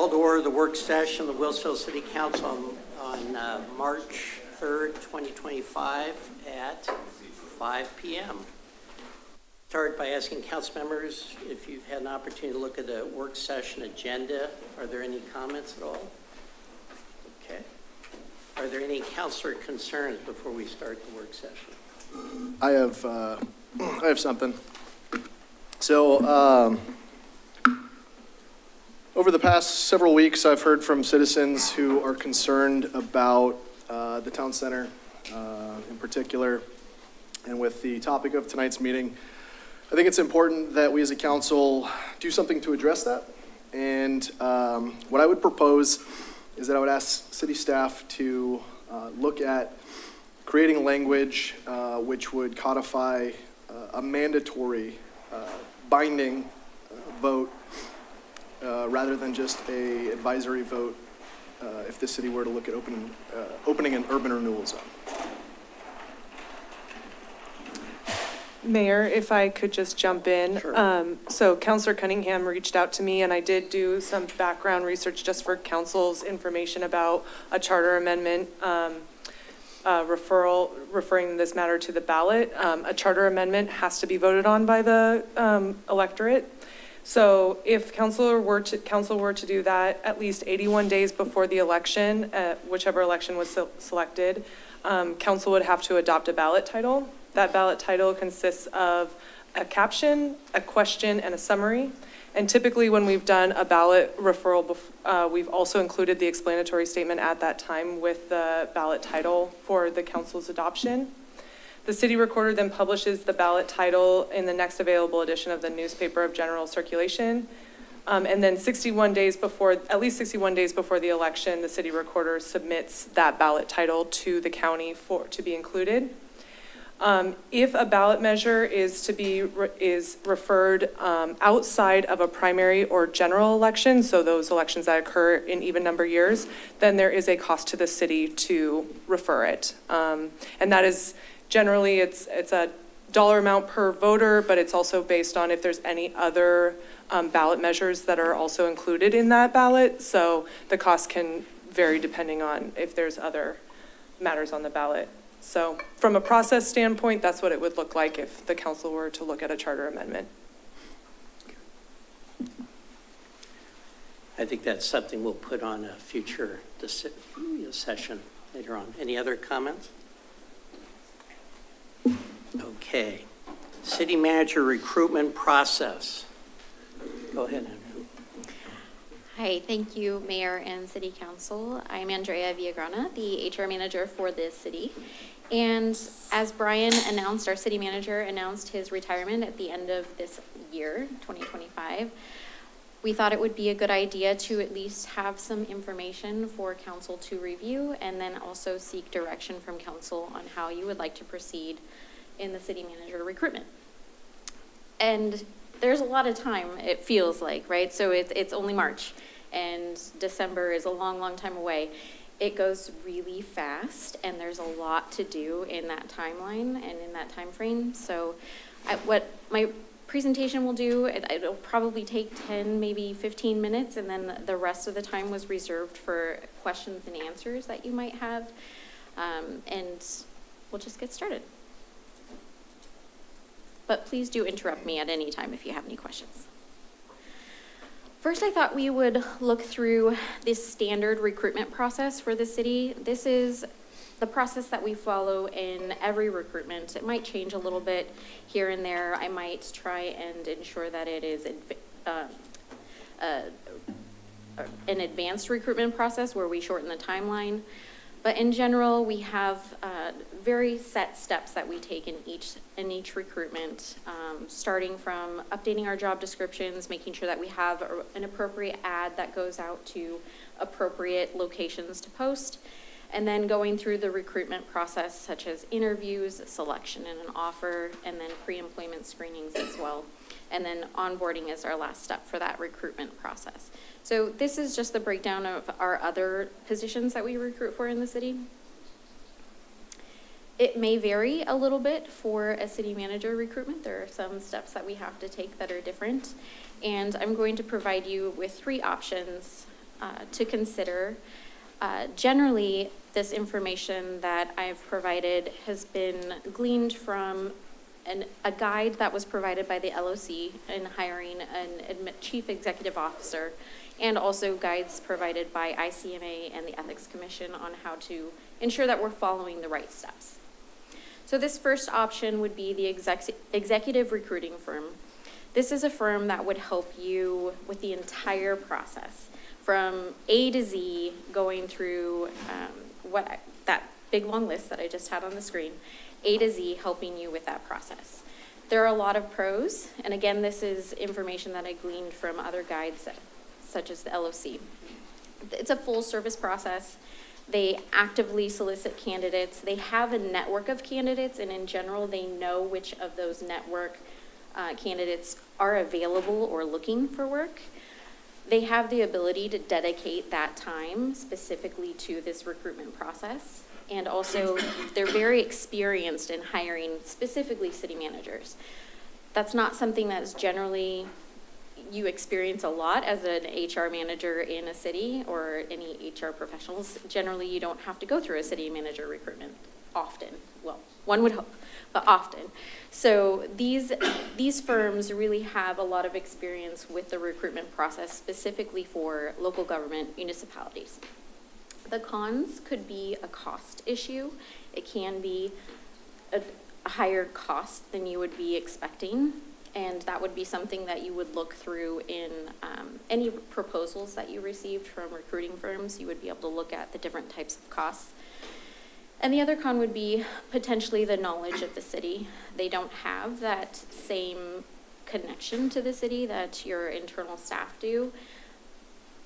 call to order the work session of the Wilsonville City Council on March 3rd, 2025 at 5 p.m. Start by asking council members if you've had an opportunity to look at the work session agenda. Are there any comments at all? Okay. Are there any councilor concerns before we start the work session? I have something. So, over the past several weeks, I've heard from citizens who are concerned about the town center in particular. And with the topic of tonight's meeting, I think it's important that we as a council do something to address that. And what I would propose is that I would ask city staff to look at creating language which would codify a mandatory binding vote rather than just a advisory vote if the city were to look at opening an urban renewal zone. Mayor, if I could just jump in. Sure. So Councilor Cunningham reached out to me and I did do some background research just for council's information about a charter amendment referring this matter to the ballot. A charter amendment has to be voted on by the electorate. So if council were to do that at least 81 days before the election, whichever election was selected, council would have to adopt a ballot title. That ballot title consists of a caption, a question, and a summary. And typically when we've done a ballot referral, we've also included the explanatory statement at that time with the ballot title for the council's adoption. The city recorder then publishes the ballot title in the next available edition of the newspaper of general circulation. And then at least 61 days before the election, the city recorder submits that ballot title to the county to be included. If a ballot measure is referred outside of a primary or general election, so those elections that occur in even number years, then there is a cost to the city to refer it. And that is generally, it's a dollar amount per voter, but it's also based on if there's any other ballot measures that are also included in that ballot. So the cost can vary depending on if there's other matters on the ballot. So from a process standpoint, that's what it would look like if the council were to look at a charter amendment. I think that's something we'll put on a future session later on. Any other comments? Okay. City manager recruitment process. Go ahead, Andrew. Hi, thank you, Mayor and City Council. I'm Andrea Villagrana, the HR manager for this city. And as Brian announced, our city manager announced his retirement at the end of this year, 2025. We thought it would be a good idea to at least have some information for council to review and then also seek direction from council on how you would like to proceed in the city manager recruitment. And there's a lot of time, it feels like, right? So it's only March and December is a long, long time away. It goes really fast and there's a lot to do in that timeline and in that time frame. So what my presentation will do, it'll probably take 10, maybe 15 minutes, and then the rest of the time was reserved for questions and answers that you might have. And we'll just get started. But please do interrupt me at any time if you have any questions. First, I thought we would look through this standard recruitment process for the city. This is the process that we follow in every recruitment. It might change a little bit here and there. I might try and ensure that it is an advanced recruitment process where we shorten the timeline. But in general, we have very set steps that we take in each recruitment, starting from updating our job descriptions, making sure that we have an appropriate ad that goes out to appropriate locations to post, and then going through the recruitment process, such as interviews, selection and an offer, and then pre-employment screenings as well. And then onboarding is our last step for that recruitment process. So this is just the breakdown of our other positions that we recruit for in the city. It may vary a little bit for a city manager recruitment. There are some steps that we have to take that are different. And I'm going to provide you with 3 options to consider. Generally, this information that I've provided has been gleaned from a guide that was provided by the LOC in hiring an chief executive officer, and also guides provided by ICMA and the Ethics Commission on how to ensure that we're following the right steps. So this first option would be the executive recruiting firm. This is a firm that would help you with the entire process, from A to Z, going through that big long list that I just had on the screen, A to Z, helping you with that process. There are a lot of pros, and again, this is information that I gleaned from other guides, such as the LOC. It's a full service process. They actively solicit candidates. They have a network of candidates, and in general, they know which of those network candidates are available or looking for work. They have the ability to dedicate that time specifically to this recruitment process. And also, they're very experienced in hiring specifically city managers. That's not something that's generally you experience a lot as an HR manager in a city or any HR professionals. Generally, you don't have to go through a city manager recruitment often. Well, one would hope, but often. So these firms really have a lot of experience with the recruitment process, specifically for local government municipalities. The cons could be a cost issue. It can be a higher cost than you would be expecting, and that would be something that you would look through in any proposals that you received from recruiting firms. You would be able to look at the different types of costs. And the other con would be potentially the knowledge of the city. They don't have that same connection to the city that your internal staff do.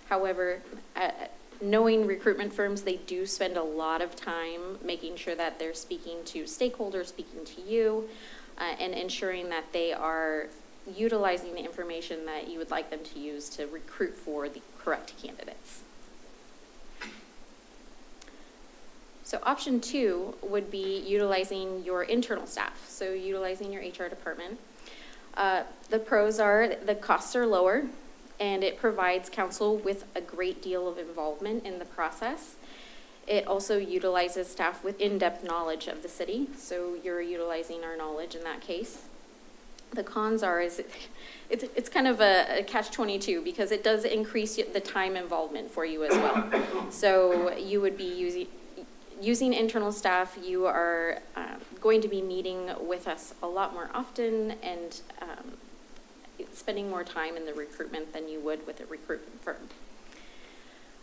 However, knowing recruitment firms, they do spend a lot of time making sure that they're speaking to stakeholders, speaking to you, and ensuring that they are utilizing the information that you would like them to use to recruit for the correct candidates. So option 2 would be utilizing your internal staff, so utilizing your HR department. The pros are the costs are lower, and it provides council with a great deal of involvement in the process. It also utilizes staff with in-depth knowledge of the city, so you're utilizing our knowledge in that case. The cons are it's kind of a catch-22 because it does increase the time involvement for you as well. So you would be using internal staff. You are going to be meeting with us a lot more often and spending more time in the recruitment than you would with a recruitment firm.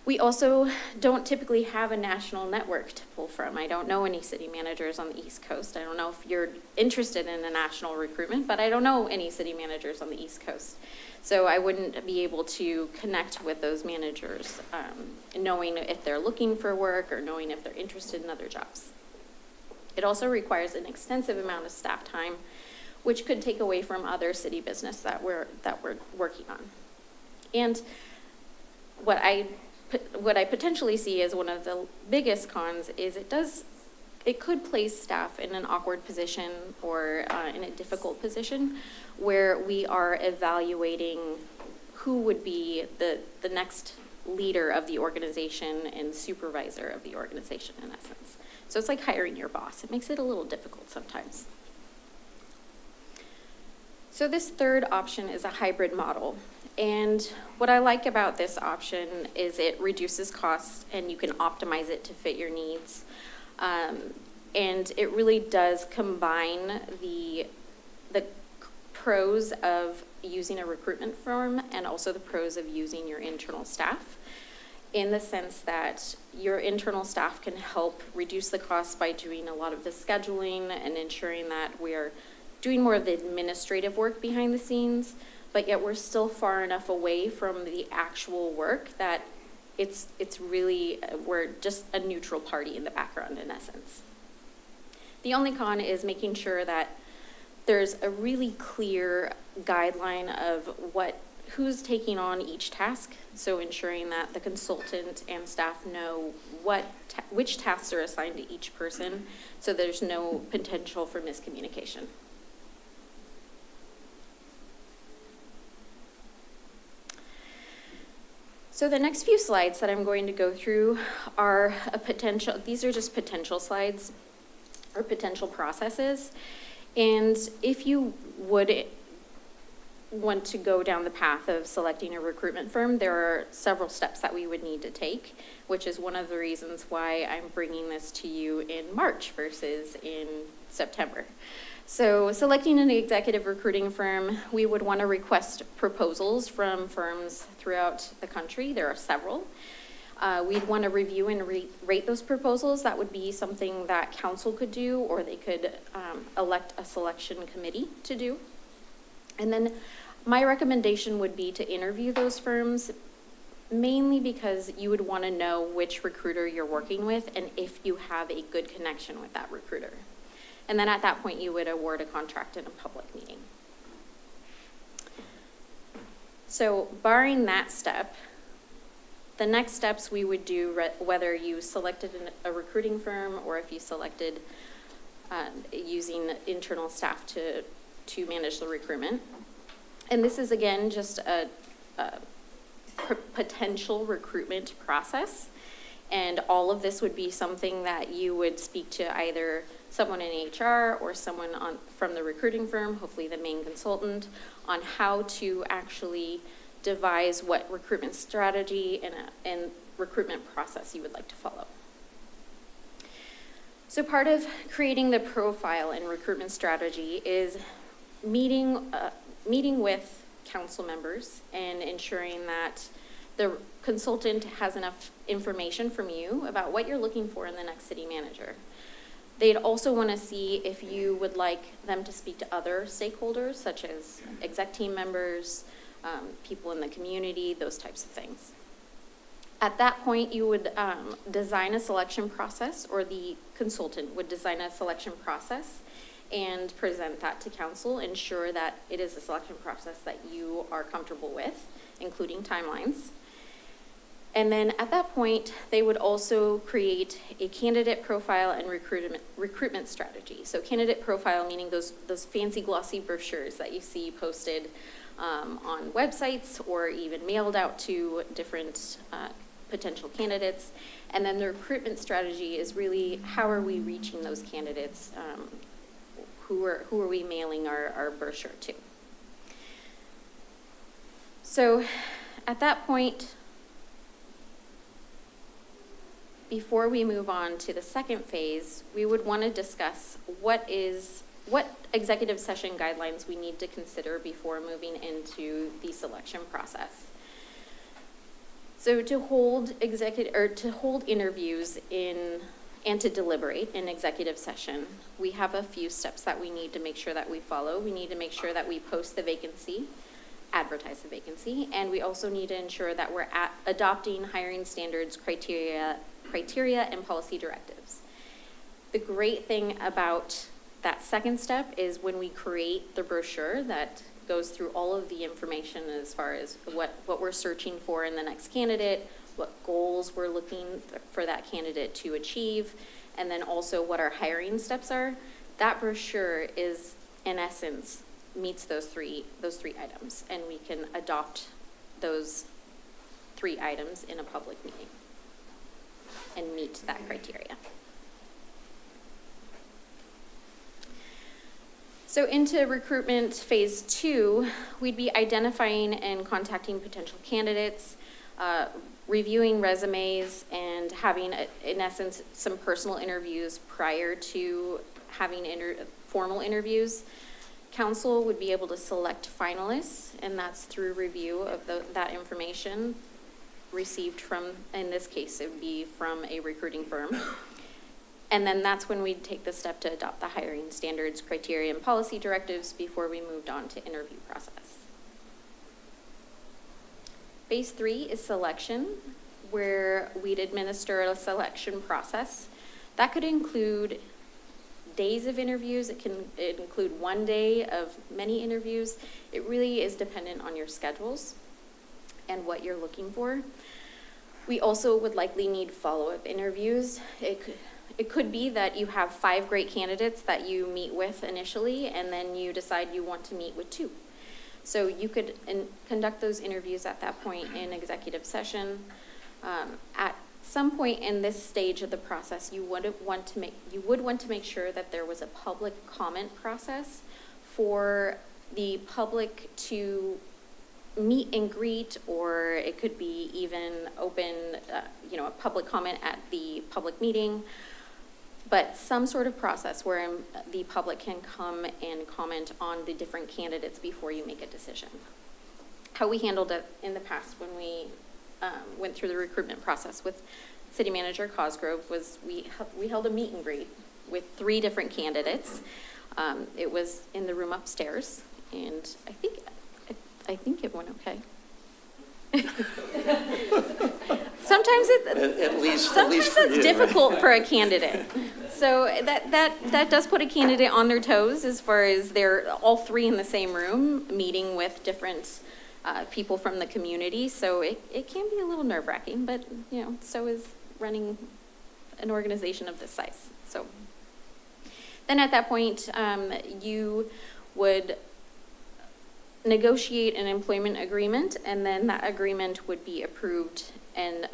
We also don't typically have a national network to pull from. I don't know any city managers on the East Coast. I don't know if you're interested in a national recruitment, but I don't know any city managers on the East Coast. So I wouldn't be able to connect with those managers, knowing if they're looking for work or knowing if they're interested in other jobs. It also requires an extensive amount of staff time, which could take away from other city business that we're working on. And what I potentially see as one of the biggest cons is it could place staff in an awkward position or in a difficult position where we are evaluating who would be the next leader of the organization and supervisor of the organization in essence. So it's like hiring your boss. It makes it a little difficult sometimes. So this third option is a hybrid model. And what I like about this option is it reduces costs and you can optimize it to fit your needs. And it really does combine the pros of using a recruitment firm and also the pros of using your internal staff, in the sense that your internal staff can help reduce the costs by doing a lot of the scheduling and ensuring that we're doing more of the administrative work behind the scenes, but yet we're still far enough away from the actual work that it's really, we're just a neutral party in the background in essence. The only con is making sure that there's a really clear guideline of who's taking on each task, so ensuring that the consultant and staff know which tasks are assigned to each person, so there's no potential for miscommunication. So the next few slides that I'm going to go through are these are just potential slides or potential processes. And if you would want to go down the path of selecting a recruitment firm, there are several steps that we would need to take, which is one of the reasons why I'm bringing this to you in March versus in September. So selecting an executive recruiting firm, we would want to request proposals from firms throughout the country. There are several. We'd want to review and rate those proposals. That would be something that council could do, or they could elect a selection committee to do. And then my recommendation would be to interview those firms, mainly because you would want to know which recruiter you're working with and if you have a good connection with that recruiter. And then at that point, you would award a contract in a public meeting. So barring that step, the next steps we would do, whether you selected a recruiting firm or if you selected using internal staff to manage the recruitment. And this is, again, just a potential recruitment process. And all of this would be something that you would speak to either someone in HR or someone from the recruiting firm, hopefully the main consultant, on how to actually devise what recruitment strategy and recruitment process you would like to follow. So part of creating the profile and recruitment strategy is meeting with council members and ensuring that the consultant has enough information from you about what you're looking for in the next city manager. They'd also want to see if you would like them to speak to other stakeholders, such as exec team members, people in the community, those types of things. At that point, you would design a selection process, or the consultant would design a selection process and present that to council, ensure that it is a selection process that you are comfortable with, including timelines. And then at that point, they would also create a candidate profile and recruitment strategy. So candidate profile meaning those fancy glossy brochures that you see posted on websites or even mailed out to different potential candidates. And then the recruitment strategy is really how are we reaching those candidates? Who are we mailing our brochure to? So at that point, before we move on to the second phase, we would want to discuss what executive session guidelines we need to consider before moving into the selection process. So to hold interviews and to deliberate in executive session, we have a few steps that we need to make sure that we follow. We need to make sure that we post the vacancy, advertise the vacancy, and we also need to ensure that we're adopting hiring standards, criteria and policy directives. The great thing about that second step is when we create the brochure that goes through all of the information as far as what we're searching for in the next candidate, what goals we're looking for that candidate to achieve, and then also what our hiring steps are. That brochure is, in essence, meets those three items, and we can adopt those 3 items in a public meeting and meet that criteria. So into recruitment phase 2, we'd be identifying and contacting potential candidates, reviewing resumes, and having, in essence, some personal interviews prior to having formal interviews. Council would be able to select finalists, and that's through review of that information received from, in this case, it would be from a recruiting firm. And then that's when we'd take the step to adopt the hiring standards, criteria, and policy directives before we moved on to interview process. Phase 3 is selection, where we'd administer a selection process. That could include days of interviews. It can include 1 day of many interviews. It really is dependent on your schedules and what you're looking for. We also would likely need follow-up interviews. It could be that you have 5 great candidates that you meet with initially, and then you decide you want to meet with 2. So you could conduct those interviews at that point in executive session. At some point in this stage of the process, you would want to make sure that there was a public comment process for the public to meet and greet, or it could be even open, a public comment at the public meeting, but some sort of process where the public can come and comment on the different candidates before you make a decision. How we handled it in the past when we went through the recruitment process with City Manager Cosgrove was we held a meet and greet with 3 different candidates. It was in the room upstairs, and I think it went okay. Sometimes it's difficult for a candidate. So that does put a candidate on their toes as far as they're all 3 in the same room meeting with different people from the community. So it can be a little nerve-wracking, but so is running an organization of this size. So then at that point, you would negotiate an employment agreement, and then that agreement would be approved in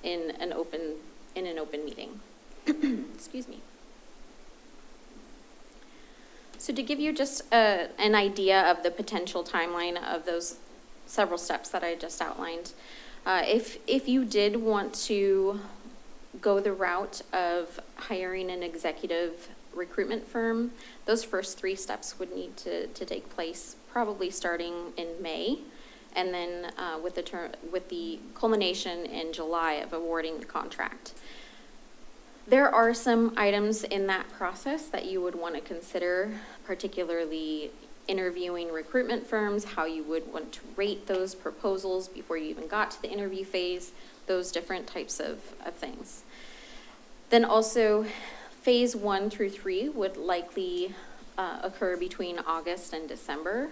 an open meeting. Excuse me. So to give you just an idea of the potential timeline of those several steps that I just outlined, if you did want to go the route of hiring an executive recruitment firm, those first 3 steps would need to take place probably starting in May, and then with the culmination in July of awarding the contract. There are some items in that process that you would want to consider, particularly interviewing recruitment firms, how you would want to rate those proposals before you even got to the interview phase, those different types of things. Then also, phase 1 through 3 would likely occur between August and December,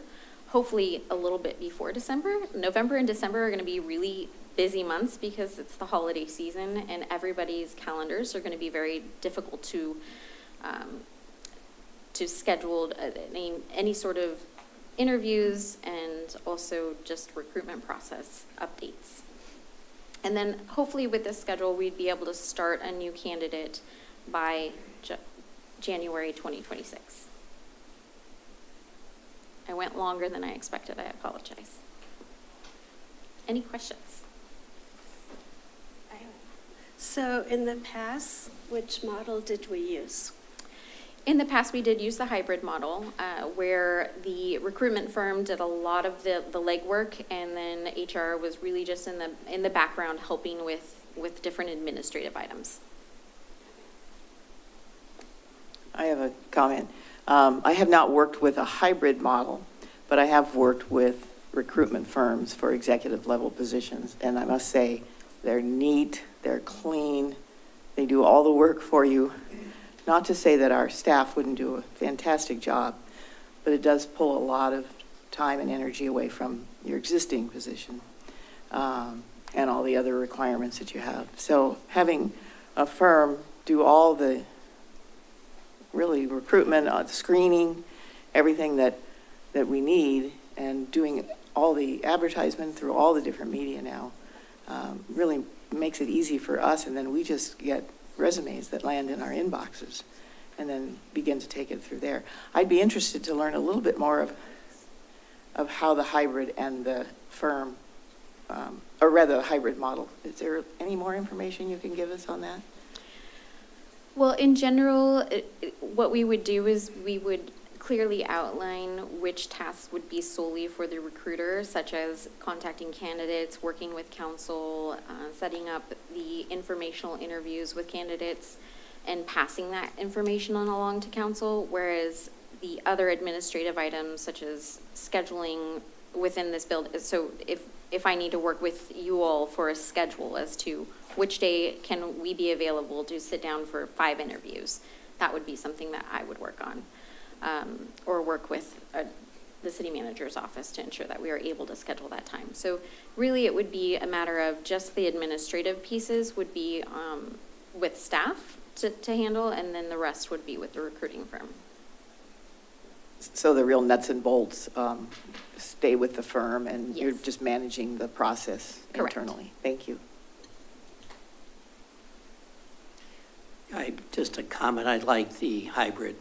hopefully a little bit before December. November and December are going to be really busy months because it's the holiday season and everybody's calendars are going to be very difficult to schedule any sort of interviews and also just recruitment process updates. And then hopefully with this schedule, we'd be able to start a new candidate by January 2026. I went longer than I expected. I apologize. Any questions? So in the past, which model did we use? In the past, we did use the hybrid model where the recruitment firm did a lot of the legwork, and then HR was really just in the background helping with different administrative items. I have a comment. I have not worked with a hybrid model, but I have worked with recruitment firms for executive level positions. And I must say, they're neat, they're clean, they do all the work for you. Not to say that our staff wouldn't do a fantastic job, but it does pull a lot of time and energy away from your existing position and all the other requirements that you have. So having a firm do all the really recruitment, screening, everything that we need, and doing all the advertisement through all the different media now really makes it easy for us, and then we just get resumes that land in our inboxes and then begin to take it through there. I'd be interested to learn a little bit more of how the hybrid and the firm, or rather the hybrid model. Is there any more information you can give us on that? Well, in general, what we would do is we would clearly outline which tasks would be solely for the recruiter, such as contacting candidates, working with counsel, setting up the informational interviews with candidates, and passing that information on along to counsel, whereas the other administrative items, such as scheduling within this build, so if I need to work with you all for a schedule as to which day can we be available to sit down for 5 interviews, that would be something that I would work on. Or work with the city manager's office to ensure that we are able to schedule that time. So really it would be a matter of just the administrative pieces would be with staff to handle, and then the rest would be with the recruiting firm. So the real nuts and bolts stay with the firm, and you're Yes. just managing the process Correct. internally. Thank you. Just a comment, I like the hybrid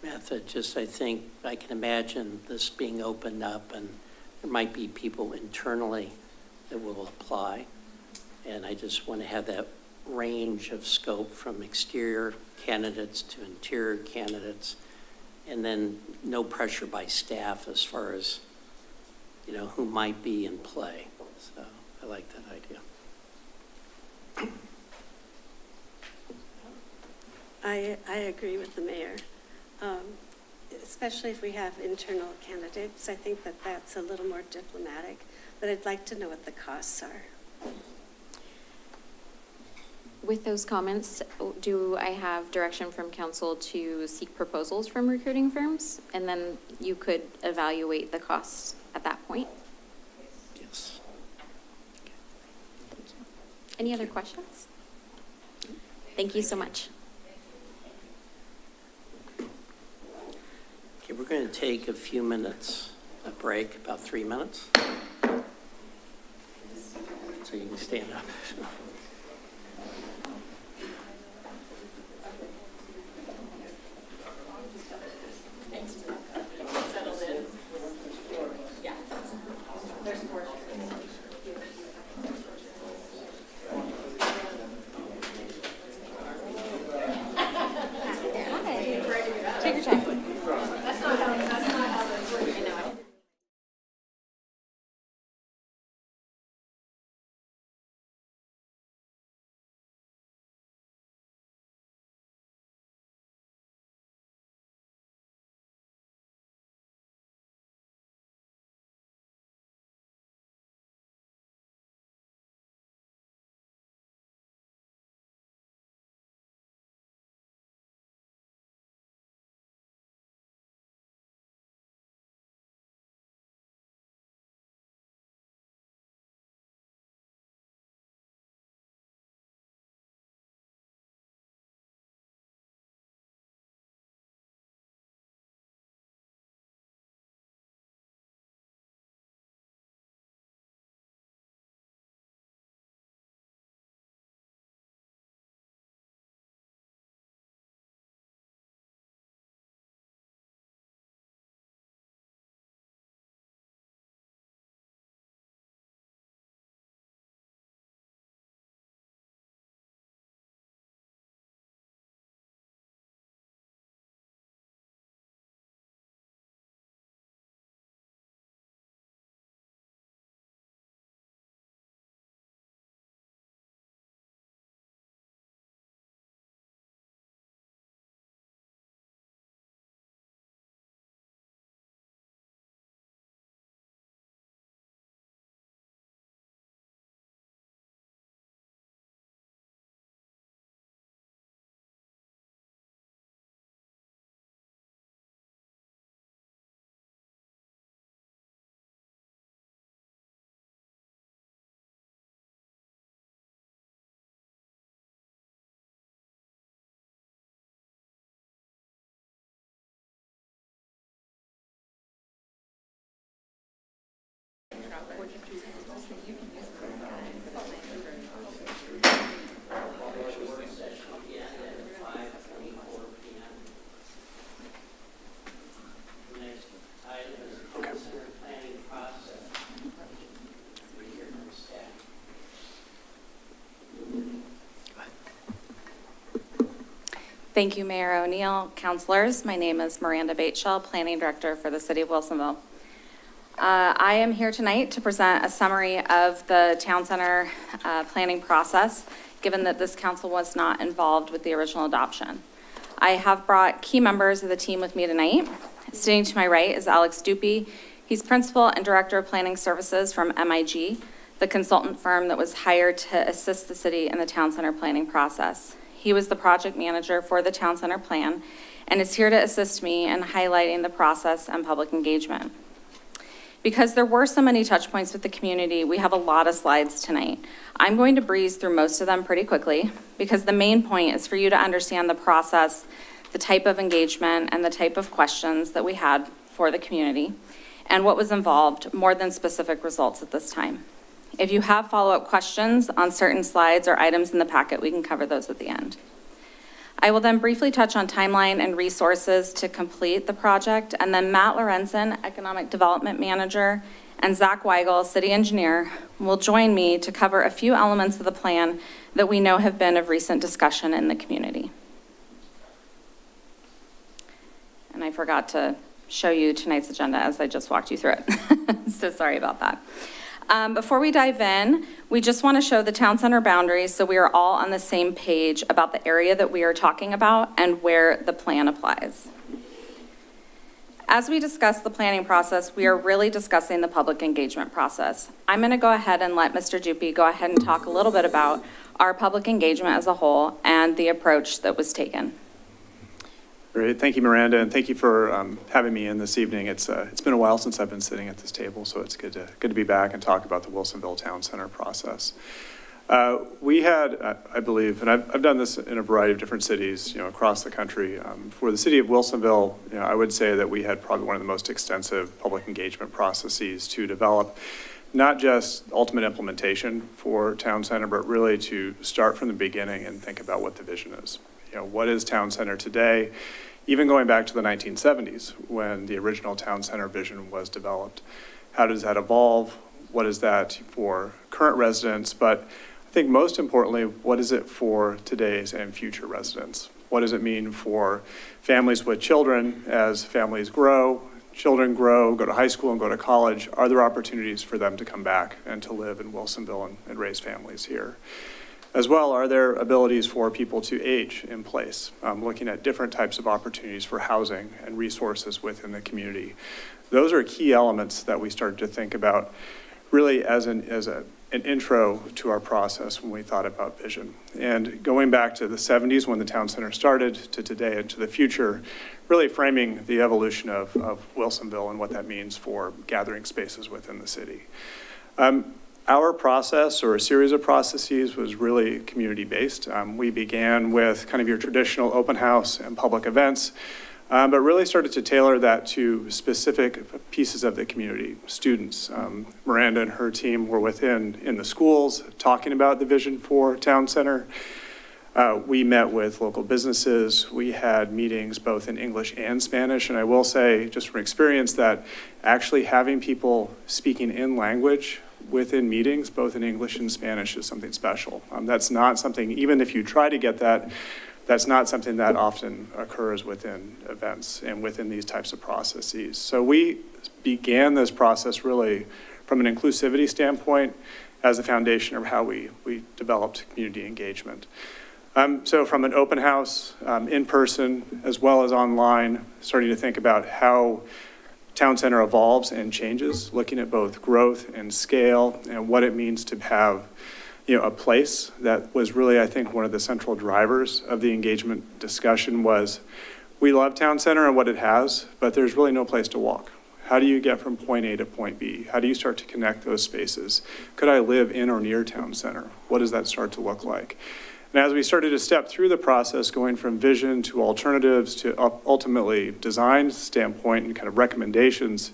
method, just I think I can imagine this being opened up and there might be people internally that will apply. And I just want to have that range of scope from exterior candidates to interior candidates. And then no pressure by staff as far as, who might be in play. So I like that idea. I agree with the mayor, especially if we have internal candidates. I think that that's a little more diplomatic, but I'd like to know what the costs are. With those comments, do I have direction from council to seek proposals from recruiting firms? And then you could evaluate the costs at that point? Yes. Any other questions? Thank you so much. Okay, we're going to take a few minutes, a break, about 3 minutes. So you can stand up. Take your time. Thank you, Mayor O'Neill. Councilors, my name is Miranda Bateshell, Planning Director for the City of Wilsonville. I am here tonight to present a summary of the Town Center planning process, given that this council was not involved with the original adoption. I have brought key members of the team with me tonight. Sitting to my right is Alex Dupy. He's Principal and Director of Planning Services from MIG, the consultant firm that was hired to assist the city in the Town Center planning process. He was the project manager for the Town Center plan and is here to assist me in highlighting the process and public engagement. Because there were so many touch points with the community, we have a lot of slides tonight. I'm going to breeze through most of them pretty quickly because the main point is for you to understand the process the type of engagement and the type of questions that we had for the community, and what was involved more than specific results at this time. If you have follow-up questions on certain slides or items in the packet, we can cover those at the end. I will then briefly touch on timeline and resources to complete the project, and then Matt Lorenzen, Economic Development Manager, and Zach Weigel, City Engineer, will join me to cover a few elements of the plan that we know have been of recent discussion in the community. And I forgot to show you tonight's agenda as I just walked you through it. So sorry about that. Before we dive in, we just want to show the town center boundaries so we are all on the same page about the area that we are talking about and where the plan applies. As we discuss the planning process, we are really discussing the public engagement process. I'm going to go ahead and let Mr. Juppy go ahead and talk a little bit about our public engagement as a whole and the approach that was taken. Great. Thank you, Miranda, and thank you for having me in this evening. It's been a while since I've been sitting at this table, so it's good to be back and talk about the Wilsonville Town Center process. We had, I believe, and I've done this in a variety of different cities, across the country. For the city of Wilsonville, I would say that we had probably one of the most extensive public engagement processes to develop not just ultimate implementation for Town Center, but really to start from the beginning and think about what the vision is. What is Town Center today? Even going back to the 1970s when the original Town Center vision was developed. How does that evolve? What is that for current residents? But I think most importantly, what is it for today's and future residents? What does it mean for families with children as families grow, children grow, go to high school and go to college? Are there opportunities for them to come back and to live in Wilsonville and raise families here? As well, are there abilities for people to age in place? Looking at different types of opportunities for housing and resources within the community. Those are key elements that we started to think about really as an intro to our process when we thought about vision. And going back to the 70s when the Town Center started to today and to the future, really framing the evolution of Wilsonville and what that means for gathering spaces within the city. Our process, or a series of processes, was really community-based. We began with kind of your traditional open house and public events, but really started to tailor that to specific pieces of the community. Students, Miranda and her team were in the schools talking about the vision for Town Center. We met with local businesses. We had meetings both in English and Spanish, and I will say, just from experience, that actually having people speaking in language within meetings, both in English and Spanish, is something special. That's not something, even if you try to get that, that's not something that often occurs within events and within these types of processes. So we began this process really from an inclusivity standpoint as the foundation of how we developed community engagement. So from an open house, in person, as well as online, starting to think about how Town Center evolves and changes, looking at both growth and scale and what it means to have, a place. That was really, I think, one of the central drivers of the engagement discussion was we love Town Center and what it has, but there's really no place to walk. How do you get from point A to point B? How do you start to connect those spaces? Could I live in or near Town Center? What does that start to look like? And as we started to step through the process, going from vision to alternatives to ultimately design standpoint and kind of recommendations,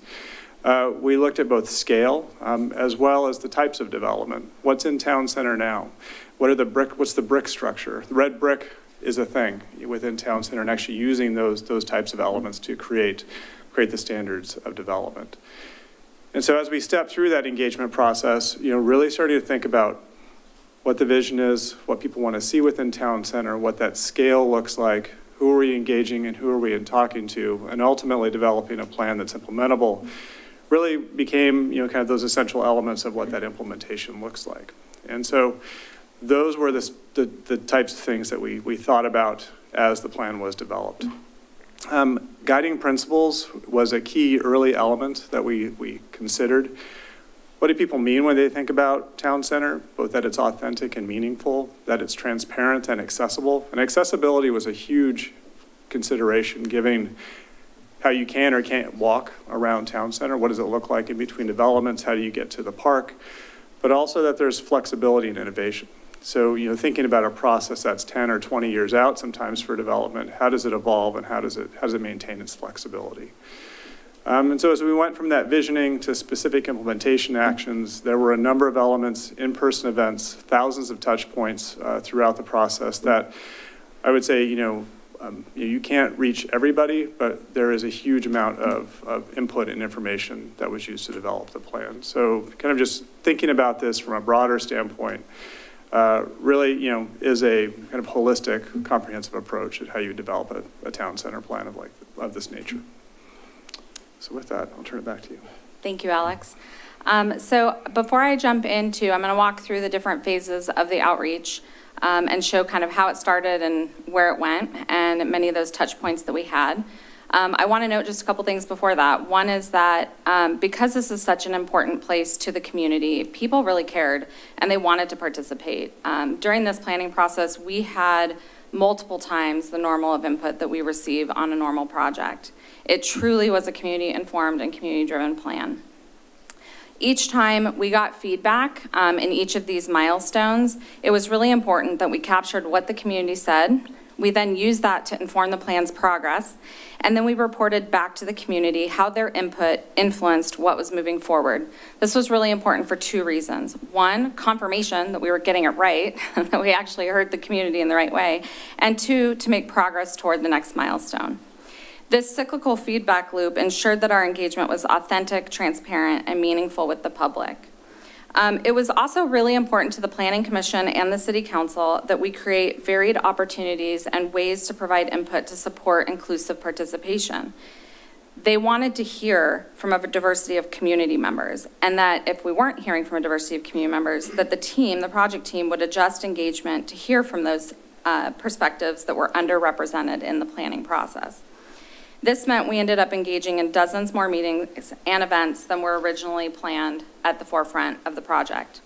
we looked at both scale as well as the types of development. What's in Town Center now? What's the brick structure? The red brick is a thing within Town Center, and actually using those types of elements to create the standards of development. And so as we step through that engagement process, really starting to think about what the vision is, what people want to see within Town Center, what that scale looks like, who are we engaging and who are we talking to, and ultimately developing a plan that's implementable, really became, kind of those essential elements of what that implementation looks like. And so those were the types of things that we thought about as the plan was developed. Guiding principles was a key early element that we considered. What do people mean when they think about Town Center? Both that it's authentic and meaningful, that it's transparent and accessible. And accessibility was a huge consideration, given how you can or can't walk around Town Center. What does it look like in between developments? How do you get to the park? But also that there's flexibility and innovation. So, thinking about a process that's 10 or 20 years out sometimes for development, how does it evolve and how does it maintain its flexibility? And so as we went from that visioning to specific implementation actions, there were a number of elements, in-person events, thousands of touch points throughout the process that I would say, you can't reach everybody, but there is a huge amount of input and information that was used to develop the plan. So kind of just thinking about this from a broader standpoint, really, is a kind of holistic, comprehensive approach at how you develop a town center plan of this nature. So with that, I'll turn it back to you. Thank you, Alex. So before I jump into, I'm going to walk through the different phases of the outreach and show kind of how it started and where it went and many of those touch points that we had. I want to note just a couple things before that. One is that because this is such an important place to the community, people really cared and they wanted to participate. During this planning process, we had multiple times the normal of input that we receive on a normal project. It truly was a community-informed and community-driven plan. Each time we got feedback in each of these milestones, it was really important that we captured what the community said. We then used that to inform the plan's progress, and then we reported back to the community how their input influenced what was moving forward. This was really important for two reasons. One, confirmation that we were getting it right, that we actually heard the community in the right way, and two, to make progress toward the next milestone. This cyclical feedback loop ensured that our engagement was authentic, transparent, and meaningful with the public. It was also really important to the Planning Commission and the City Council that we create varied opportunities and ways to provide input to support inclusive participation. They wanted to hear from a diversity of community members, and that if we weren't hearing from a diversity of community members, that the project team would adjust engagement to hear from those perspectives that were underrepresented in the planning process. This meant we ended up engaging in dozens more meetings and events than were originally planned at the forefront of the project.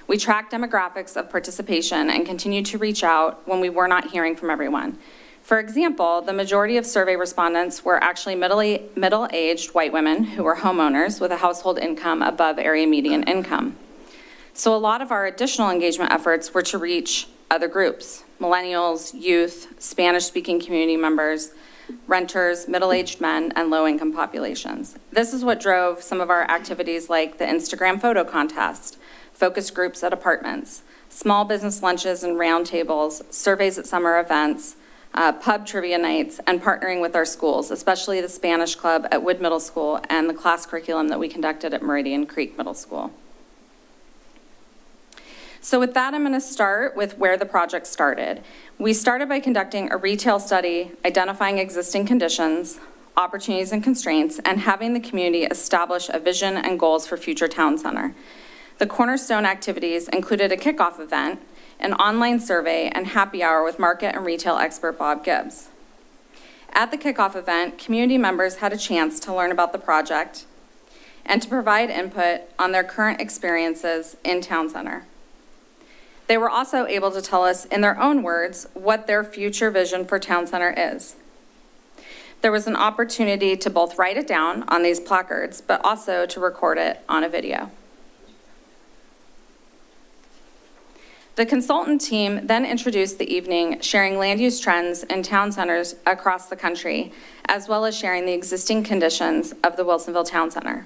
We tracked demographics of participation and continued to reach out when we were not hearing from everyone. For example, the majority of survey respondents were actually middle-aged white women who were homeowners with a household income above area median income. So a lot of our additional engagement efforts were to reach other groups: millennials, youth, Spanish-speaking community members, renters, middle-aged men, and low-income populations. This is what drove some of our activities like the Instagram photo contest, focus groups at apartments, small business lunches and roundtables, surveys at summer events, pub trivia nights, and partnering with our schools, especially the Spanish Club at Wood Middle School and the class curriculum that we conducted at Meridian Creek Middle School. So with that, I'm going to start with where the project started. We started by conducting a retail study, identifying existing conditions, opportunities and constraints, and having the community establish a vision and goals for future town center. The cornerstone activities included a kickoff event, an online survey, and happy hour with market and retail expert Bob Gibbs. At the kickoff event, community members had a chance to learn about the project and to provide input on their current experiences in town center. They were also able to tell us in their own words what their future vision for town center is. There was an opportunity to both write it down on these placards, but also to record it on a video. The consultant team then introduced the evening, sharing land use trends in town centers across the country, as well as sharing the existing conditions of the Wilsonville Town Center.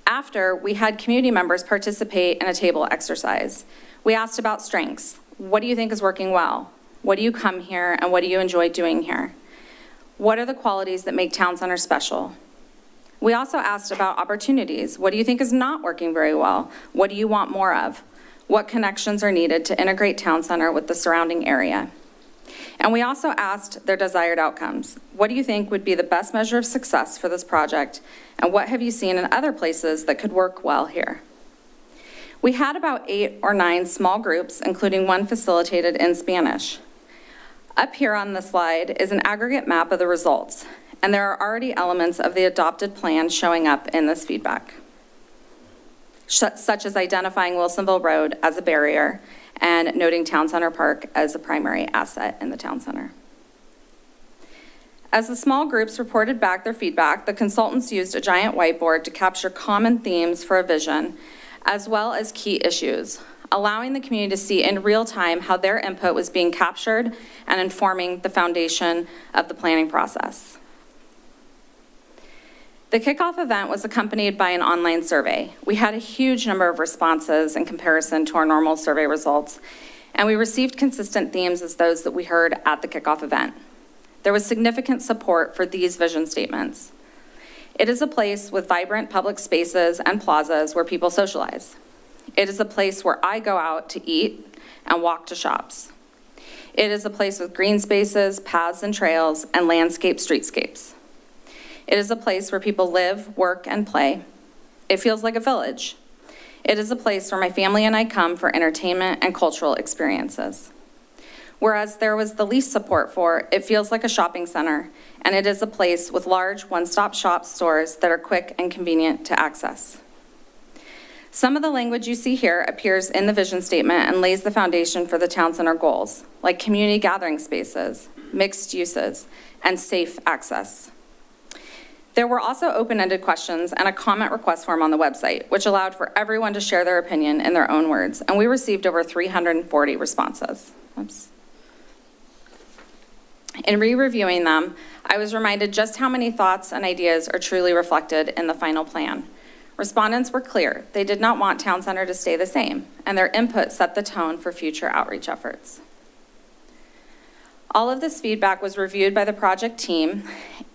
After, we had community members participate in a table exercise. We asked about strengths. What do you think is working well? What do you come here and what do you enjoy doing here? What are the qualities that make town center special? We also asked about opportunities. What do you think is not working very well? What do you want more of? What connections are needed to integrate town center with the surrounding area? And we also asked their desired outcomes. What do you think would be the best measure of success for this project? And what have you seen in other places that could work well here? We had about 8 or 9 small groups, including one facilitated in Spanish. Up here on the slide is an aggregate map of the results, and there are already elements of the adopted plan showing up in this feedback, such as identifying Wilsonville Road as a barrier and noting Town Center Park as a primary asset in the town center. As the small groups reported back their feedback, the consultants used a giant whiteboard to capture common themes for a vision, as well as key issues. allowing the community to see in real time how their input was being captured and informing the foundation of the planning process. The kickoff event was accompanied by an online survey. We had a huge number of responses in comparison to our normal survey results, and we received consistent themes as those that we heard at the kickoff event. There was significant support for these vision statements. It is a place with vibrant public spaces and plazas where people socialize. It is a place where I go out to eat and walk to shops. It is a place with green spaces, paths and trails, and landscape streetscapes. It is a place where people live, work, and play. It feels like a village. It is a place where my family and I come for entertainment and cultural experiences. Whereas there was the least support for, it feels like a shopping center, and it is a place with large one-stop shop stores that are quick and convenient to access. Some of the language you see here appears in the vision statement and lays the foundation for the town center goals, like community gathering spaces, mixed uses, and safe access. There were also open-ended questions and a comment request form on the website, which allowed for everyone to share their opinion in their own words, and we received over 340 responses. Oops. In re-reviewing them, I was reminded just how many thoughts and ideas are truly reflected in the final plan. Respondents were clear. They did not want Town Center to stay the same, and their input set the tone for future outreach efforts. All of this feedback was reviewed by the project team,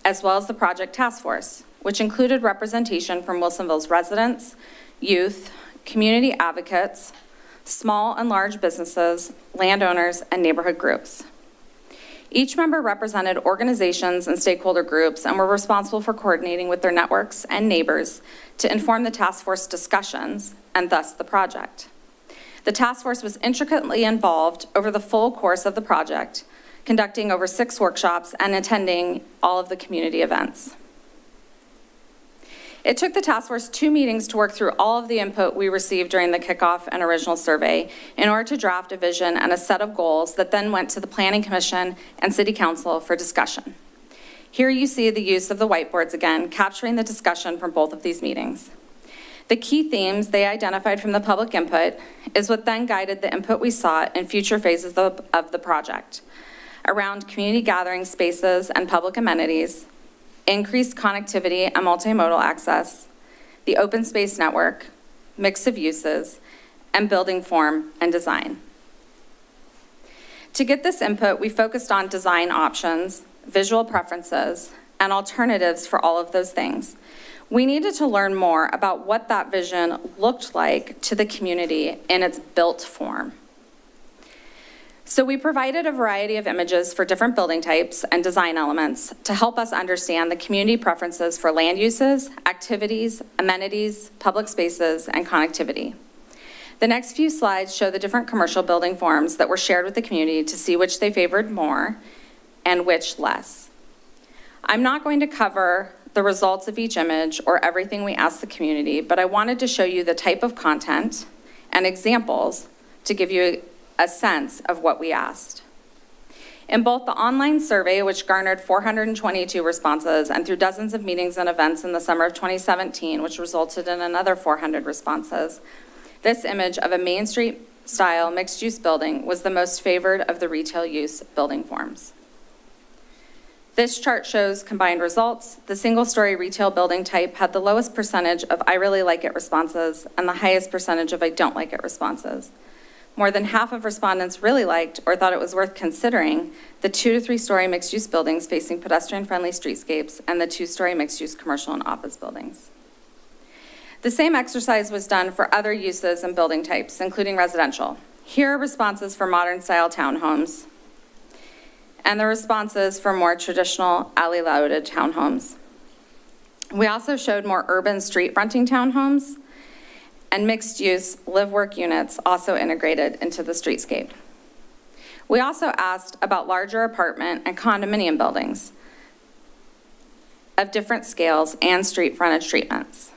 as well as the project task force, which included representation from Wilsonville's residents, youth, community advocates, small and large businesses, landowners, and neighborhood groups. Each member represented organizations and stakeholder groups and were responsible for coordinating with their networks and neighbors to inform the task force discussions and thus the project. The task force was intricately involved over the full course of the project, conducting over 6 workshops and attending all of the community events. It took the task force 2 meetings to work through all of the input we received during the kickoff and original survey in order to draft a vision and a set of goals that then went to the Planning Commission and City Council for discussion. Here you see the use of the whiteboards again, capturing the discussion from both of these meetings. The key themes they identified from the public input is what then guided the input we sought in future phases of the project, around community gathering spaces and public amenities, increased connectivity and multimodal access, the open space network, mix of uses, and building form and design. To get this input, we focused on design options, visual preferences, and alternatives for all of those things. We needed to learn more about what that vision looked like to the community in its built form. So we provided a variety of images for different building types and design elements to help us understand the community preferences for land uses, activities, amenities, public spaces, and connectivity. The next few slides show the different commercial building forms that were shared with the community to see which they favored more and which less. I'm not going to cover the results of each image or everything we asked the community, but I wanted to show you the type of content and examples to give you a sense of what we asked. In both the online survey, which garnered 422 responses, and through dozens of meetings and events in the summer of 2017, which resulted in another 400 responses, this image of a Main Street style mixed use building was the most favored of the retail use building forms. This chart shows combined results. The single-story retail building type had the lowest percentage of I really like it responses and the highest percentage of I don't like it responses. More than half of respondents really liked or thought it was worth considering the 2 to 3 story mixed-use buildings facing pedestrian-friendly streetscapes and the 2-story mixed-use commercial and office buildings. The same exercise was done for other uses and building types, including residential. Here are responses for modern-style townhomes and the responses for more traditional alley-loaded townhomes. We also showed more urban street-fronting townhomes and mixed-use live-work units also integrated into the streetscape. We also asked about larger apartment and condominium buildings of different scales and street frontage treatments.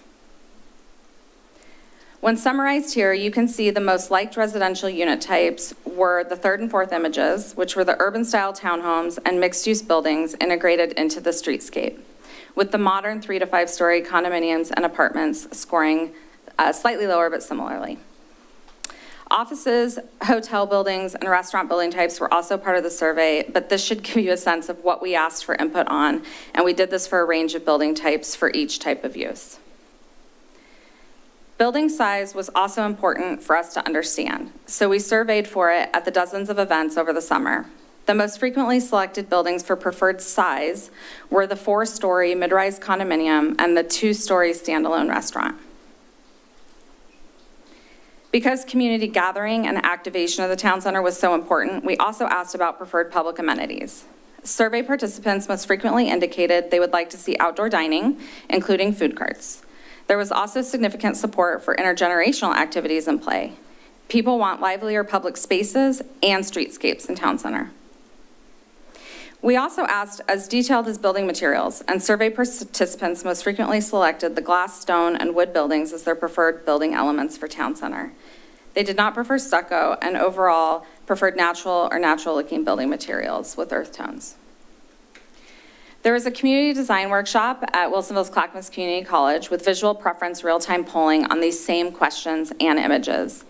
When summarized here, you can see the most liked residential unit types were the 3rd and 4th images, which were the urban-style townhomes and mixed-use buildings integrated into the streetscape, with the modern 3 to 5 story condominiums and apartments scoring slightly lower, but similarly. Offices, hotel buildings, and restaurant building types were also part of the survey, but this should give you a sense of what we asked for input on, and we did this for a range of building types for each type of use. Building size was also important for us to understand, so we surveyed for it at the dozens of events over the summer. The most frequently selected buildings for preferred size were the 4-story mid-rise condominium and the 2-story standalone restaurant. Because community gathering and activation of the town center was so important, we also asked about preferred public amenities. Survey participants most frequently indicated they would like to see outdoor dining, including food carts. There was also significant support for intergenerational activities and play. People want livelier public spaces and streetscapes in town center. We also asked as detailed as building materials, and survey participants most frequently selected the glass, stone, and wood buildings as their preferred building elements for town center. They did not prefer stucco and overall preferred natural or natural-looking building materials with earth tones. There was a community design workshop at Wilsonville's Clackamas Community College with visual preference real-time polling on these same questions and images.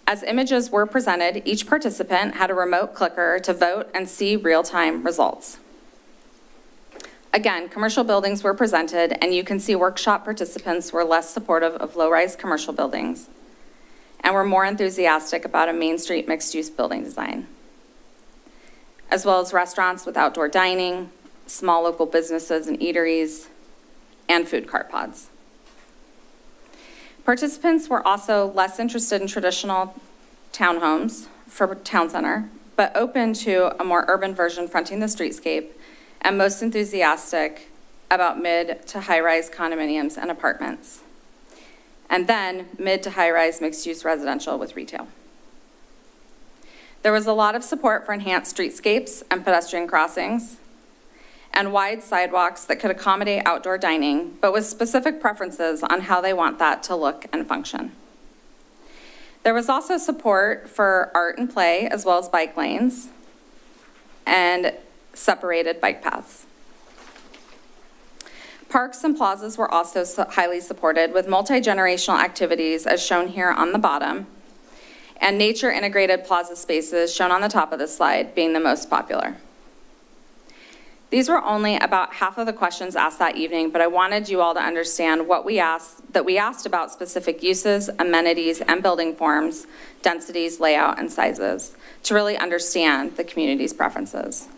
As images were presented, each participant had a remote clicker to vote and see real-time results. Again, commercial buildings were presented, and you can see workshop participants were less supportive of low-rise commercial buildings and were more enthusiastic about a Main Street mixed-use building design, as well as restaurants with outdoor dining, small local businesses and eateries, and food cart pods. Participants were also less interested in traditional townhomes for town center, but open to a more urban version fronting the streetscape, and most enthusiastic about mid to high-rise condominiums and apartments, and then mid to high-rise mixed-use residential with retail. There was a lot of support for enhanced streetscapes and pedestrian crossings, and wide sidewalks that could accommodate outdoor dining, but with specific preferences on how they want that to look and function. There was also support for art and play, as well as bike lanes and separated bike paths. Parks and plazas were also highly supported with multi-generational activities as shown here on the bottom, and nature-integrated plaza spaces shown on the top of the slide being the most popular. These were only about half of the questions asked that evening, but I wanted you all to understand what we asked about specific uses, amenities, and building forms, densities, layout, and sizes, to really understand the community's preferences.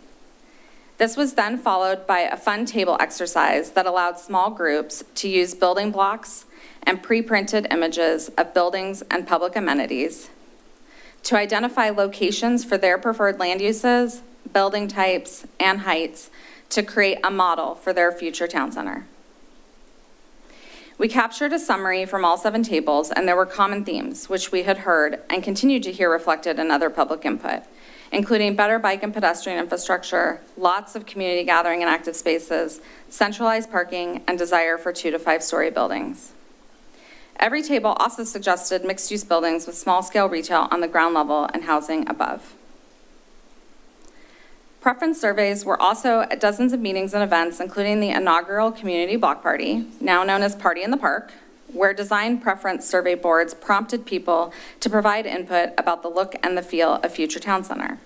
This was then followed by a fun table exercise that allowed small groups to use building blocks and pre-printed images of buildings and public amenities to identify locations for their preferred land uses, building types, and heights to create a model for their future town center. We captured a summary from all 7 tables, and there were common themes, which we had heard and continued to hear reflected in other public input, including better bike and pedestrian infrastructure, lots of community gathering and active spaces, centralized parking, and desire for 2 to 5-story buildings. Every table also suggested mixed-use buildings with small-scale retail on the ground level and housing above. Preference surveys were also at dozens of meetings and events, including the inaugural community block party, now known as Party in the Park, where design preference survey boards prompted people to provide input about the look and the feel of future town center.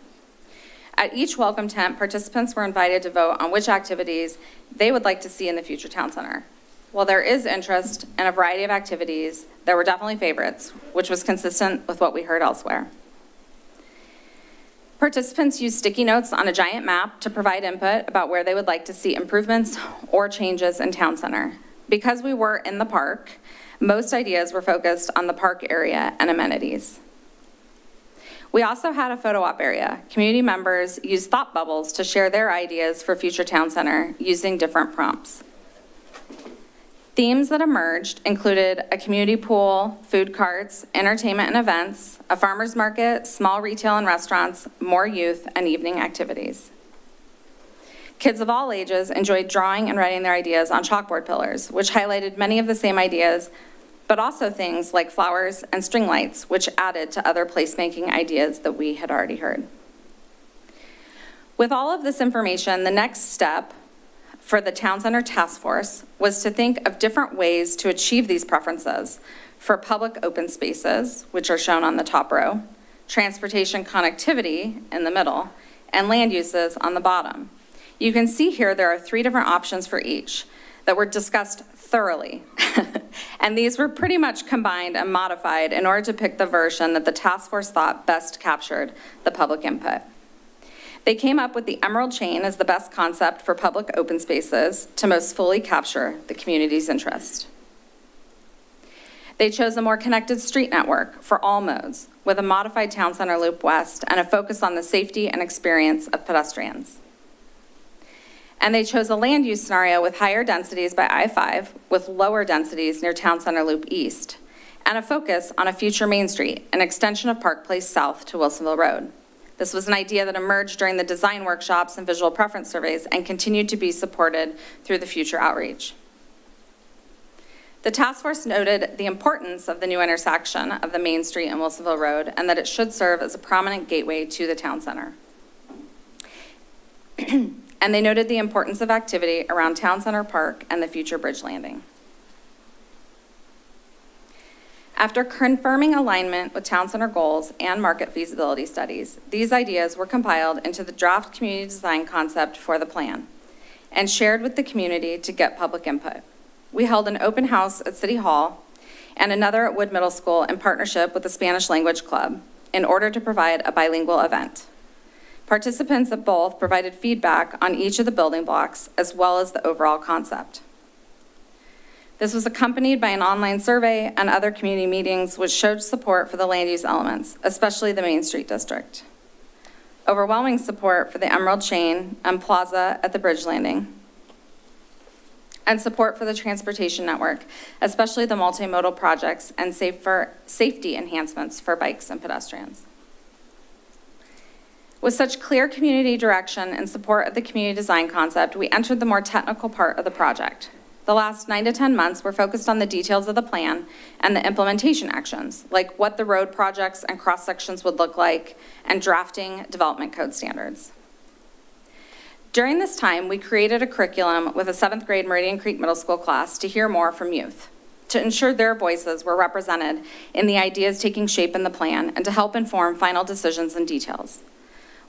At each welcome tent, participants were invited to vote on which activities they would like to see in the future town center. While there is interest in a variety of activities, there were definitely favorites, which was consistent with what we heard elsewhere. Participants used sticky notes on a giant map to provide input about where they would like to see improvements or changes in town center. Because we were in the park, most ideas were focused on the park area and amenities. We also had a photo op area. Community members used thought bubbles to share their ideas for future town center using different prompts. Themes that emerged included a community pool, food carts, entertainment and events, a farmer's market, small retail and restaurants, more youth, and evening activities. Kids of all ages enjoyed drawing and writing their ideas on chalkboard pillars, which highlighted many of the same ideas, but also things like flowers and string lights, which added to other placemaking ideas that we had already heard. With all of this information, the next step for the Town Center Task Force was to think of different ways to achieve these preferences for public open spaces, which are shown on the top row, transportation connectivity in the middle, and land uses on the bottom. You can see here there are 3 different options for each that were discussed thoroughly. And these were pretty much combined and modified in order to pick the version that the task force thought best captured the public input. They came up with the emerald chain as the best concept for public open spaces to most fully capture the community's interest. They chose a more connected street network for all modes, with a modified town center loop west and a focus on the safety and experience of pedestrians. And they chose a land use scenario with higher densities by I-5, with lower densities near Town Center Loop East, and a focus on a future Main Street, an extension of Park Place south to Wilsonville Road. This was an idea that emerged during the design workshops and visual preference surveys and continued to be supported through the future outreach. The task force noted the importance of the new intersection of the Main Street and Wilsonville Road, and that it should serve as a prominent gateway to the town center. And they noted the importance of activity around Town Center Park and the future bridge landing. After confirming alignment with town center goals and market feasibility studies, these ideas were compiled into the draft community design concept for the plan and shared with the community to get public input. We held an open house at City Hall and another at Wood Middle School in partnership with the Spanish Language Club in order to provide a bilingual event. Participants at both provided feedback on each of the building blocks as well as the overall concept. This was accompanied by an online survey and other community meetings which showed support for the land use elements, especially the Main Street district. Overwhelming support for the Emerald Chain and Plaza at the bridge landing. And support for the transportation network, especially the multimodal projects and safety enhancements for bikes and pedestrians. With such clear community direction and support of the community design concept, we entered the more technical part of the project. The last 9 to 10 months were focused on the details of the plan and the implementation actions, like what the road projects and cross-sections would look like, and drafting development code standards. During this time, we created a curriculum with a 7th grade Meridian Creek Middle School class to hear more from youth, to ensure their voices were represented in the ideas taking shape in the plan, and to help inform final decisions and details.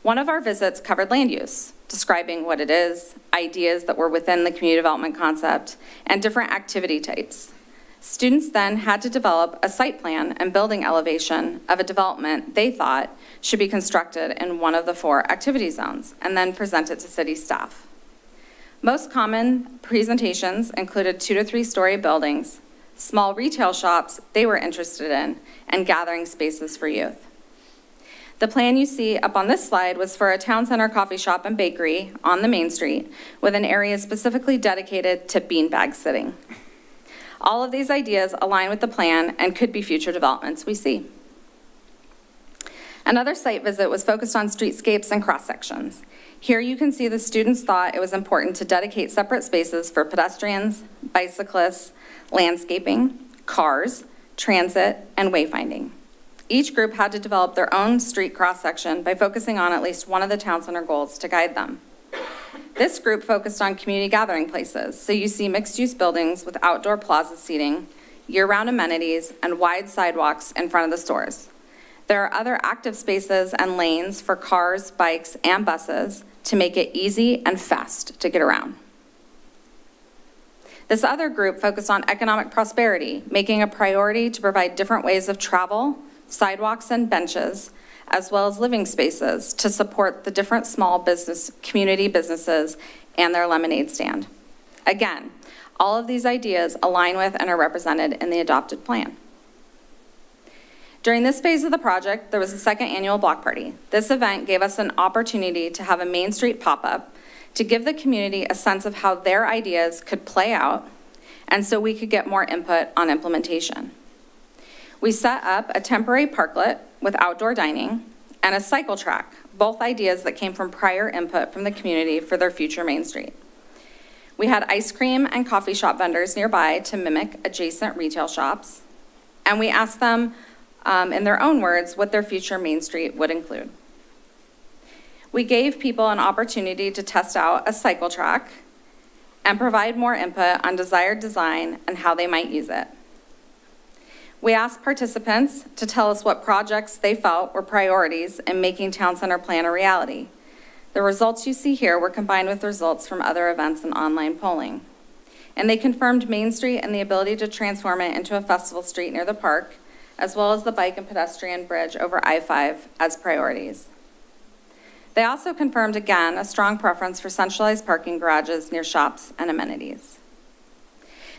One of our visits covered land use, describing what it is, ideas that were within the community development concept, and different activity types. Students then had to develop a site plan and building elevation of a development they thought should be constructed in one of the 4 activity zones, and then present it to city staff. Most common presentations included 2 to 3 story buildings, small retail shops they were interested in, and gathering spaces for youth. The plan you see up on this slide was for a town center coffee shop and bakery on the Main Street with an area specifically dedicated to beanbag sitting. All of these ideas align with the plan and could be future developments we see. Another site visit was focused on streetscapes and cross-sections. Here you can see the students thought it was important to dedicate separate spaces for pedestrians, bicyclists, landscaping, cars, transit, and wayfinding. Each group had to develop their own street cross-section by focusing on at least one of the town center goals to guide them. This group focused on community gathering places, so you see mixed-use buildings with outdoor plaza seating, year-round amenities, and wide sidewalks in front of the stores. There are other active spaces and lanes for cars, bikes, and buses to make it easy and fast to get around. This other group focused on economic prosperity, making a priority to provide different ways of travel, sidewalks and benches, as well as living spaces to support the different small business, community businesses and their lemonade stand. Again, all of these ideas align with and are represented in the adopted plan. During this phase of the project, there was a 2nd annual block party. This event gave us an opportunity to have a Main Street pop-up to give the community a sense of how their ideas could play out, and so we could get more input on implementation. We set up a temporary parklet with outdoor dining and a cycle track, both ideas that came from prior input from the community for their future Main Street. We had ice cream and coffee shop vendors nearby to mimic adjacent retail shops, and we asked them, in their own words, what their future Main Street would include. We gave people an opportunity to test out a cycle track and provide more input on desired design and how they might use it. We asked participants to tell us what projects they felt were priorities in making Town Center Plan a reality. The results you see here were combined with results from other events and online polling. And they confirmed Main Street and the ability to transform it into a festival street near the park, as well as the bike and pedestrian bridge over I-5 as priorities. They also confirmed again a strong preference for centralized parking garages near shops and amenities.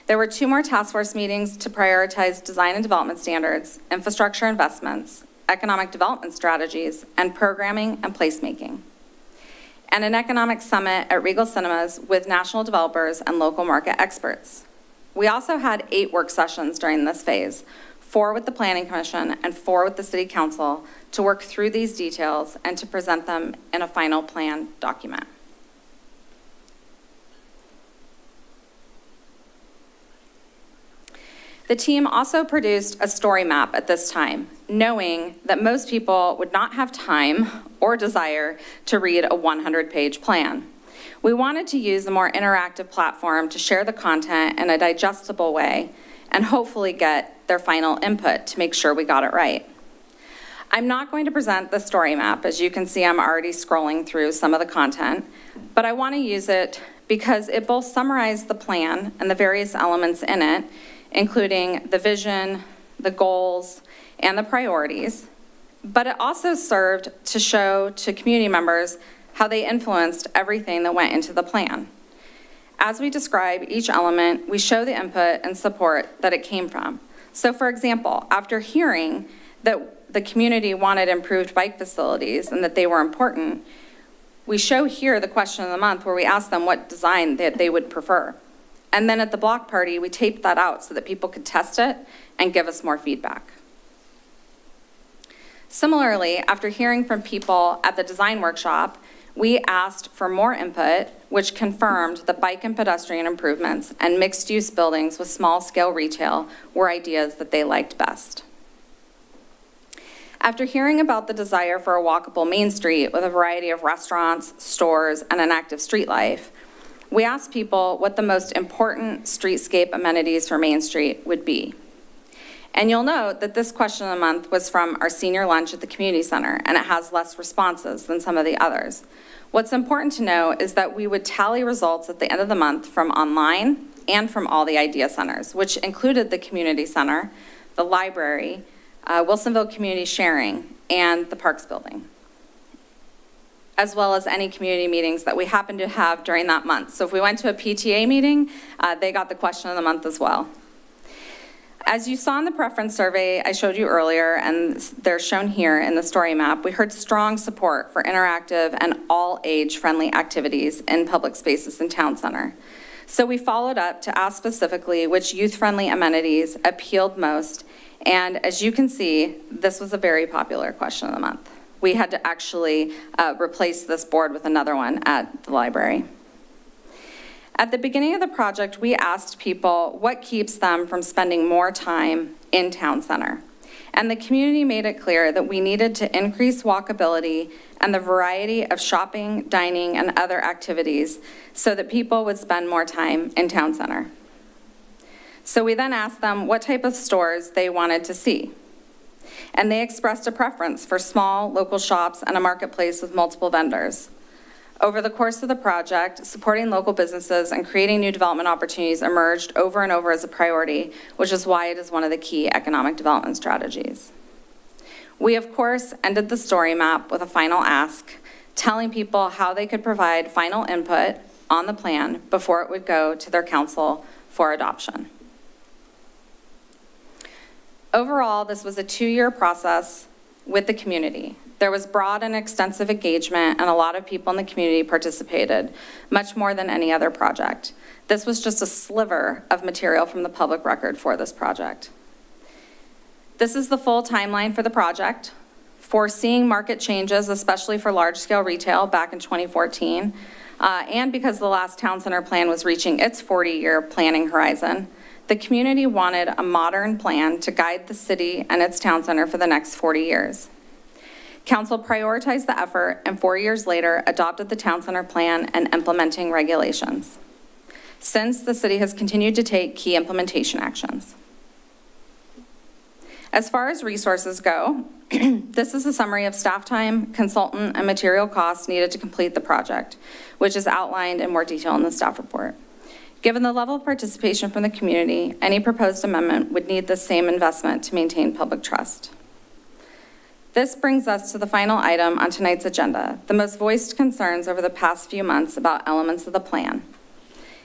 There were 2 more task force meetings to prioritize design and development standards, infrastructure investments, economic development strategies, and programming and placemaking. And an economic summit at Regal Cinemas with national developers and local market experts. We also had 8 work sessions during this phase, 4 with the Planning Commission and 4 with the City Council to work through these details and to present them in a final plan document. The team also produced a story map at this time, knowing that most people would not have time or desire to read a 100-page plan. We wanted to use a more interactive platform to share the content in a digestible way and hopefully get their final input to make sure we got it right. I'm not going to present the story map. As you can see, I'm already scrolling through some of the content, but I want to use it because it both summarized the plan and the various elements in it, including the vision, the goals, and the priorities, but it also served to show to community members how they influenced everything that went into the plan. As we describe each element, we show the input and support that it came from. So for example, after hearing that the community wanted improved bike facilities and that they were important, we show here the question of the month where we ask them what design that they would prefer. And then at the block party, we taped that out so that people could test it and give us more feedback. Similarly, after hearing from people at the design workshop, we asked for more input, which confirmed that bike and pedestrian improvements and mixed-use buildings with small-scale retail were ideas that they liked best. After hearing about the desire for a walkable Main Street with a variety of restaurants, stores, and an active street life, we asked people what the most important streetscape amenities for Main Street would be. And you'll note that this question of the month was from our senior lunch at the community center, and it has less responses than some of the others. What's important to know is that we would tally results at the end of the month from online and from all the idea centers, which included the community center, the library, Wilsonville Community Sharing, and the Parks Building, as well as any community meetings that we happened to have during that month. So if we went to a PTA meeting, they got the question of the month as well. As you saw in the preference survey I showed you earlier, and they're shown here in the story map, we heard strong support for interactive and all age-friendly activities in public spaces in Town Center. So we followed up to ask specifically which youth-friendly amenities appealed most, and as you can see, this was a very popular question of the month. We had to actually replace this board with another one at the library. At the beginning of the project, we asked people what keeps them from spending more time in Town Center. And the community made it clear that we needed to increase walkability and the variety of shopping, dining, and other activities so that people would spend more time in Town Center. So we then asked them what type of stores they wanted to see. And they expressed a preference for small, local shops and a marketplace with multiple vendors. Over the course of the project, supporting local businesses and creating new development opportunities emerged over and over as a priority, which is why it is one of the key economic development strategies. We, of course, ended the story map with a final ask, telling people how they could provide final input on the plan before it would go to their council for adoption. Overall, this was a 2-year process with the community. There was broad and extensive engagement, and a lot of people in the community participated, much more than any other project. This was just a sliver of material from the public record for this project. This is the full timeline for the project. Foreseeing market changes, especially for large-scale retail back in 2014, and because the last town center plan was reaching its 40-year planning horizon, the community wanted a modern plan to guide the city and its town center for the next 40 years. Council prioritized the effort and 4 years later adopted the town center plan and implementing regulations. Since, the city has continued to take key implementation actions. As far as resources go, this is a summary of staff time, consultant, and material costs needed to complete the project, which is outlined in more detail in the staff report. Given the level of participation from the community, any proposed amendment would need the same investment to maintain public trust. This brings us to the final item on tonight's agenda, the most voiced concerns over the past few months about elements of the plan.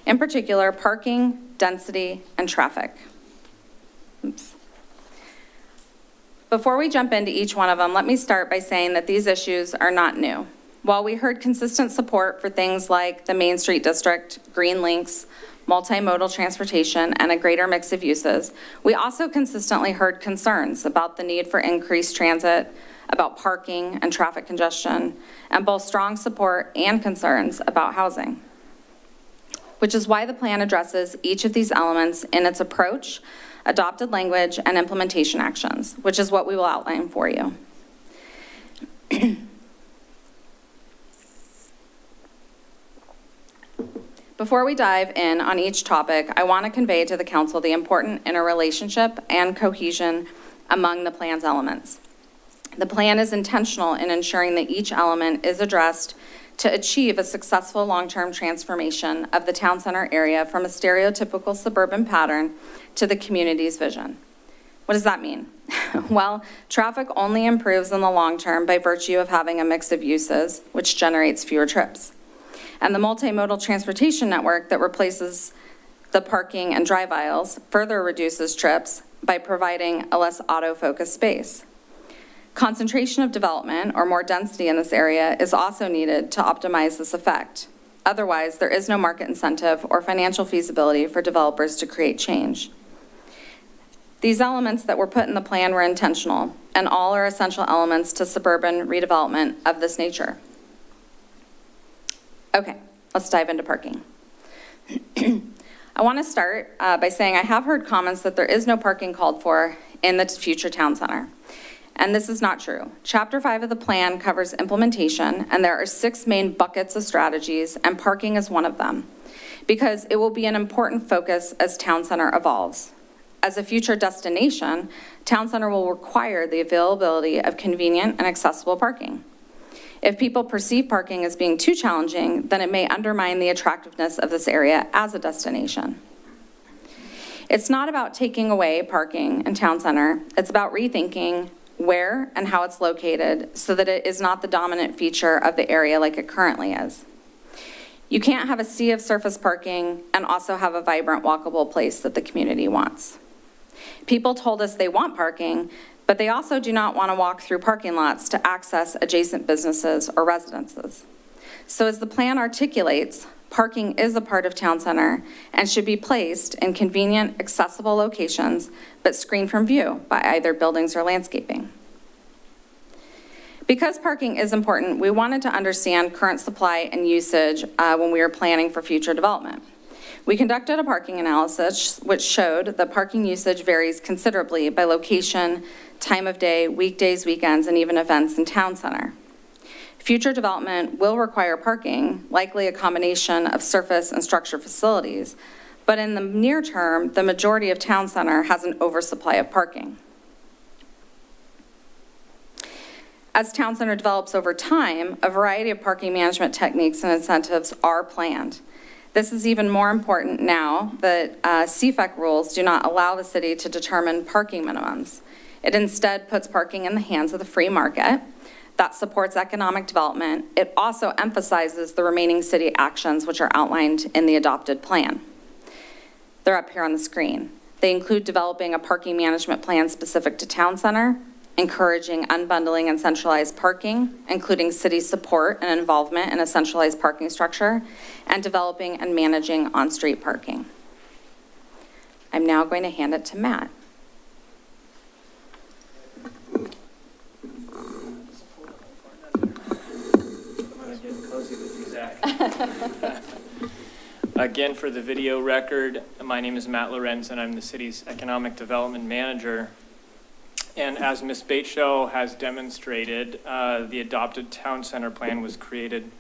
In particular, parking, density, and traffic. Oops. Before we jump into each one of them, let me start by saying that these issues are not new. While we heard consistent support for things like the Main Street District, green links, multimodal transportation, and a greater mix of uses, we also consistently heard concerns about the need for increased transit, about parking and traffic congestion, and both strong support and concerns about housing. Which is why the plan addresses each of these elements in its approach, adopted language, and implementation actions, which is what we will outline for you. Before we dive in on each topic, I want to convey to the council the important interrelationship and cohesion among the plan's elements. The plan is intentional in ensuring that each element is addressed to achieve a successful long-term transformation of the town center area from a stereotypical suburban pattern to the community's vision. What does that mean? Well, traffic only improves in the long term by virtue of having a mix of uses, which generates fewer trips. And the multimodal transportation network that replaces the parking and drive aisles further reduces trips by providing a less auto-focused space. Concentration of development or more density in this area is also needed to optimize this effect. Otherwise, there is no market incentive or financial feasibility for developers to create change. These elements that were put in the plan were intentional, and all are essential elements to suburban redevelopment of this nature. Okay, let's dive into parking. I want to start by saying I have heard comments that there is no parking called for in the future town center. And this is not true. Chapter 5 of the plan covers implementation, and there are 6 main buckets of strategies, and parking is one of them, because it will be an important focus as town center evolves. As a future destination, town center will require the availability of convenient and accessible parking. If people perceive parking as being too challenging, then it may undermine the attractiveness of this area as a destination. It's not about taking away parking in town center. It's about rethinking where and how it's located so that it is not the dominant feature of the area like it currently is. You can't have a sea of surface parking and also have a vibrant, walkable place that the community wants. People told us they want parking, but they also do not want to walk through parking lots to access adjacent businesses or residences. So as the plan articulates, parking is a part of town center and should be placed in convenient, accessible locations, but screened from view by either buildings or landscaping. Because parking is important, we wanted to understand current supply and usage when we were planning for future development. We conducted a parking analysis which showed that parking usage varies considerably by location, time of day, weekdays, weekends, and even events in town center. Future development will require parking, likely a combination of surface and structure facilities, but in the near term, the majority of town center has an oversupply of parking. As town center develops over time, a variety of parking management techniques and incentives are planned. This is even more important now that CFEC rules do not allow the city to determine parking minimums. It instead puts parking in the hands of the free market. That supports economic development. It also emphasizes the remaining city actions which are outlined in the adopted plan. They're up here on the screen. They include developing a parking management plan specific to town center, encouraging unbundling and centralized parking, including city support and involvement in a centralized parking structure, and developing and managing on-street parking. I'm now going to hand it to Matt. Again, for the video record, my name is Matt Lorenz, and I'm the city's economic development manager. And as Ms. Bateshell has demonstrated, the adopted town center plan was created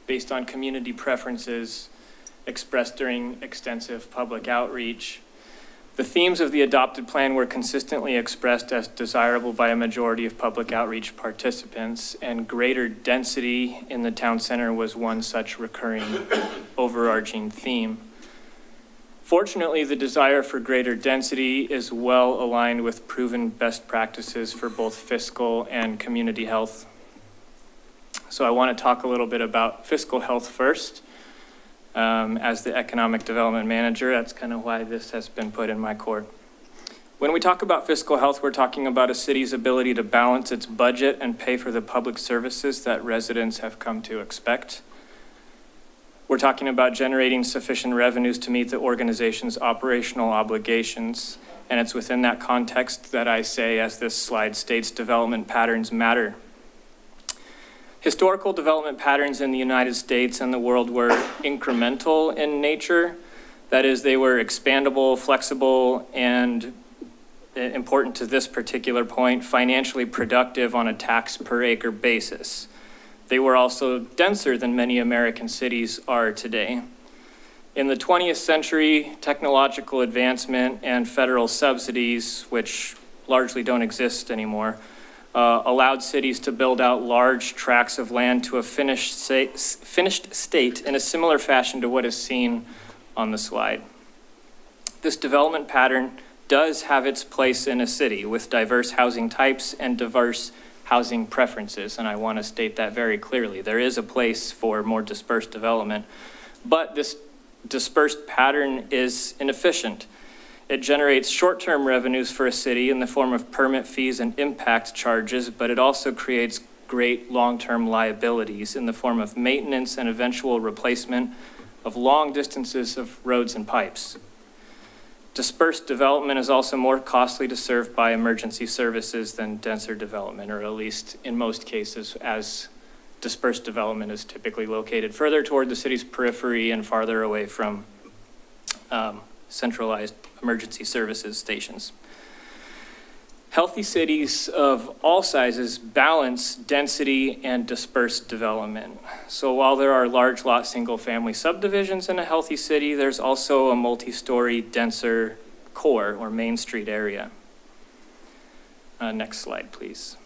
based on community preferences expressed during extensive public outreach. The themes of the adopted plan were consistently expressed as desirable by a majority of public outreach participants, and greater density in the town center was one such recurring overarching theme. Fortunately, the desire for greater density is well aligned with proven best practices for both fiscal and community health. So I want to talk a little bit about fiscal health first. As the economic development manager, that's kind of why this has been put in my court. When we talk about fiscal health, we're talking about a city's ability to balance its budget and pay for the public services that residents have come to expect. We're talking about generating sufficient revenues to meet the organization's operational obligations. And it's within that context that I say, as this slide states, development patterns matter. Historical development patterns in the United States and the world were incremental in nature. That is, they were expandable, flexible, and important to this particular point, financially productive on a tax per acre basis. They were also denser than many American cities are today. In the 20th century, technological advancement and federal subsidies, which largely don't exist anymore, allowed cities to build out large tracts of land to a finished state in a similar fashion to what is seen on the slide. This development pattern does have its place in a city with diverse housing types and diverse housing preferences, and I want to state that very clearly. There is a place for more dispersed development, but this dispersed pattern is inefficient. It generates short-term revenues for a city in the form of permit fees and impact charges, but it also creates great long-term liabilities in the form of maintenance and eventual replacement of long distances of roads and pipes. Dispersed development is also more costly to serve by emergency services than denser development, or at least in most cases, as dispersed development is typically located further toward the city's periphery and farther away from centralized emergency services stations. Healthy cities of all sizes balance density and dispersed development. So while there are large lot single-family subdivisions in a healthy city, there's also a multi-story denser core or Main Street area. Next slide, please.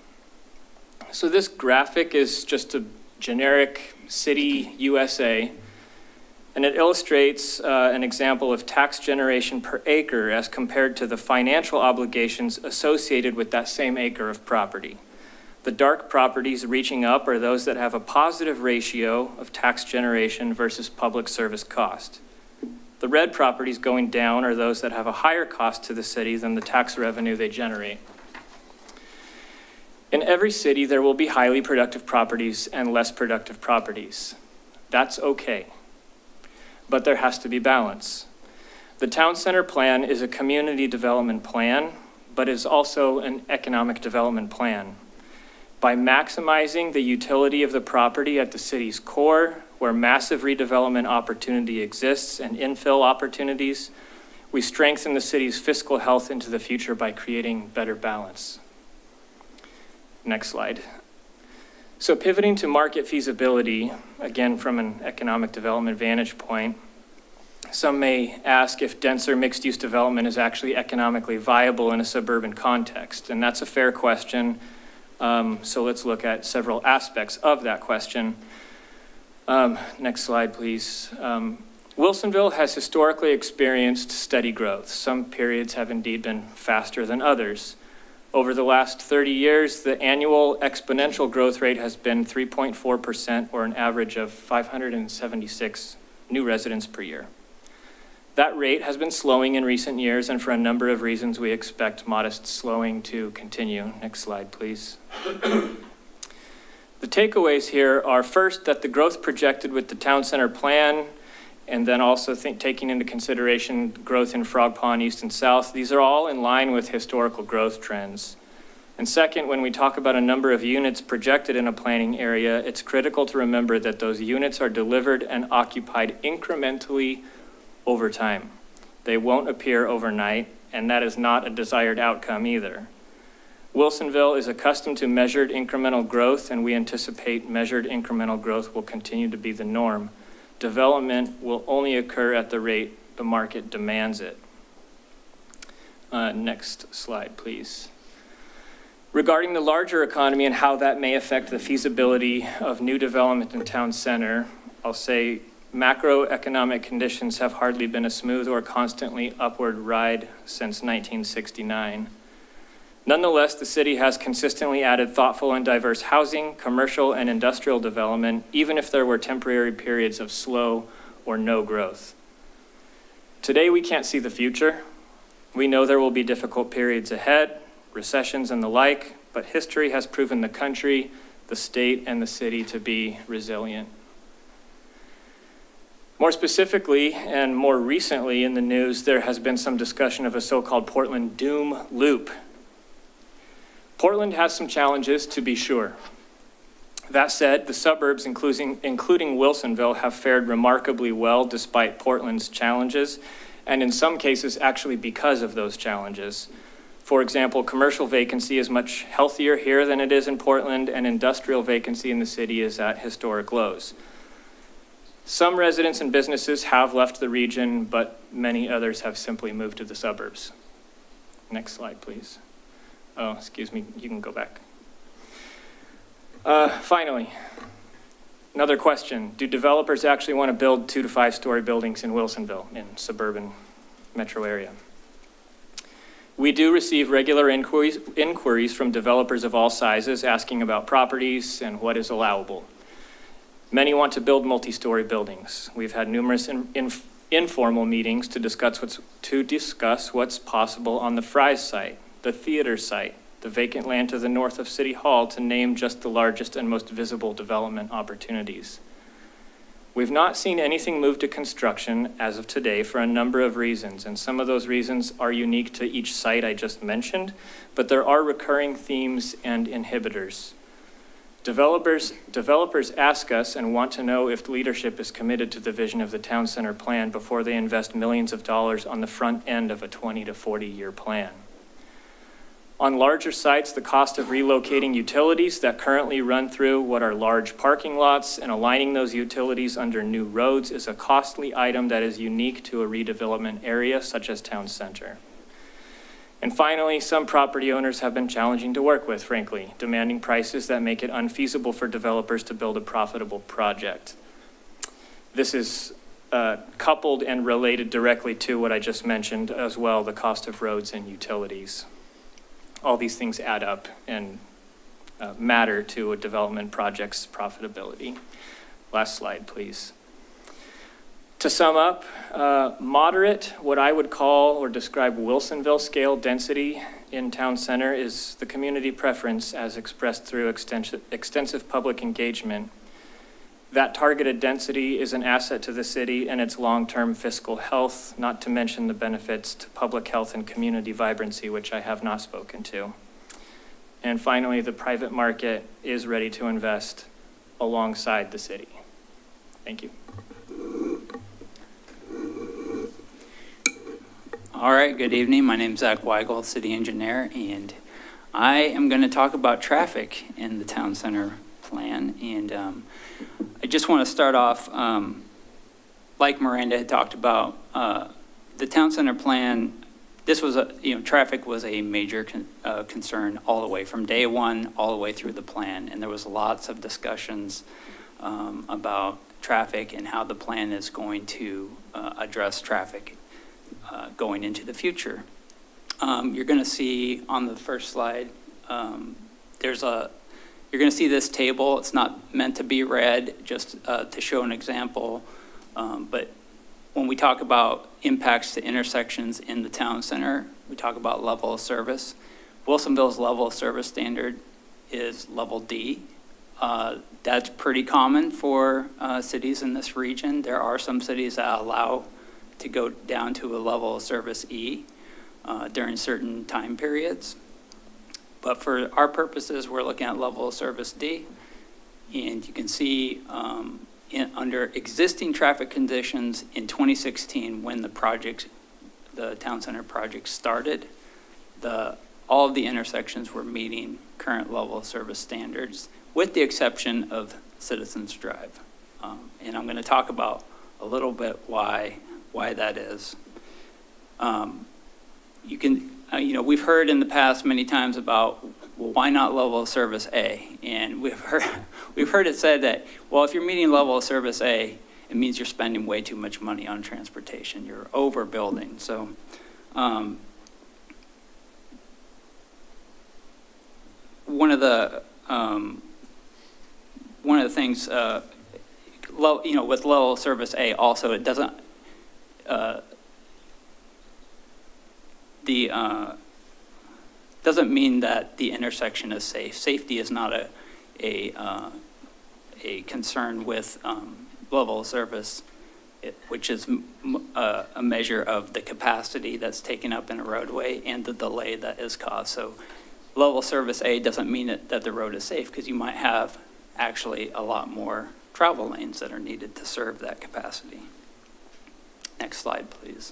So this graphic is just a generic city USA, and it illustrates an example of tax generation per acre as compared to the financial obligations associated with that same acre of property. The dark properties reaching up are those that have a positive ratio of tax generation versus public service cost. The red properties going down are those that have a higher cost to the city than the tax revenue they generate. In every city, there will be highly productive properties and less productive properties. That's okay. But there has to be balance. The town center plan is a community development plan, but is also an economic development plan. By maximizing the utility of the property at the city's core, where massive redevelopment opportunity exists and infill opportunities, we strengthen the city's fiscal health into the future by creating better balance. Next slide. So pivoting to market feasibility, again from an economic development vantage point, some may ask if denser mixed-use development is actually economically viable in a suburban context, and that's a fair question. So let's look at several aspects of that question. Next slide, please. Wilsonville has historically experienced steady growth. Some periods have indeed been faster than others. Over the last 30 years, the annual exponential growth rate has been 3.4%, or an average of 576 new residents per year. That rate has been slowing in recent years, and for a number of reasons, we expect modest slowing to continue. Next slide, please. The takeaways here are, first, that the growth projected with the town center plan, and then also taking into consideration growth in Frog Pond East and South, these are all in line with historical growth trends. And second, when we talk about a number of units projected in a planning area, it's critical to remember that those units are delivered and occupied incrementally over time. They won't appear overnight, and that is not a desired outcome either. Wilsonville is accustomed to measured incremental growth, and we anticipate measured incremental growth will continue to be the norm. Development will only occur at the rate the market demands it. Next slide, please. Regarding the larger economy and how that may affect the feasibility of new development in town center, I'll say macroeconomic conditions have hardly been a smooth or constantly upward ride since 1969. Nonetheless, the city has consistently added thoughtful and diverse housing, commercial, and industrial development, even if there were temporary periods of slow or no growth. Today, we can't see the future. We know there will be difficult periods ahead, recessions and the like, but history has proven the country, the state, and the city to be resilient. More specifically, and more recently in the news, there has been some discussion of a so-called Portland doom loop. Portland has some challenges, to be sure. That said, the suburbs, including Wilsonville, have fared remarkably well despite Portland's challenges, and in some cases, actually because of those challenges. For example, commercial vacancy is much healthier here than it is in Portland, and industrial vacancy in the city is at historic lows. Some residents and businesses have left the region, but many others have simply moved to the suburbs. Next slide, please. Oh, excuse me, you can go back. Finally, another question. Do developers actually want to build 2 to 5 story buildings in Wilsonville, in suburban metro area? We do receive regular inquiries from developers of all sizes asking about properties and what is allowable. Many want to build multi-story buildings. We've had numerous informal meetings to discuss what's possible on the Fry's site, the theater site, the vacant land to the north of City Hall, to name just the largest and most visible development opportunities. We've not seen anything move to construction as of today for a number of reasons, and some of those reasons are unique to each site I just mentioned, but there are recurring themes and inhibitors. Developers ask us and want to know if leadership is committed to the vision of the town center plan before they invest millions of dollars on the front end of a 20 to 40-year plan. On larger sites, the cost of relocating utilities that currently run through what are large parking lots and aligning those utilities under new roads is a costly item that is unique to a redevelopment area such as town center. And finally, some property owners have been challenging to work with, frankly, demanding prices that make it unfeasible for developers to build a profitable project. This is coupled and related directly to what I just mentioned as well, the cost of roads and utilities. All these things add up and matter to a development project's profitability. Last slide, please. To sum up, moderate, what I would call or describe Wilsonville scale density in town center is the community preference as expressed through extensive public engagement. That targeted density is an asset to the city and its long-term fiscal health, not to mention the benefits to public health and community vibrancy, which I have not spoken to. And finally, the private market is ready to invest alongside the city. Thank you. All right, good evening. My name is Zach Weigel, city engineer, and I am going to talk about traffic in the town center plan. And I just want to start off, like Miranda had talked about, the town center plan. This was traffic was a major concern all the way from day one, all the way through the plan. And there was lots of discussions about traffic and how the plan is going to address traffic going into the future. You're going to see on the first slide, you're going to see this table. It's not meant to be read, just to show an example. But when we talk about impacts to intersections in the town center, we talk about level of service. Wilsonville's level of service standard is level D. That's pretty common for cities in this region. There are some cities that allow to go down to a level of service E during certain time periods. But for our purposes, we're looking at level of service D. And you can see under existing traffic conditions in 2016, when the town center project started, all of the intersections were meeting current level of service standards, with the exception of Citizens Drive. And I'm going to talk about a little bit why that is. we've heard in the past many times about, well, why not level of service A? And we've heard it said that, well, if you're meeting level of service A, it means you're spending way too much money on transportation. You're overbuilding. So one of the things, with level of service A also, it doesn't, doesn't mean that the intersection is safe. Safety is not a concern with level of service, which is a measure of the capacity that's taken up in a roadway and the delay that is caused. So level of service A doesn't mean that the road is safe, because you might have actually a lot more travel lanes that are needed to serve that capacity. Next slide, please.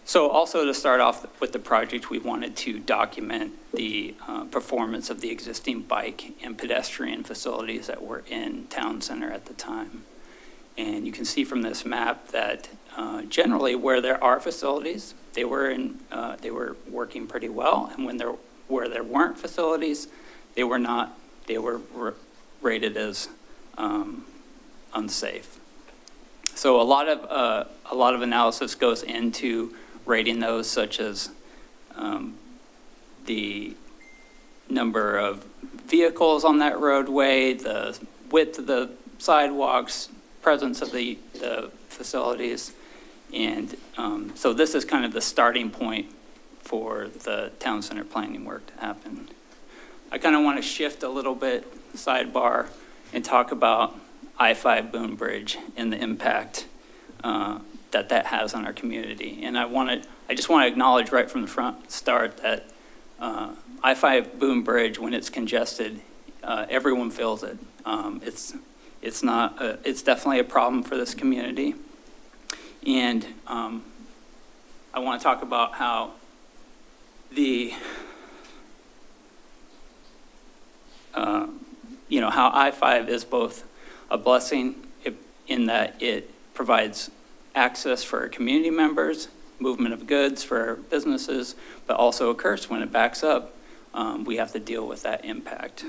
So also, to start off with the project, we wanted to document the performance of the existing bike and pedestrian facilities that were in town center at the time. And you can see from this map that generally where there are facilities, they were working pretty well. And where there weren't facilities, they were not. They were rated as unsafe. So a lot of analysis goes into rating those, such as the number of vehicles on that roadway, the width of the sidewalks, presence of the facilities. And so this is kind of the starting point for the town center planning work to happen. I kind of want to shift a little bit, sidebar, and talk about I-5 Boone Bridge and the impact that has on our community. And I just want to acknowledge right from the start that I-5 Boone Bridge, when it's congested, everyone feels it. It's definitely a problem for this community. And I want to talk about how how I-5 is both a blessing in that it provides access for our community members, movement of goods for our businesses, but also a curse when it backs up. We have to deal with that impact.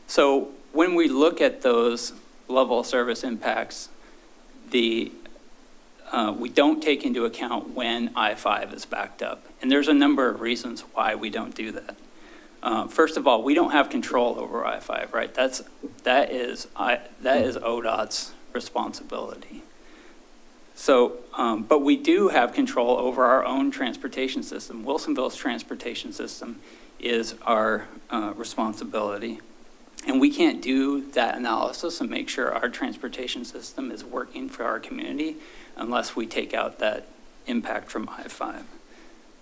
So when we look at those level of service impacts, we don't take into account when I-5 is backed up. And there's a number of reasons why we don't do that. First of all, we don't have control over I-5, right? That is ODOT's responsibility. So, but we do have control over our own transportation system. Wilsonville's transportation system is our responsibility. And we can't do that analysis and make sure our transportation system is working for our community unless we take out that impact from I-5.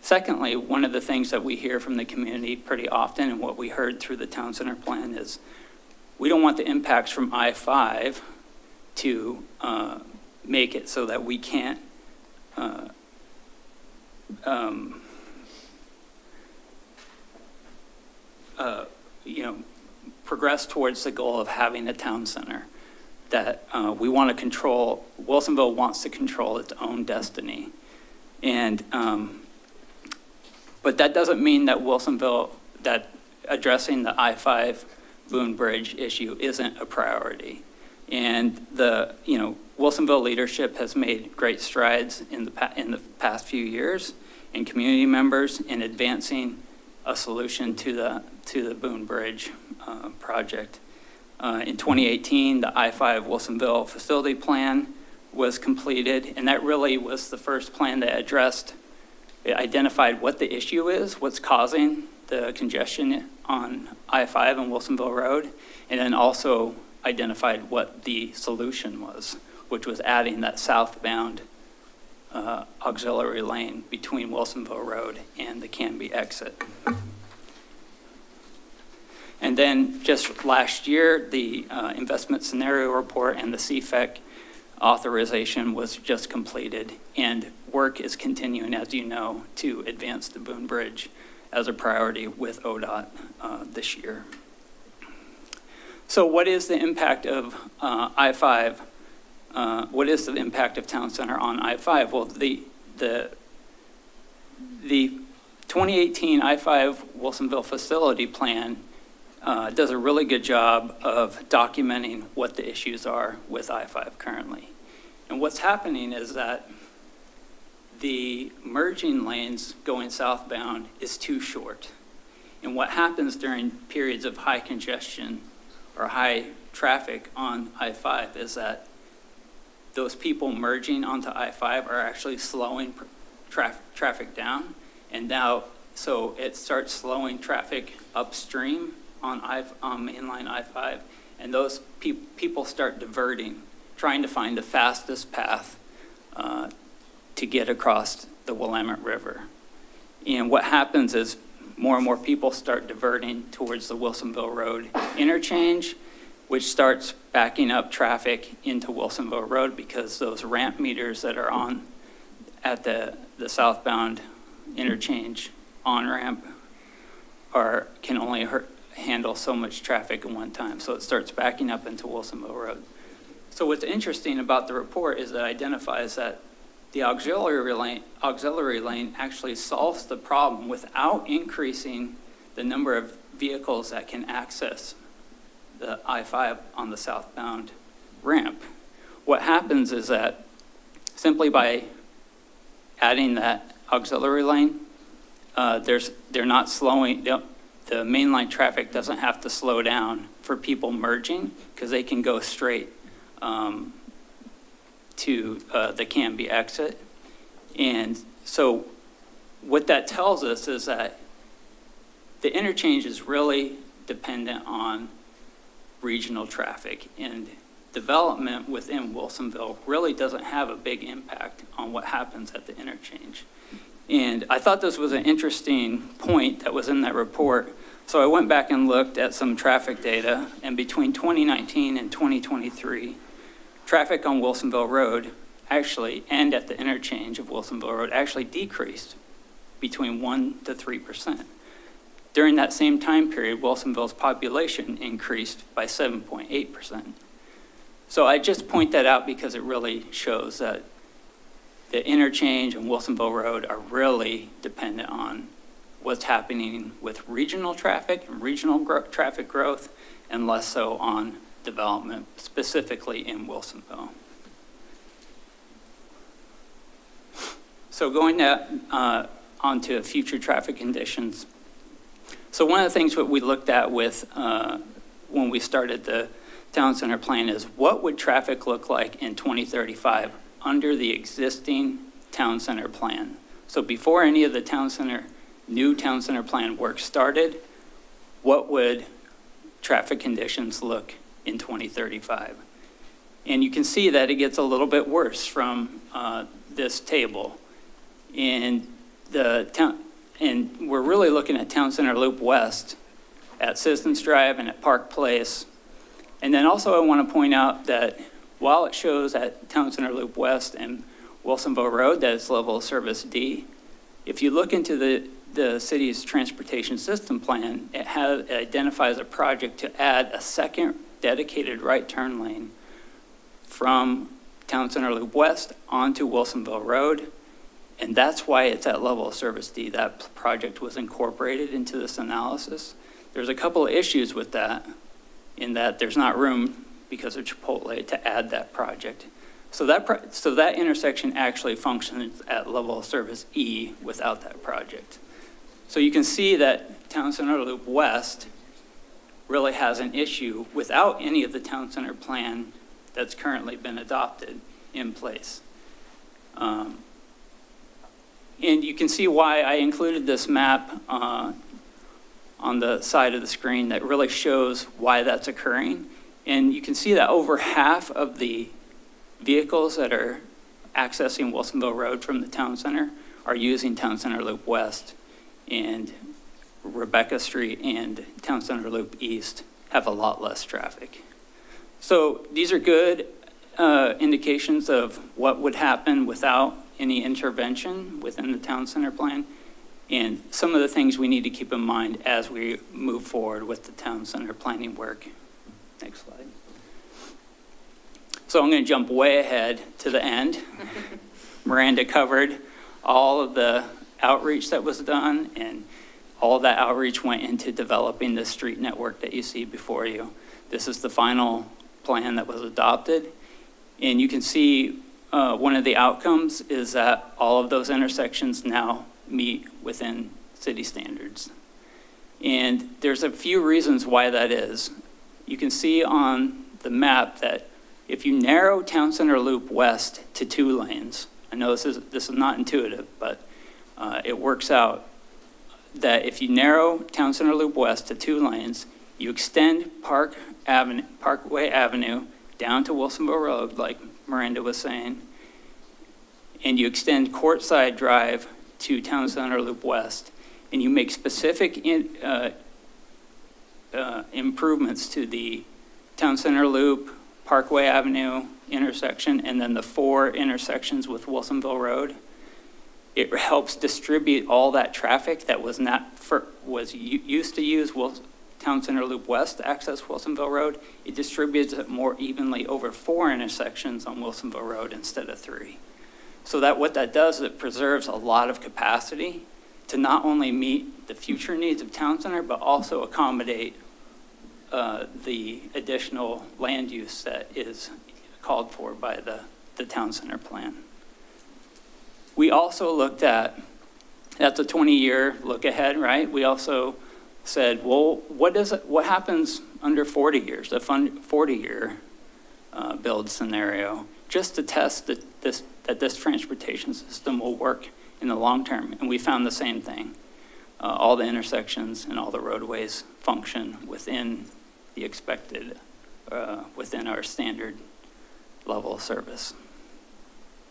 Secondly, one of the things that we hear from the community pretty often, and what we heard through the town center plan, is we don't want the impacts from I-5 to make it so that we can't progress towards the goal of having a town center. That we want to control, Wilsonville wants to control its own destiny. And but that doesn't mean that that addressing the I-5 Boone Bridge issue isn't a priority. And Wilsonville leadership has made great strides in the past few years, and community members in advancing a solution to the Boone Bridge project. In 2018, the I-5 Wilsonville facility plan was completed, and that really was the first plan that it identified what the issue is, what's causing the congestion on I-5 and Wilsonville Road, and then also identified what the solution was, which was adding that southbound auxiliary lane between Wilsonville Road and the Canby exit. And then just last year, the investment scenario report and the CFEC authorization was just completed, and work is continuing, as you know, to advance the Boone Bridge as a priority with ODOT this year. So what is the impact of I-5? What is the impact of Town Center on I-5? Well, the the 2018 I-5 Wilsonville facility plan does a really good job of documenting what the issues are with I-5 currently. And what's happening is that the merging lanes going southbound is too short. And what happens during periods of high congestion or high traffic on I-5 is that those people merging onto I-5 are actually slowing traffic down. And now, so it starts slowing traffic upstream on mainline I-5. And those people start diverting, trying to find the fastest path to get across the Willamette River. And what happens is more and more people start diverting towards the Wilsonville Road interchange, which starts backing up traffic into Wilsonville Road because those ramp meters that are on at the southbound interchange on-ramp can only handle so much traffic at one time. So it starts backing up into Wilsonville Road. So what's interesting about the report is that it identifies that the auxiliary lane actually solves the problem without increasing the number of vehicles that can access the I-5 on the southbound ramp. What happens is that simply by adding that auxiliary lane, they're not slowing, the mainline traffic doesn't have to slow down for people merging because they can go straight to the Canby exit. And so what that tells us is that the interchange is really dependent on regional traffic, and development within Wilsonville really doesn't have a big impact on what happens at the interchange. And I thought this was an interesting point that was in that report. So I went back and looked at some traffic data, and between 2019 and 2023, traffic on Wilsonville Road actually, and at the interchange of Wilsonville Road, actually decreased between 1% to 3%. During that same time period, Wilsonville's population increased by 7.8%. So I just point that out because it really shows that the interchange and Wilsonville Road are really dependent on what's happening with regional traffic and regional traffic growth, and less so on development, specifically in Wilsonville. So going now on to future traffic conditions. So one of the things that we looked at with when we started the town center plan is what would traffic look like in 2035 under the existing town center plan. So before any of the new town center plan work started, what would traffic conditions look in 2035? And you can see that it gets a little bit worse from this table. And we're really looking at Town Center Loop West at Citizens Drive and at Park Place. And then also I want to point out that while it shows at Town Center Loop West and Wilsonville Road that it's level of service D, if you look into the city's transportation system plan, it identifies a project to add a second dedicated right turn lane from Town Center Loop West onto Wilsonville Road. And that's why it's at level of service D. That project was incorporated into this analysis. There's a couple of issues with that, in that there's not room because of Chipotle to add that project. So that intersection actually functions at level of service E without that project. So you can see that Town Center Loop West really has an issue without any of the town center plan that's currently been adopted in place. And you can see why I included this map on the side of the screen that really shows why that's occurring. And you can see that over half of the vehicles that are accessing Wilsonville Road from the town center are using Town Center Loop West, and Rebecca Street and Town Center Loop East have a lot less traffic. So these are good indications of what would happen without any intervention within the town center plan, and some of the things we need to keep in mind as we move forward with the town center planning work. Next slide. So I'm going to jump way ahead to the end. Miranda covered all of the outreach that was done, and all that outreach went into developing the street network that you see before you. This is the final plan that was adopted. And you can see one of the outcomes is that all of those intersections now meet within city standards. And there's a few reasons why that is. You can see on the map that if you narrow Town Center Loop West to 2 lanes, I know this is not intuitive, but it works out that if you narrow Town Center Loop West to 2 lanes, you extend Parkway Avenue down to Wilsonville Road, like Miranda was saying, and you extend Courtside Drive to Town Center Loop West, and you make specific improvements to the Town Center Loop, Parkway Avenue intersection, and then the 4 intersections with Wilsonville Road. It helps distribute all that traffic that used to use Town Center Loop West to access Wilsonville Road. It distributes it more evenly over 4 intersections on Wilsonville Road instead of 3. So that what that does is it preserves a lot of capacity to not only meet the future needs of Town Center, but also accommodate the additional land use that is called for by the Town Center plan. We also looked at, that's a 20-year look ahead, right? We also said, well, what happens under 40 years, a 40-year build scenario, just to test that this transportation system will work in the long term. And we found the same thing. All the intersections and all the roadways function within the expected, within our standard level of service.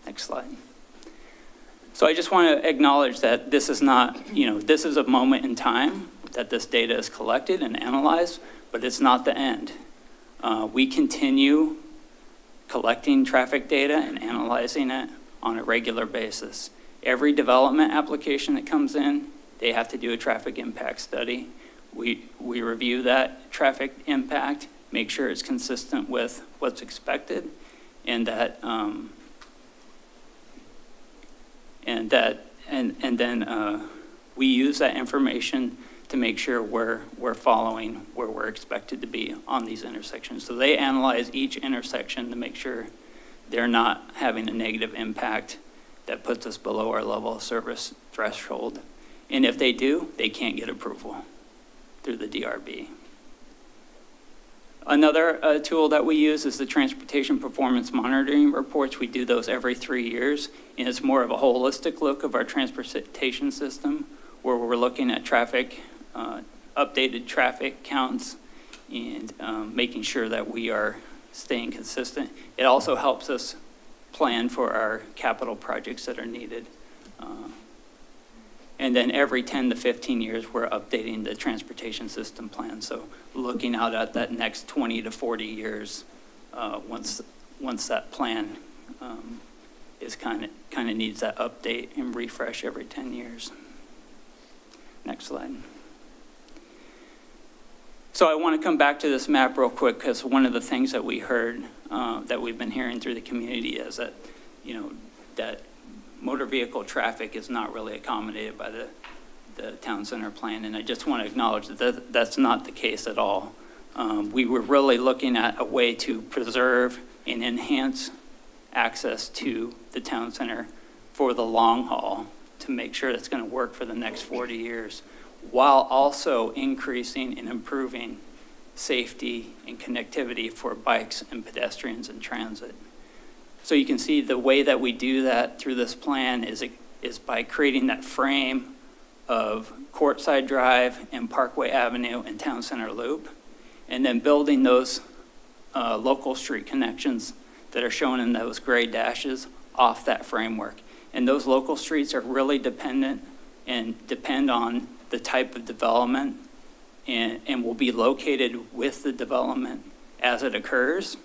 Next slide. So I just want to acknowledge that this is not, this is a moment in time that this data is collected and analyzed, but it's not the end. We continue collecting traffic data and analyzing it on a regular basis. Every development application that comes in, they have to do a traffic impact study. We review that traffic impact, make sure it's consistent with what's expected, and then we use that information to make sure we're following where we're expected to be on these intersections. So they analyze each intersection to make sure they're not having a negative impact that puts us below our level of service threshold. And if they do, they can't get approval through the DRB. Another tool that we use is the Transportation Performance Monitoring Reports. We do those every 3 years, and it's more of a holistic look of our transportation system, where we're looking at traffic, updated traffic counts, and making sure that we are staying consistent. It also helps us plan for our capital projects that are needed. And then every 10 to 15 years, we're updating the transportation system plan. So looking out at that next 20 to 40 years, once that plan is kind of needs that update and refresh every 10 years. Next slide. So I want to come back to this map real quick, because one of the things that we heard, that we've been hearing through the community is that, that motor vehicle traffic is not really accommodated by the town center plan. And I just want to acknowledge that that's not the case at all. We were really looking at a way to preserve and enhance access to the town center for the long haul, to make sure that's going to work for the next 40 years, while also increasing and improving safety and connectivity for bikes and pedestrians in transit. So you can see the way that we do that through this plan is by creating that frame of Courtside Drive and Parkway Avenue and Town Center Loop, and then building those local street connections that are shown in those gray dashes off that framework. And those local streets are really depend on the type of development, and will be located with the development as it occurs,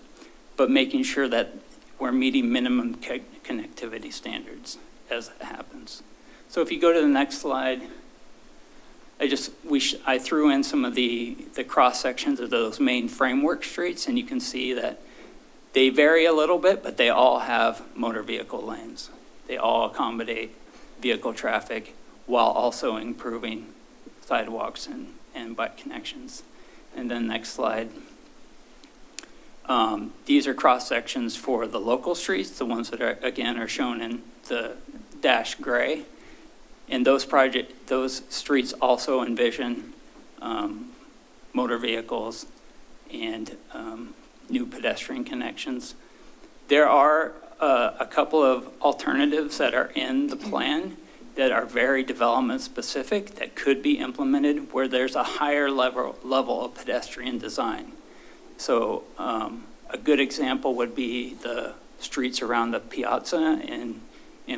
but making sure that we're meeting minimum connectivity standards as it happens. So if you go to the next slide, I threw in some of the cross sections of those main framework streets, and you can see that they vary a little bit, but they all have motor vehicle lanes. They all accommodate vehicle traffic while also improving sidewalks and bike connections. And then next slide. These are cross-sections for the local streets, the ones that are, again, are shown in the dash gray. And those streets also envision motor vehicles and new pedestrian connections. There are a couple of alternatives that are in the plan that are very development specific that could be implemented where there's a higher level of pedestrian design. So a good example would be the streets around the piazza in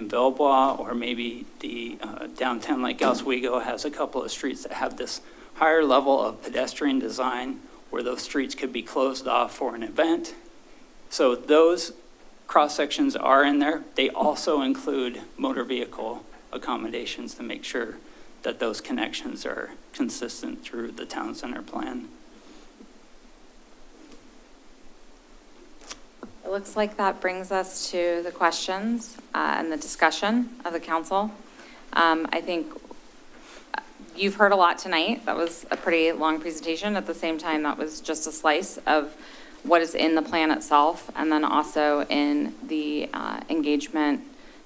Villebois, or maybe the downtown Lake Oswego has a couple of streets that have this higher level of pedestrian design where those streets could be closed off for an event. So those cross-sections are in there. They also include motor vehicle accommodations to make sure that those connections are consistent through the town center plan. It looks like that brings us to the questions and the discussion of the council. I think you've heard a lot tonight. That was a pretty long presentation. At the same time, that was just a slice of what is in the plan itself, and then also in the engagement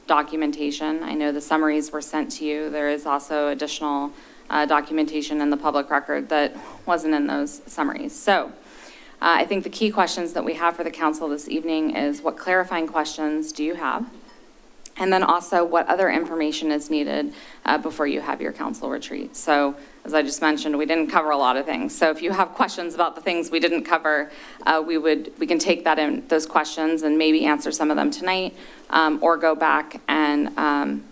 documentation. I know the summaries were sent to you. There is also additional documentation in the public record that wasn't in those summaries. So I think the key questions that we have for the council this evening is what clarifying questions do you have? And then also what other information is needed before you have your council retreat. So as I just mentioned, we didn't cover a lot of things. So if you have questions about the things we didn't cover, we can take those questions and maybe answer some of them tonight, or go back and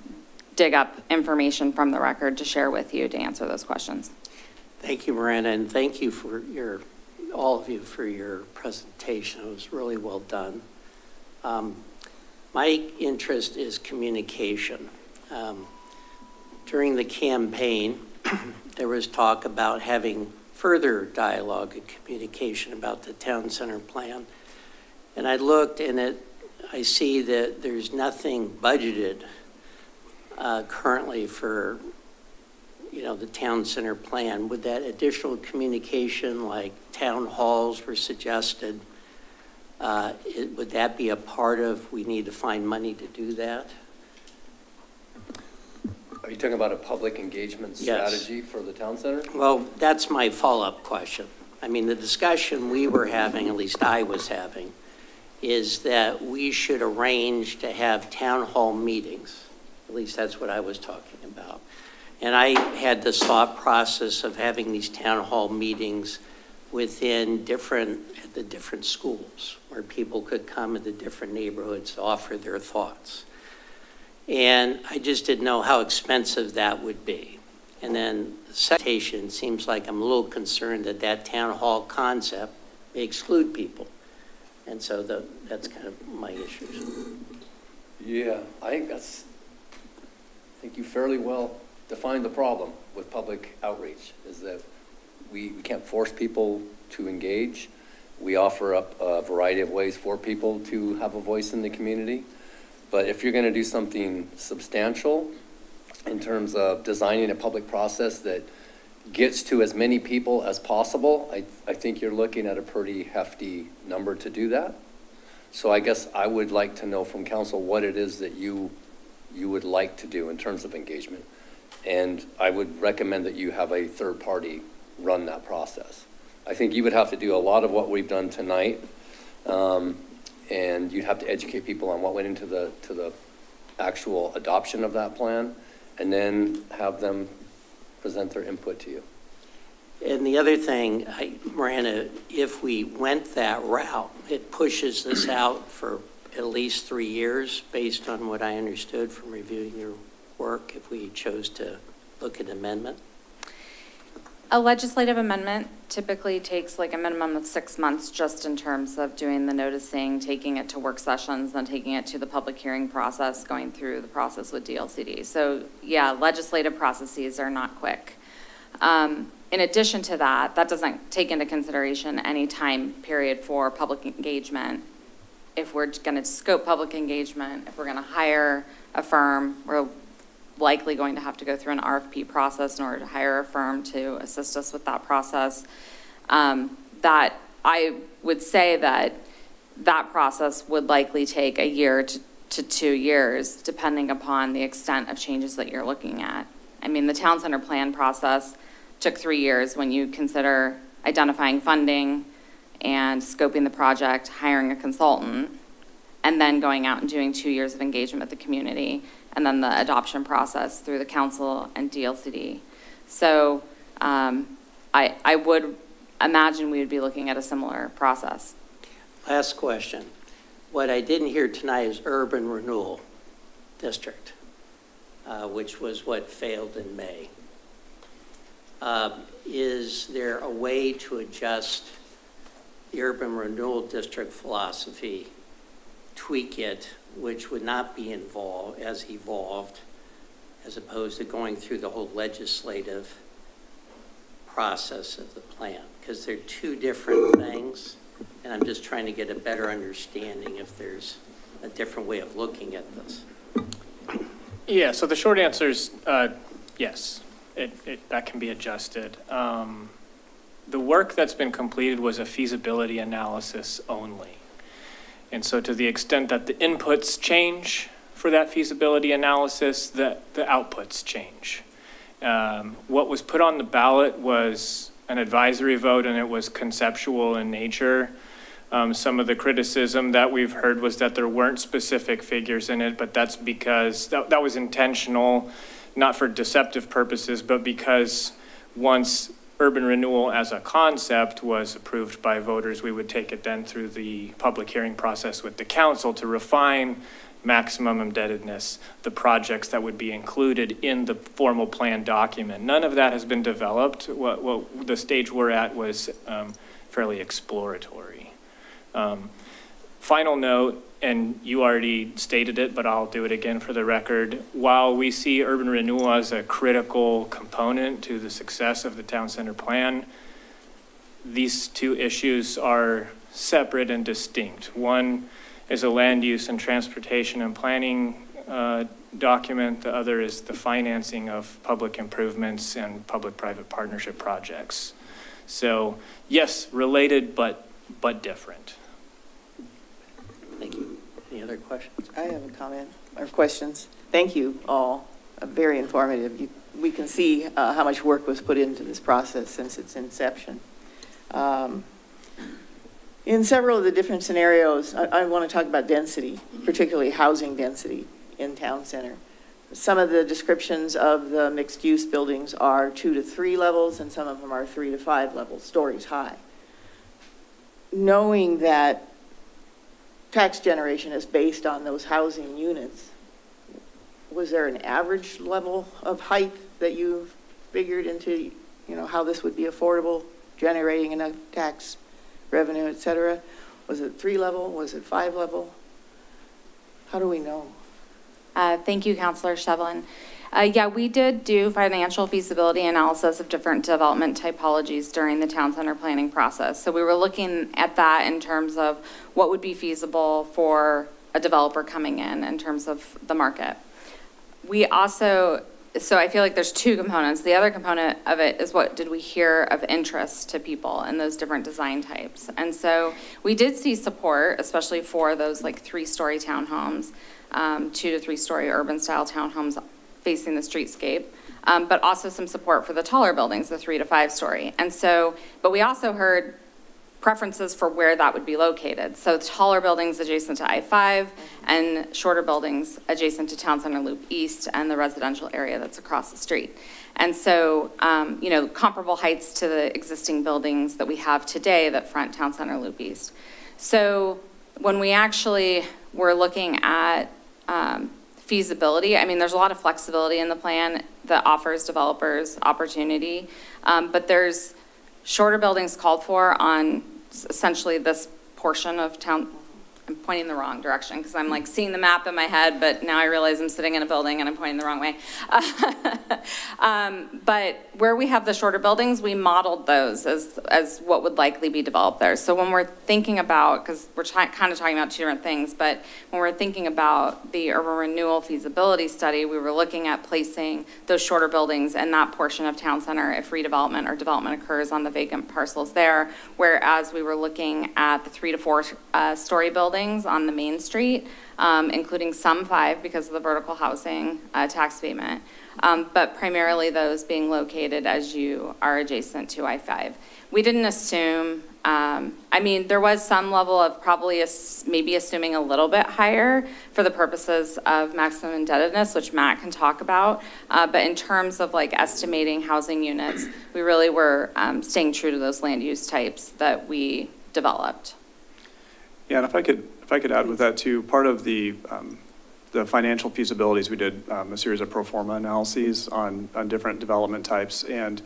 dig up information from the record to share with you to answer those questions. Thank you, Miranda, and thank you for all of you for your presentation. It was really well done. My interest is communication. During the campaign, there was talk about having further dialogue and communication about the town center plan. And I looked and I see that there's nothing budgeted currently for the town center plan. Would that additional communication, like town halls were suggested, would that be a part of, we need to find money to do that? Are you talking about a public engagement strategy for the town center? Well, that's my follow-up question. I mean, the discussion we were having, at least I was having, is that we should arrange to have town hall meetings. At least that's what I was talking about. And I had this thought process of having these town hall meetings within the different schools where people could come in the different neighborhoods to offer their thoughts. And I just didn't know how expensive that would be. And then the citation seems like I'm a little concerned that town hall concept may exclude people. And so that's kind of my issues. Yeah, I think you fairly well defined the problem with public outreach, is that we can't force people to engage. We offer up a variety of ways for people to have a voice in the community. But if you're going to do something substantial in terms of designing a public process that gets to as many people as possible, I think you're looking at a pretty hefty number to do that. So I guess I would like to know from council what it is that you would like to do in terms of engagement. And I would recommend that you have a third party run that process. I think you would have to do a lot of what we've done tonight, and you'd have to educate people on what went into the actual adoption of that plan, and then have them present their input to you. And the other thing, Miranda, if we went that route, it pushes this out for at least 3 years, based on what I understood from reviewing your work, if we chose to look at amendment. A legislative amendment typically takes like a minimum of 6 months, just in terms of doing the noticing, taking it to work sessions, then taking it to the public hearing process, going through the process with DLCD. So yeah, legislative processes are not quick. In addition to that, that doesn't take into consideration any time period for public engagement. If we're going to scope public engagement, if we're going to hire a firm, likely going to have to go through an RFP process in order to hire a firm to assist us with that process. That I would say that process would likely take a year to 2 years, depending upon the extent of changes that you're looking at. I mean, the town center plan process took 3 years when you consider identifying funding and scoping the project, hiring a consultant, and then going out and doing 2 years of engagement with the community, and then the adoption process through the council and DLCD. So I would imagine we would be looking at a similar process. Last question. What I didn't hear tonight is urban renewal district, which was what failed in May. Is there a way to adjust the urban renewal district philosophy, tweak it, which would not be evolved, as opposed to going through the whole legislative process of the plan? Because they're two different things, and I'm just trying to get a better understanding if there's a different way of looking at this. Yeah, so the short answer is yes, that can be adjusted. The work that's been completed was a feasibility analysis only. And so to the extent that the inputs change for that feasibility analysis, the outputs change. What was put on the ballot was an advisory vote, and it was conceptual in nature. Some of the criticism that we've heard was that there weren't specific figures in it, but that's because that was intentional, not for deceptive purposes, but because once urban renewal as a concept was approved by voters, we would take it then through the public hearing process with the council to refine maximum indebtedness, the projects that would be included in the formal plan document. None of that has been developed. What the stage we're at was fairly exploratory. Final note, and you already stated it, but I'll do it again for the record. While we see urban renewal as a critical component to the success of the town center plan, these two issues are separate and distinct. One is a land use and transportation and planning document. The other is the financing of public improvements and public-private partnership projects. So yes, related, but different. Thank you. Any other questions? I have a comment or questions. Thank you all. Very informative. We can see how much work was put into this process since its inception. In several of the different scenarios, I want to talk about density, particularly housing density in town center. Some of the descriptions of the mixed-use buildings are 2 to 3 levels, and some of them are 3 to 5 levels, stories high. Knowing that tax generation is based on those housing units, was there an average level of height that you figured into, how this would be affordable, generating enough tax revenue, et cetera? Was it 3 level? Was it 5 level? How do we know? Thank you, Councilor Shevlin. Yeah, we did do financial feasibility analysis of different development typologies during the town center planning process. So we were looking at that in terms of what would be feasible for a developer coming in terms of the market. We also, so I feel like there's 2 components. The other component of it is what did we hear of interest to people in those different design types. And so we did see support, especially for those like 3-story townhomes, 2 to 3-story urban style townhomes facing the streetscape, but also some support for the taller buildings, the 3 to 5-story. And so, but we also heard preferences for where that would be located. So taller buildings adjacent to I-5 and shorter buildings adjacent to Town Center Loop East and the residential area that's across the street. And so, comparable heights to the existing buildings that we have today that front Town Center Loop East. So when we actually were looking at feasibility, I mean, there's a lot of flexibility in the plan that offers developers opportunity, but there's shorter buildings called for on essentially this portion of town I'm pointing the wrong direction because I'm like seeing the map in my head, but now I realize I'm sitting in a building and I'm pointing the wrong way. But where we have the shorter buildings, we modeled those as what would likely be developed there. So when we're thinking about, because we're kind of talking about two different things, but when we're thinking about the urban renewal feasibility study, we were looking at placing those shorter buildings in that portion of town center if redevelopment or development occurs on the vacant parcels there, whereas we were looking at the 3 to 4 story buildings on the main street, including some 5 because of the vertical housing tax abatement, but primarily those being located as you are adjacent to I-5. We didn't assume, I mean, there was some level of probably maybe assuming a little bit higher for the purposes of maximum indebtedness, which Matt can talk about. But in terms of like estimating housing units, we really were staying true to those land use types that we developed. Yeah, and if I could add with that too, part of the financial feasibilities, we did a series of pro forma analyses on different development types. And,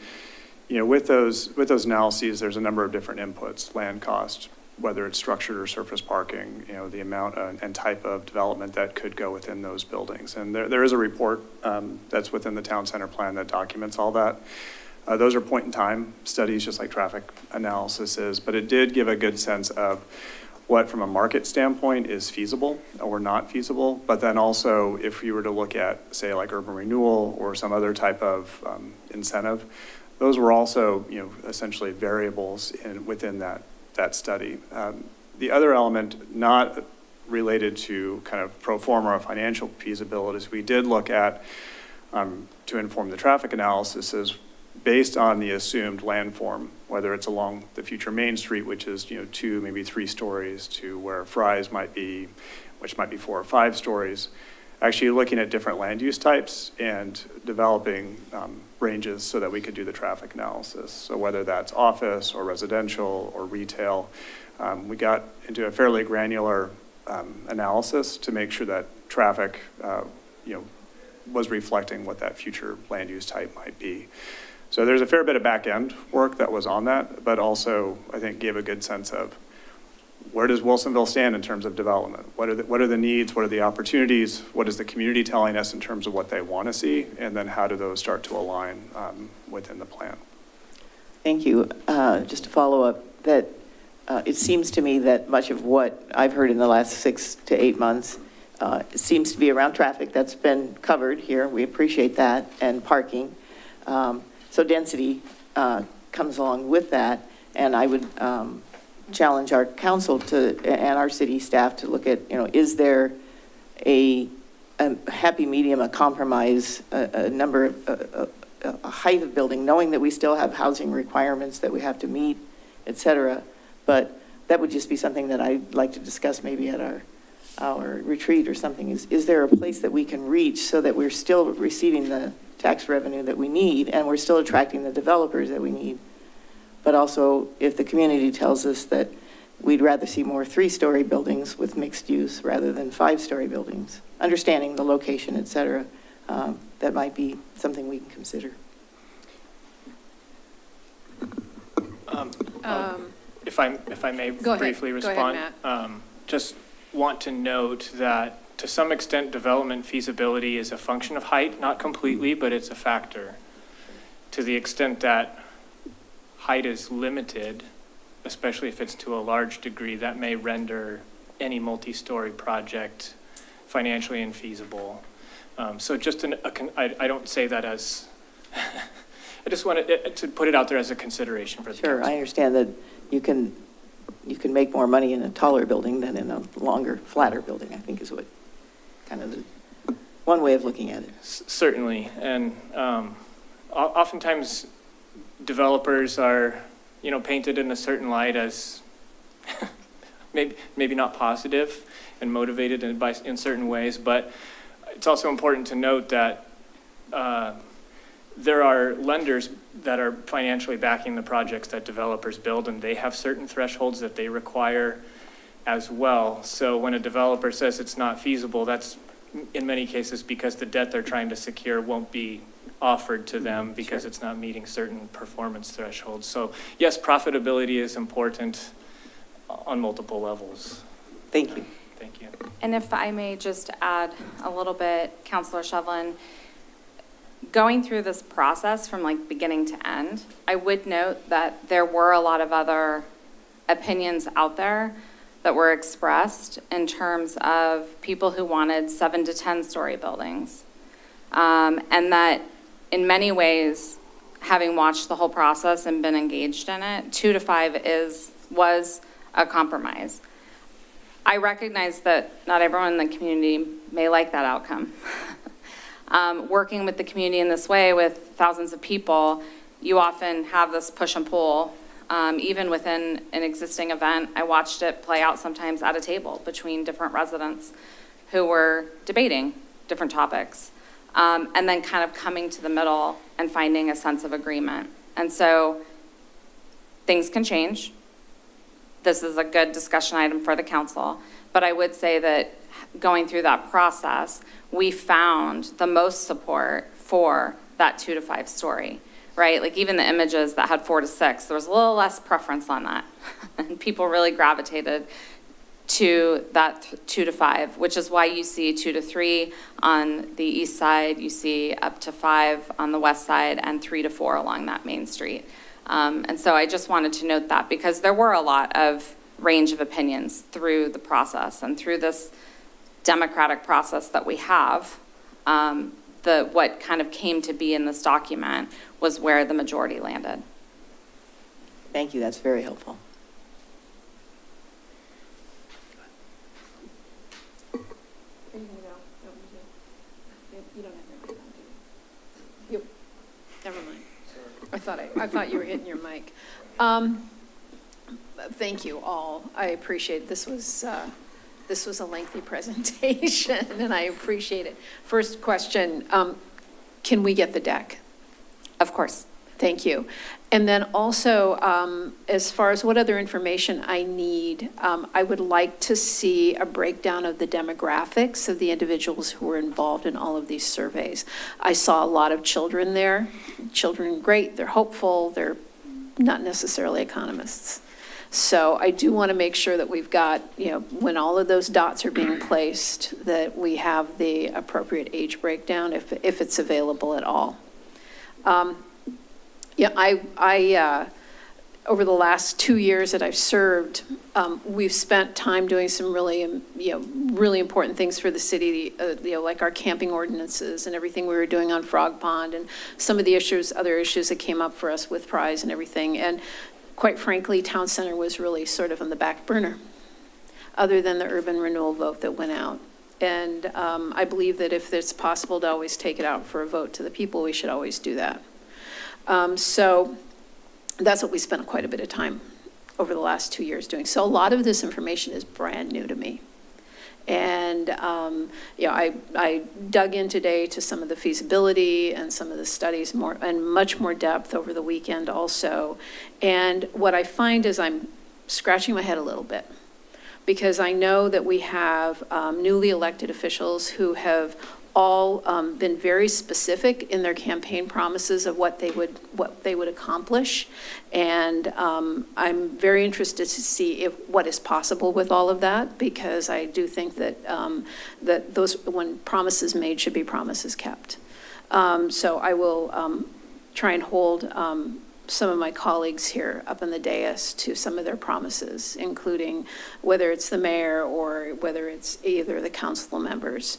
you know, with those analyses, there's a number of different inputs: land cost, whether it's structured or surface parking, you know, the amount and type of development that could go within those buildings. And there is a report that's within the town center plan that documents all that. Those are point in time studies, just like traffic analysis is, but it did give a good sense of what from a market standpoint is feasible or not feasible. But then also if you were to look at, say, like urban renewal or some other type of incentive, those were also, you know, essentially variables within that study. The other element not related to kind of pro forma or financial feasibilities, we did look at to inform the traffic analysis is based on the assumed landform, whether it's along the future Main Street, which is, you know, 2, maybe 3 stories, to where Fry's might be, which might be 4 or 5 stories. Actually looking at different land use types and developing ranges so that we could do the traffic analysis. So whether that's office or residential or retail, we got into a fairly granular analysis to make sure that traffic, you know, was reflecting what that future land use type might be. So there's a fair bit of back end work that was on that, but also I think gave a good sense of where does Wilsonville stand in terms of development? What are the needs? What are the opportunities? What is the community telling us in terms of what they want to see? And then how do those start to align within the plan? Thank you. Just to follow up, that it seems to me that much of what I've heard in the last 6 to 8 months seems to be around traffic. That's been covered here. We appreciate that, and parking. So density comes along with that, and I would challenge our council and our city staff to look at, you know, is there a happy medium, a compromise, a number, a height of building, knowing that we still have housing requirements that we have to meet, et cetera. But that would just be something that I'd like to discuss maybe at our retreat or something. Is there a place that we can reach so that we're still receiving the tax revenue that we need and we're still attracting the developers that we need? But also, if the community tells us that we'd rather see more 3-story buildings with mixed use rather than 5-story buildings, understanding the location, et cetera, that might be something we can consider. If I may briefly respond. Go ahead, Matt. Just want to note that to some extent, development feasibility is a function of height, not completely, but it's a factor. To the extent that height is limited, especially if it's to a large degree, that may render any multi-story project financially infeasible. So just I don't say that as, I just wanted to put it out there as a consideration for the Sure, council. I understand that you can make more money in a taller building than in a longer, flatter building, I think is what kind of one way of looking at it. Certainly, and oftentimes developers are, you know, painted in a certain light as maybe not positive and motivated in certain ways, but it's also important to note that there are lenders that are financially backing the projects that developers build, and they have certain thresholds that they require as well. So when a developer says it's not feasible, that's in many cases because the debt they're trying to secure won't be offered to them because it's not meeting certain performance thresholds. So yes, profitability is important on multiple levels. Thank you. Thank you. And if I may just add a little bit, Counselor Shevlin, going through this process from like beginning to end, I would note that there were a lot of other opinions out there that were expressed in terms of people who wanted 7 to 10-story buildings. And that in many ways, having watched the whole process and been engaged in it, 2 to 5 was a compromise. I recognize that not everyone in the community may like that outcome. Working with the community in this way with thousands of people, you often have this push and pull. Even within an existing event, I watched it play out sometimes at a table between different residents who were debating different topics, and then kind of coming to the middle and finding a sense of agreement. And so things can change. This is a good discussion item for the council, but I would say that going through that process, we found the most support for that 2 to 5 story, right? Like even the images that had 4 to 6, there was a little less preference on that. And people really gravitated to that 2 to 5, which is why you see 2 to 3 on the east side, you see up to 5 on the west side, and 3 to 4 along that main street. And so I just wanted to note that because there were a lot of range of opinions through the process and through this democratic process that we have. What kind of came to be in this document was where the majority landed. Thank you, that's very helpful. Are you gonna go? You don't have your mic on, do you? Yep. Never mind. I thought you were hitting your mic. Thank you all. I appreciate it. This was a lengthy presentation, and I appreciate it. First question, can we get the deck? Of course. Thank you. And then also, as far as what other information I need, I would like to see a breakdown of the demographics of the individuals who were involved in all of these surveys. I saw a lot of children there. Children, great, they're hopeful, they're not necessarily economists. So I do want to make sure that we've got, when all of those dots are being placed, that we have the appropriate age breakdown if it's available at all. I over the last 2 years that I've served, we've spent time doing some really, really important things for the city, like our camping ordinances and everything we were doing on Frog Pond and some of the other issues that came up for us with Prize and everything. And quite frankly, Town Center was really sort of on the back burner, other than the urban renewal vote that went out. And I believe that if it's possible to always take it out for a vote to the people, we should always do that. So that's what we spent quite a bit of time over the last 2 years doing. So a lot of this information is brand new to me. And, I dug in today to some of the feasibility and some of the studies much more depth over the weekend also. And what I find is I'm scratching my head a little bit because I know that we have newly elected officials who have all been very specific in their campaign promises of what they would accomplish, and I'm very interested to see what is possible with all of that, because I do think that that those, when promises made, should be promises kept. So I will try and hold some of my colleagues here up on the dais to some of their promises, including whether it's the mayor or whether it's either the council members.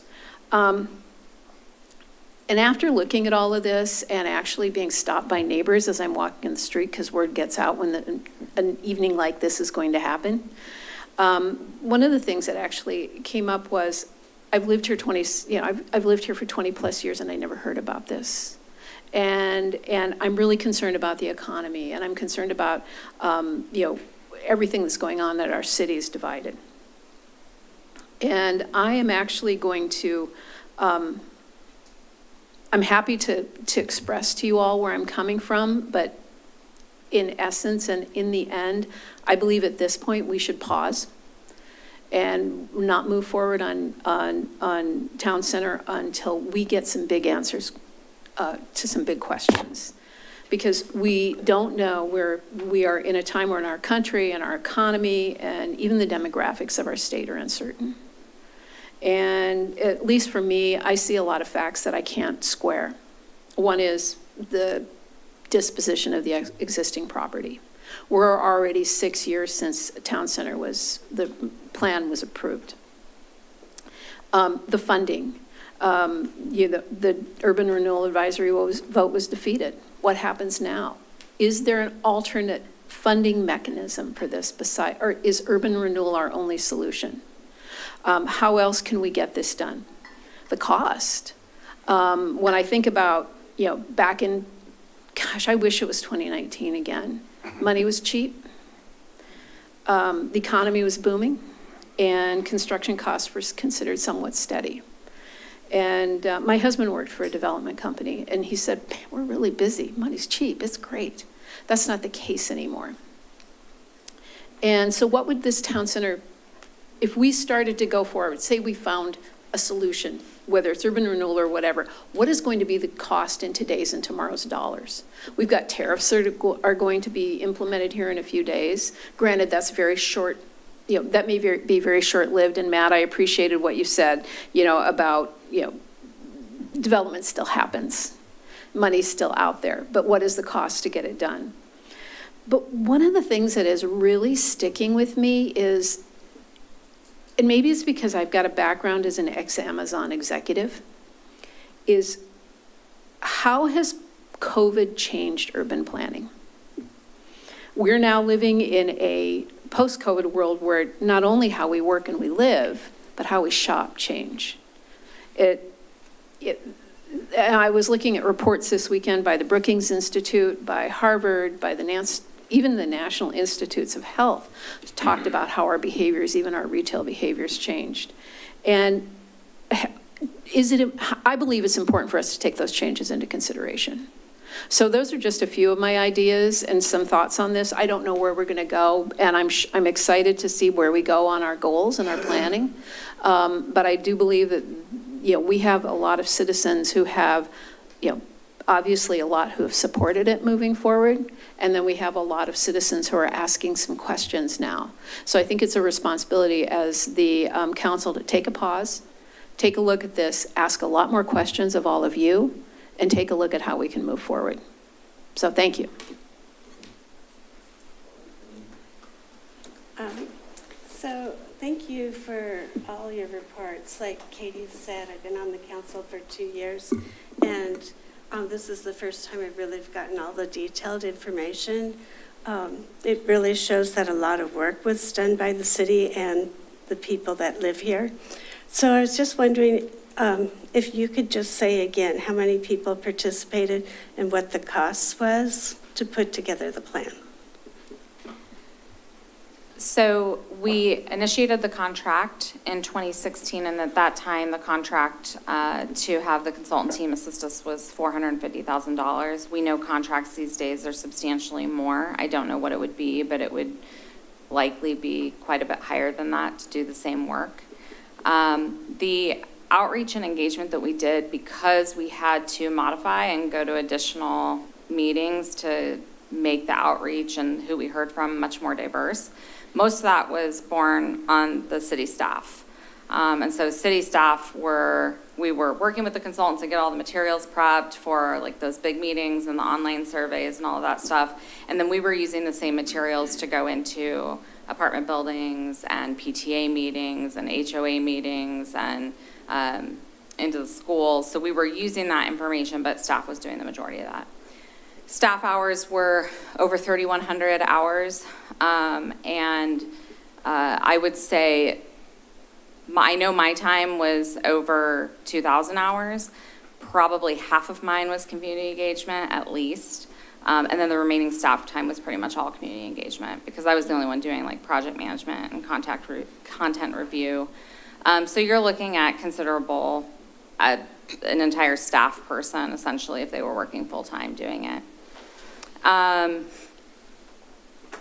And after looking at all of this and actually being stopped by neighbors as I'm walking in the street, because word gets out when an evening like this is going to happen, one of the things that actually came up was, I've lived here I've lived here for 20 plus years and I never heard about this. And I'm really concerned about the economy, and I'm concerned about, everything that's going on, that our city is divided. And I am actually going to, I'm happy to express to you all where I'm coming from, but in essence and in the end, I believe at this point we should pause and not move forward on Town Center until we get some big answers to some big questions. because we don't know where we are in a time where in our country and our economy and even the demographics of our state are uncertain. And at least for me, I see a lot of facts that I can't square. One is the disposition of the existing property. We're already 6 years since town center the plan was approved. The funding, the urban renewal advisory vote was defeated. What happens now? Is there an alternate funding mechanism for this or is urban renewal our only solution? How else can we get this done? The cost. When I think about, back in, gosh, I wish it was 2019 again. Money was cheap. The economy was booming, and construction costs were considered somewhat steady. And my husband worked for a development company, and he said, we're really busy. Money's cheap. It's great. That's not the case anymore. And so what would this town center, if we started to go forward, say we found a solution, whether it's urban renewal or whatever, what is going to be the cost in today's and tomorrow's dollars? We've got tariffs that are going to be implemented here in a few days. Granted, that's very short, that may be very short-lived. And Matt, I appreciated what you said, about, development still happens. Money's still out there, but what is the cost to get it done? But one of the things that is really sticking with me is, and maybe it's because I've got a background as an ex-Amazon executive, is how has COVID changed urban planning? We're now living in a post-COVID world where not only how we work and we live, but how we shop change. I was looking at reports this weekend by the Brookings Institute, by Harvard, by even the National Institutes of Health talked about how our behaviors, even our retail behaviors, changed. And I believe it's important for us to take those changes into consideration. So those are just a few of my ideas and some thoughts on this. I don't know where we're going to go, and I'm excited to see where we go on our goals and our planning. But I do believe that we have a lot of citizens who have, obviously a lot who have supported it moving forward. And then we have a lot of citizens who are asking some questions now. So I think it's a responsibility as the council to take a pause, take a look at this, ask a lot more questions of all of you, and take a look at how we can move forward. So thank you. So thank you for all your reports. Like Katie said, I've been on the council for 2 years, and this is the first time I've really gotten all the detailed information. It really shows that a lot of work was done by the city and the people that live here. So I was just wondering if you could just say again how many people participated and what the cost was to put together the plan. So we initiated the contract in 2016, and at that time, the contract to have the consultant team assist us was $450,000. We know contracts these days are substantially more. I don't know what it would be, but it would likely be quite a bit higher than that to do the same work. The outreach and engagement that we did, because we had to modify and go to additional meetings to make the outreach and who we heard from much more diverse, most of that was borne on the city staff. And so city staff we were working with the consultants to get all the materials prepped for like those big meetings and the online surveys and all of that stuff. And then we were using the same materials to go into apartment buildings and PTA meetings and HOA meetings and into the schools. So we were using that information, but staff was doing the majority of that. Staff hours were over 3,100 hours, and I would say, I know my time was over 2,000 hours. Probably half of mine was community engagement, at least, and then the remaining staff time was pretty much all community engagement because I was the only one doing like project management and content review. So you're looking at considerable, an entire staff person, essentially, if they were working full-time doing it.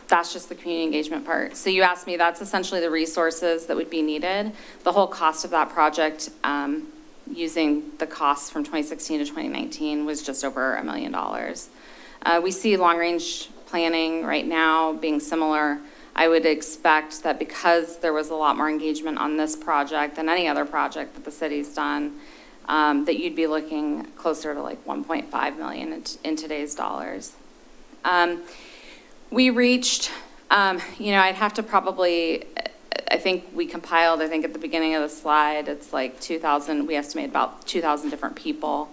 That's just the community engagement part. So you asked me, that's essentially the resources that would be needed. The whole cost of that project, using the costs from 2016 to 2019, was just over $1 million. We see long-range planning right now being similar. I would expect that because there was a lot more engagement on this project than any other project that the city's done, that you'd be looking closer to like 1.5 million in today's dollars. We reached, I'd have to probably, I think we compiled, I think at the beginning of the slide, it's like 2,000, we estimate about 2,000 different people.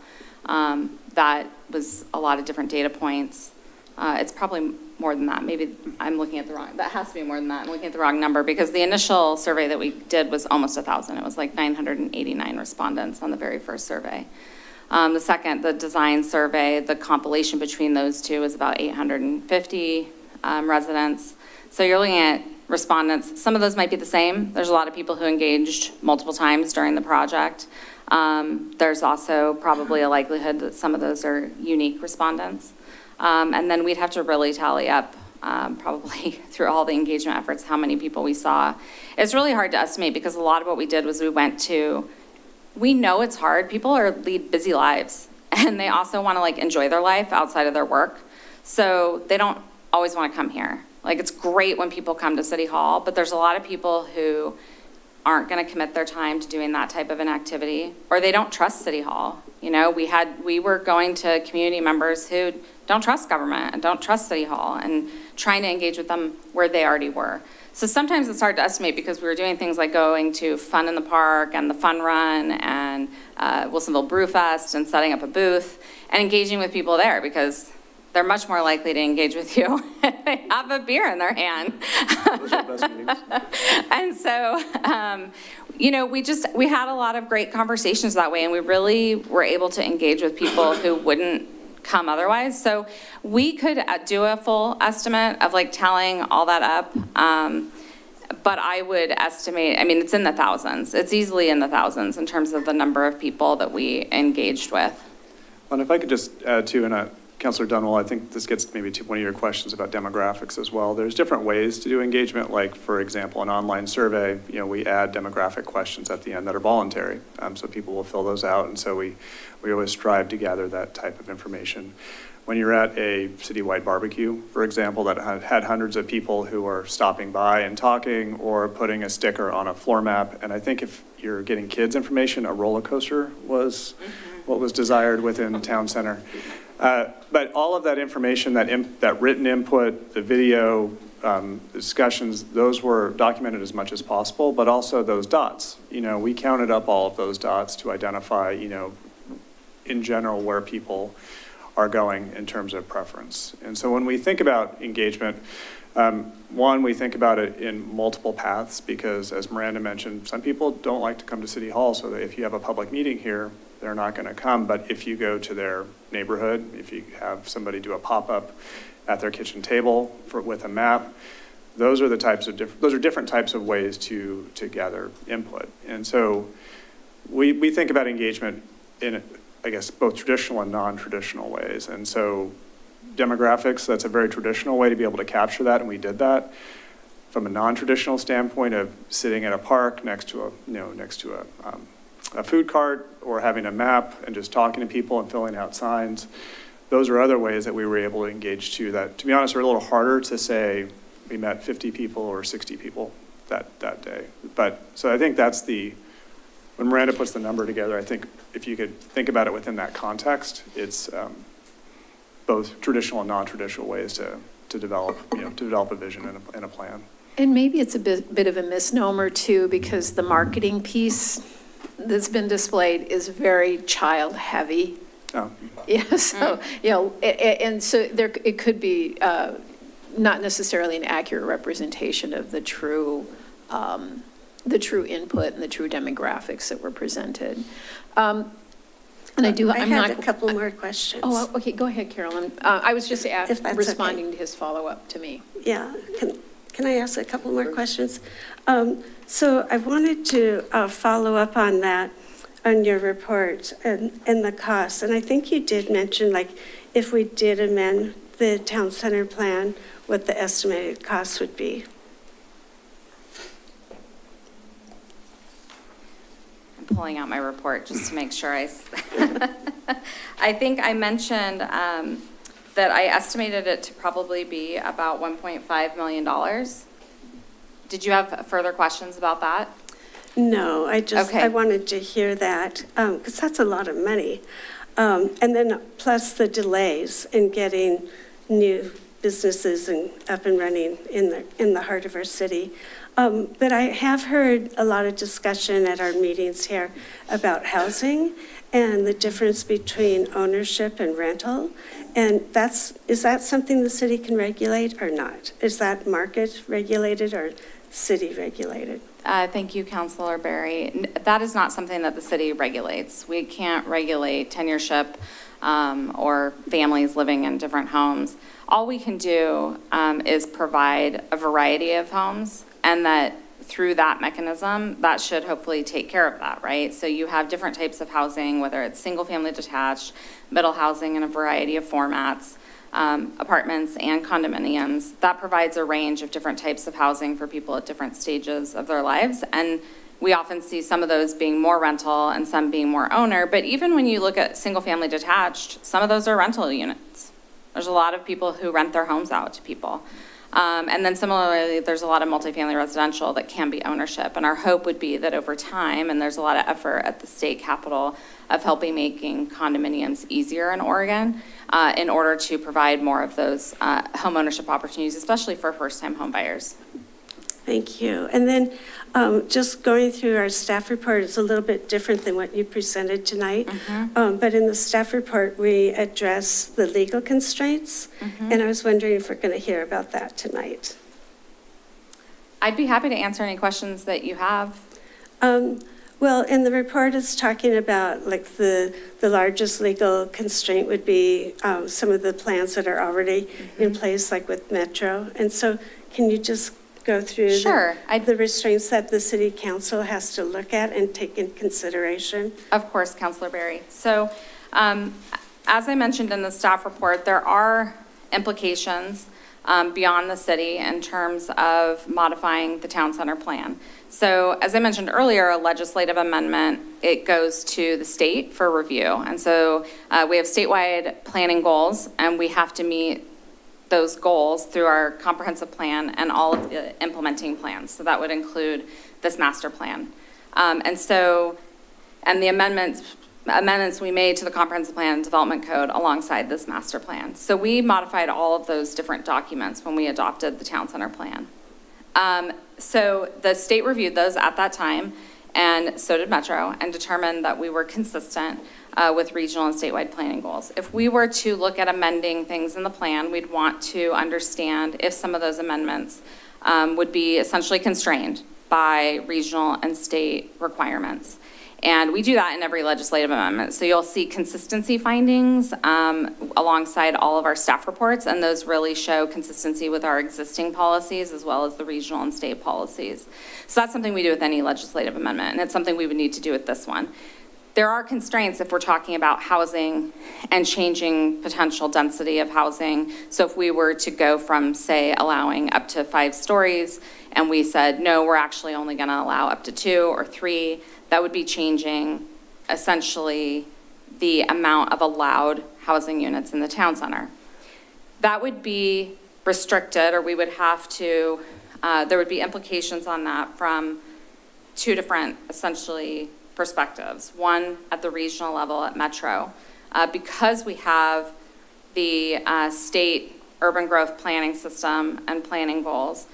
That was a lot of different data points. It's probably more than that. Maybe I'm looking at the wrong, that has to be more than that. I'm looking at the wrong number because the initial survey that we did was almost 1,000. It was like 989 respondents on the very first survey. The second, the design survey, the compilation between those two is about 850 residents. So you're looking at respondents. Some of those might be the same. There's a lot of people who engaged multiple times during the project. There's also probably a likelihood that some of those are unique respondents. And then we'd have to really tally up probably through all the engagement efforts how many people we saw. It's really hard to estimate because a lot of what we did was we know it's hard. People lead busy lives and they also want to like enjoy their life outside of their work. So they don't always want to come here. Like it's great when people come to City Hall, but there's a lot of people who aren't going to commit their time to doing that type of an activity, or they don't trust City Hall. You know, we were going to community members who don't trust government and don't trust City Hall and trying to engage with them where they already were. So sometimes it's hard to estimate because we were doing things like going to Fun in the Park and the Fun Run and Wilsonville Brewfest and setting up a booth and engaging with people there because they're much more likely to engage with you if they have a beer in their hand. Those are the best meetings. And so, we had a lot of great conversations that way, and we really were able to engage with people who wouldn't come otherwise. So we could do a full estimate of like tallying all that up. But I would estimate, it's in the thousands. It's easily in the thousands in terms of the number of people that we engaged with. And if I could just add too, and Councilor Dunwell, I think this gets maybe to one of your questions about demographics as well. There's different ways to do engagement, like for example, an online survey, we add demographic questions at the end that are voluntary. So people will fill those out. And so we always strive to gather that type of information. When you're at a citywide barbecue, for example, that had hundreds of people who are stopping by and talking or putting a sticker on a floor map. And I think if you're getting kids information, a roller coaster was what was desired within Town Center. But all of that information, that written input, the video, discussions, those were documented as much as possible, but also those dots. We counted up all of those dots to identify, in general, where people are going in terms of preference. And so when we think about engagement, one, we think about it in multiple paths because, as Miranda mentioned, some people don't like to come to City Hall, so that if you have a public meeting here, they're not going to come. But if you go to their neighborhood, if you have somebody do a pop-up at their kitchen table with a map, those are different types of ways to gather input. And so we think about engagement in, I guess, both traditional and non-traditional ways. And so demographics, that's a very traditional way to be able to capture that, and we did that. From a non-traditional standpoint of sitting at a park next to a food cart or having a map and just talking to people and filling out signs. Those are other ways that we were able to engage too that, to be honest, are a little harder to say we met 50 people or 60 people that day. But so I think when Miranda puts the number together, I think if you could think about it within that context, it's both traditional and non-traditional ways to develop a vision and a plan. And maybe it's a bit of a misnomer too, because the marketing piece that's been displayed is very child heavy. Oh. Yeah, so, and so it could be not necessarily an accurate representation of the true input and the true demographics that were presented. And I have a couple more questions. Oh, okay, go ahead, Carolyn. I was just responding okay. to his follow-up to me. Yeah, can I ask a couple more questions? So I wanted to follow up on that, on your report and the cost. And I think you did mention, like, if we did amend the town center plan, what the estimated cost would be. I'm pulling out my report just to make sure I think I mentioned that I estimated it to probably be about $1.5 million. Did you have further questions about that? No, Okay. I wanted to hear that, because that's a lot of money. And then plus the delays in getting new businesses and up and running in the heart of our city. But I have heard a lot of discussion at our meetings here about housing and the difference between ownership and rental. And is that something the city can regulate or not? Is that market regulated or city regulated? Thank you, Councilor Berry. That is not something that the city regulates. We can't regulate tenureship or families living in different homes. All we can do is provide a variety of homes, and that through that mechanism, that should hopefully take care of that, right? So you have different types of housing, whether it's single-family detached, middle housing in a variety of formats, apartments and condominiums. That provides a range of different types of housing for people at different stages of their lives. And we often see some of those being more rental and some being more owner. But even when you look at single-family detached, some of those are rental units. There's a lot of people who rent their homes out to people. And then similarly, there's a lot of multifamily residential that can be ownership. And our hope would be that over time, and there's a lot of effort at the state capitol of helping making condominiums easier in Oregon in order to provide more of those home ownership opportunities, especially for first-time home buyers. Thank you. And then just going through our staff report, it's a little bit different than what you presented tonight. But in the staff report, we address the legal constraints. And I was wondering if we're going to hear about that tonight. I'd be happy to answer any questions that you have. Well, in the report, it's talking about like the largest legal constraint would be some of the plans that are already in place, like with Metro. And so can you just go through the restraints that the city council has to look at and take in consideration? Of course, Councilor Berry. So as I mentioned in the staff report, there are implications beyond the city in terms of modifying the town center plan. So as I mentioned earlier, a legislative amendment, it goes to the state for review. And so we have statewide planning goals, and we have to meet those goals through our comprehensive plan and all of the implementing plans. So that would include this master plan. And the amendments we made to the comprehensive plan and development code alongside this master plan. So we modified all of those different documents when we adopted the town center plan. So the state reviewed those at that time, and so did Metro, and determined that we were consistent with regional and statewide planning goals. If we were to look at amending things in the plan, we'd want to understand if some of those amendments would be essentially constrained by regional and state requirements. And we do that in every legislative amendment. So you'll see consistency findings alongside all of our staff reports, and those really show consistency with our existing policies as well as the regional and state policies. So that's something we do with any legislative amendment, and it's something we would need to do with this one. There are constraints if we're talking about housing and changing potential density of housing. So if we were to go from, say, allowing up to 5 stories, and we said, no, we're actually only going to allow up to 2 or 3, that would be changing essentially the amount of allowed housing units in the town center. That would be restricted, or we would have to, there would be implications on that from 2 different, essentially, perspectives. One, at the regional level at Metro. Because we have the state urban growth planning system and planning goals,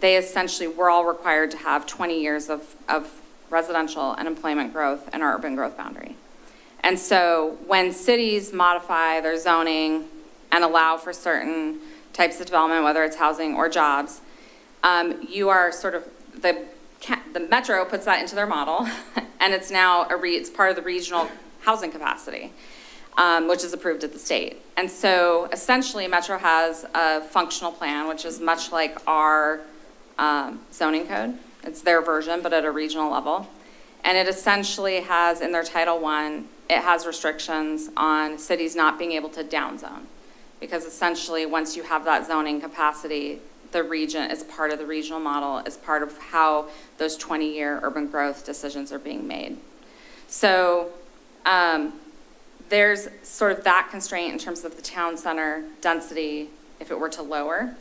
they essentially, we're all required to have 20 years of residential and employment growth in our urban growth boundary. And so when cities modify their zoning and allow for certain types of development, whether it's housing or jobs, you are sort of, the Metro puts that into their model, and it's now it's part of the regional housing capacity, which is approved at the state. And so essentially Metro has a functional plan, which is much like our zoning code. It's their version, but at a regional level. And it essentially has, in their Title I, it has restrictions on cities not being able to downzone. Because essentially, once you have that zoning capacity, the region is part of the regional model, is part of how those 20-year urban growth decisions are being made. So there's sort of that constraint in terms of the town center density if it were to lower.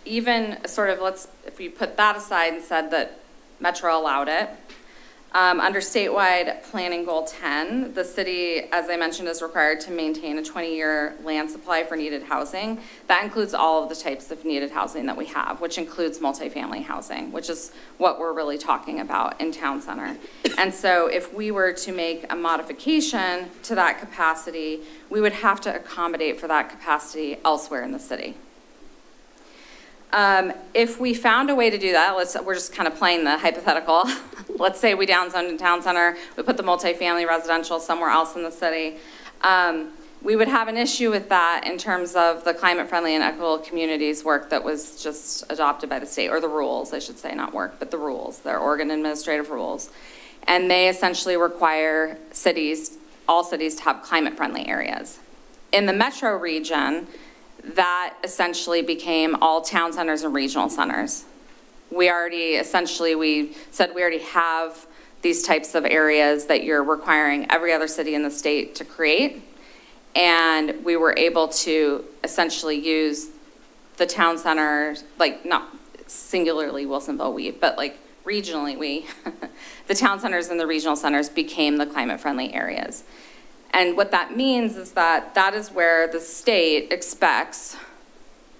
Even sort of, if we put that aside and said that Metro allowed it, under statewide planning goal 10, the city, as I mentioned, is required to maintain a 20-year land supply for needed housing. That includes all of the types of needed housing that we have, which includes multifamily housing, which is what we're really talking about in town center. And so if we were to make a modification to that capacity, we would have to accommodate for that capacity elsewhere in the city. If we found a way to do that, we're just kind of playing the hypothetical. Let's say we downzone in town center, we put the multifamily residential somewhere else in the city. We would have an issue with that in terms of the climate-friendly and equitable communities work that was just adopted by the state, or the rules, I should say, not work, but the rules, their Oregon administrative rules. And they essentially require cities, all cities, to have climate-friendly areas. In the metro region, that essentially became all town centers and regional centers. We said we already have these types of areas that you're requiring every other city in the state to create. And we were able to essentially use the town centers, like not singularly Wilsonville, but like regionally the town centers and the regional centers became the climate friendly areas. And what that means is that that is where the state expects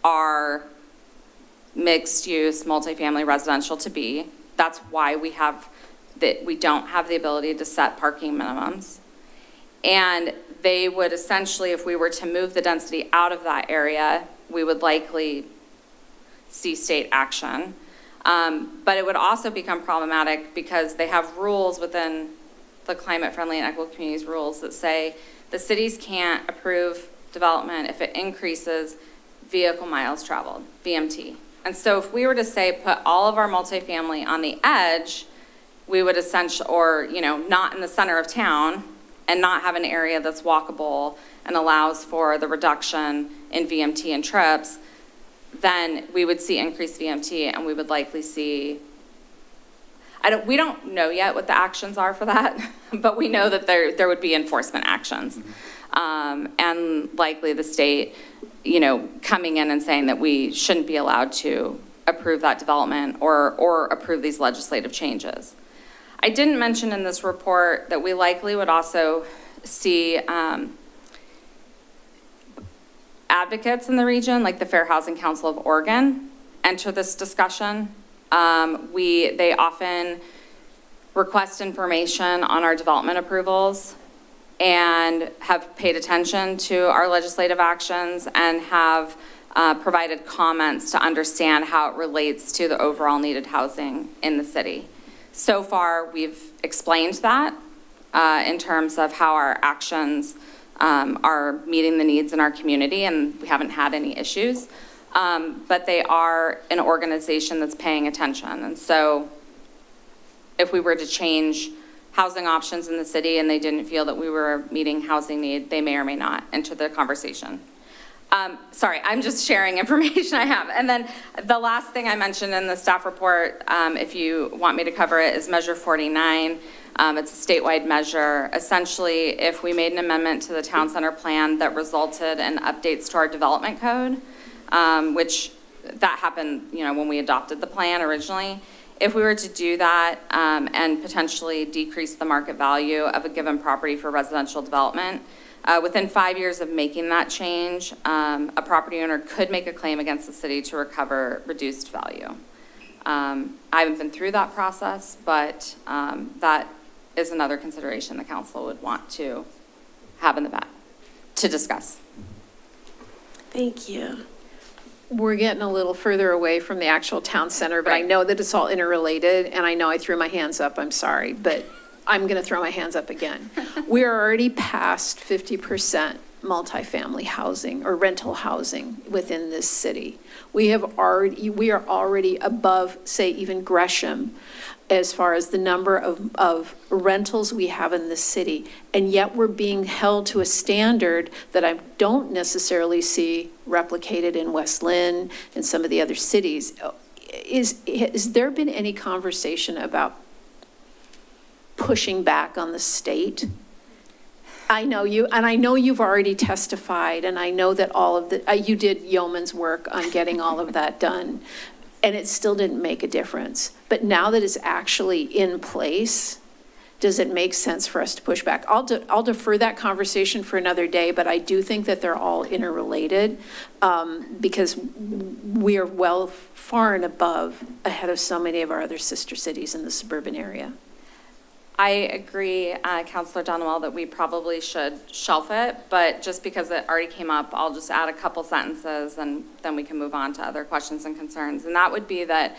our mixed use multifamily residential to be. That's why we don't have the ability to set parking minimums. And they would essentially, if we were to move the density out of that area, we would likely see state action. But it would also become problematic because they have rules within the climate friendly and equitable communities rules that say the cities can't approve development if it increases vehicle miles traveled, VMT. And so if we were to say put all of our multifamily on the edge, we would essentially, or not in the center of town and not have an area that's walkable and allows for the reduction in VMT and trips, then we would see increased VMT and we would likely see, we don't know yet what the actions are for that, but we know that there would be enforcement actions. And likely the state, coming in and saying that we shouldn't be allowed to approve that development or approve these legislative changes. I didn't mention in this report that we likely would also see advocates in the region, like the Fair Housing Council of Oregon, enter this discussion. They often request information on our development approvals and have paid attention to our legislative actions and have provided comments to understand how it relates to the overall needed housing in the city. So far, we've explained that in terms of how our actions are meeting the needs in our community, and we haven't had any issues. But they are an organization that's paying attention. And so if we were to change housing options in the city and they didn't feel that we were meeting housing need, they may or may not enter the conversation. Sorry, I'm just sharing information I have. And then the last thing I mentioned in the staff report, if you want me to cover it, is Measure 49. It's a statewide measure. Essentially, if we made an amendment to the town center plan that resulted in updates to our development code, which that happened, when we adopted the plan originally. If we were to do that and potentially decrease the market value of a given property for residential development, within 5 years of making that change, a property owner could make a claim against the city to recover reduced value. I haven't been through that process, but that is another consideration the council would want to have in the back to discuss. Thank you. We're getting a little further away from the actual town center, but I Right. know that it's all interrelated, and I know I threw my hands up, I'm sorry, but I'm going to throw my hands up again. We are already past 50% multifamily housing or rental housing within this city. We are already above, say, even Gresham, as far as the number of rentals we have in the city, and yet we're being held to a standard that I don't necessarily see replicated in West Lynn and some of the other cities. Has there been any conversation about pushing back on the state? I know you, and I know you've already testified, and I know that all of the, you did yeoman's work on getting all of that done, and it still didn't make a difference. But now that it's actually in place, does it make sense for us to push back? I'll defer that conversation for another day, but I do think that they're all interrelated, because we are far and above ahead of so many of our other sister cities in the suburban area. I agree, Councilor Donwell, that we probably should shelf it, but just because it already came up, I'll just add a couple sentences and then we can move on to other questions and concerns. And that would be that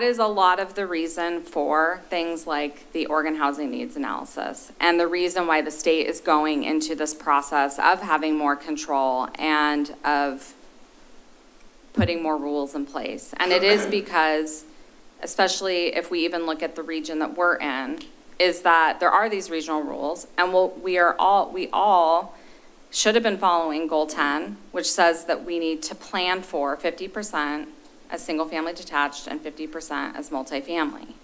is a lot of the reason for things like the Oregon Housing Needs Analysis and the reason why the state is going into this process of having more control and of putting more rules in place. And it is because, especially if we even look at the region that we're in, is that there are these regional rules, and we all should have been following Goal 10, which says that we need to plan for 50% as single-family detached and 50% as multifamily.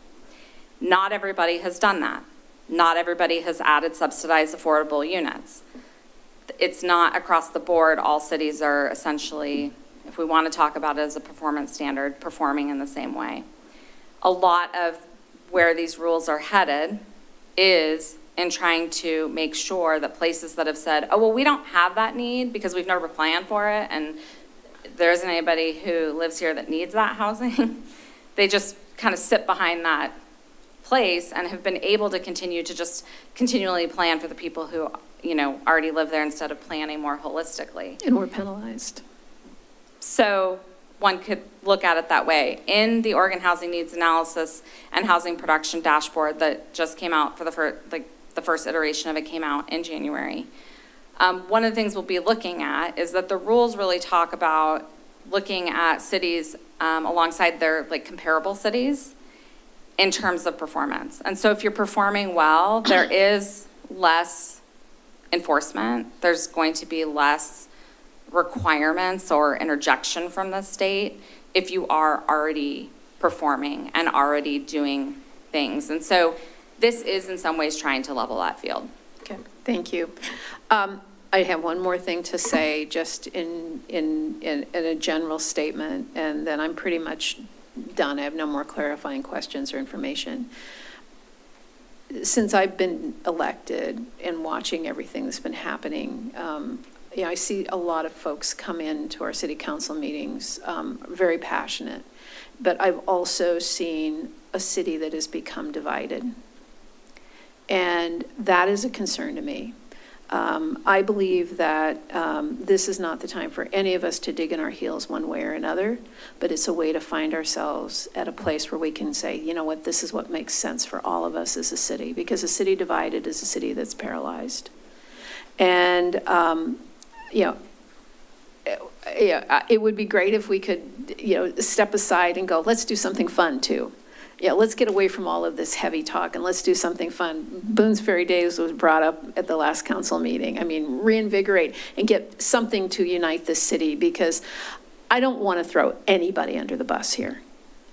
Not everybody has done that. Not everybody has added subsidized affordable units. It's not across the board. All cities are essentially, if we want to talk about it as a performance standard, performing in the same way. A lot of where these rules are headed is in trying to make sure that places that have said, oh, well, we don't have that need because we've never planned for it, and there isn't anybody who lives here that needs that housing, they just kind of sit behind that place and have been able to continue to just continually plan for the people who, already live there instead of planning more holistically. And we're penalized. So one could look at it that way. In the Oregon Housing Needs Analysis and Housing Production Dashboard that just came out for the first iteration of it came out in January. One of the things we'll be looking at is that the rules really talk about looking at cities alongside their comparable cities in terms of performance. And so if you're performing well, there is less enforcement. There's going to be less requirements or interjection from the state if you are already performing and already doing things. And so this is in some ways trying to level that field. Okay, thank you. I have one more thing to say, just in a general statement, and then I'm pretty much done. I have no more clarifying questions or information. Since I've been elected and watching everything that's been happening, I see a lot of folks come into our city council meetings, very passionate, but I've also seen a city that has become divided. And that is a concern to me. I believe that this is not the time for any of us to dig in our heels one way or another, but it's a way to find ourselves at a place where we can say, you know what, this is what makes sense for all of us as a city, because a city divided is a city that's paralyzed. And, it would be great if we could, step aside and go, let's do something fun too. Yeah, let's get away from all of this heavy talk and let's do something fun. Boone's Ferry Days was brought up at the last council meeting. I mean, reinvigorate and get something to unite this city, because I don't want to throw anybody under the bus here.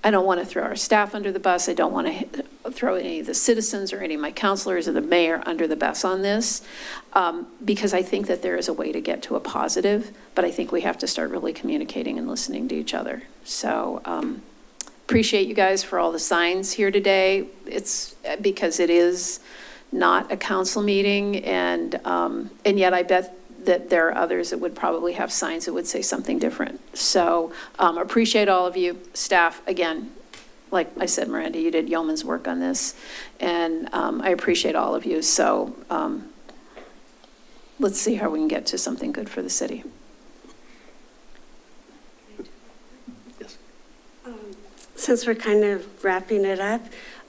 I don't want to throw our staff under the bus. I don't want to throw any of the citizens or any of my councilors or the mayor under the bus on this, because I think that there is a way to get to a positive, but I think we have to start really communicating and listening to each other. So, appreciate you guys for all the signs here today. It's because it is not a council meeting, and yet I bet that there are others that would probably have signs that would say something different. So appreciate all of you. Staff, again, like I said, Miranda, you did yeoman's work on this, and I appreciate all of you. So let's see how we can get to something good for the city. Since we're kind of wrapping it up,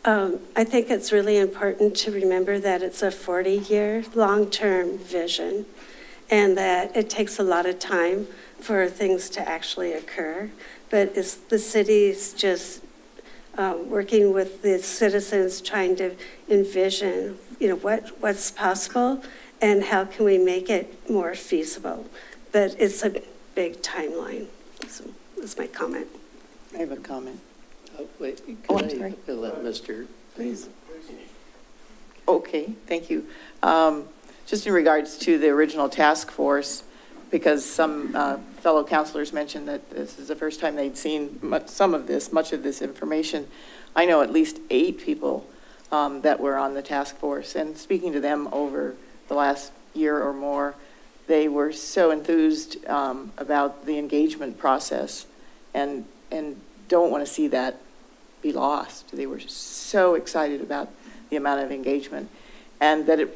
I think it's really important to remember that it's a 40-year long-term vision, and that it takes a lot of time for things to actually occur. But it's the city's just working with the citizens, trying to envision, what's possible and how can we make it more feasible. But it's a big timeline. So that's my comment. I have a comment. Wait, I'm sorry. Let Mr. Please. Okay, thank you. just in regards to the original task force, because some fellow counselors mentioned that this is the first time they'd seen much of this information. I know at least 8 people that were on the task force, and speaking to them over the last year or more, they were so enthused about the engagement process and don't want to see that be lost. They were so excited about the amount of engagement, and that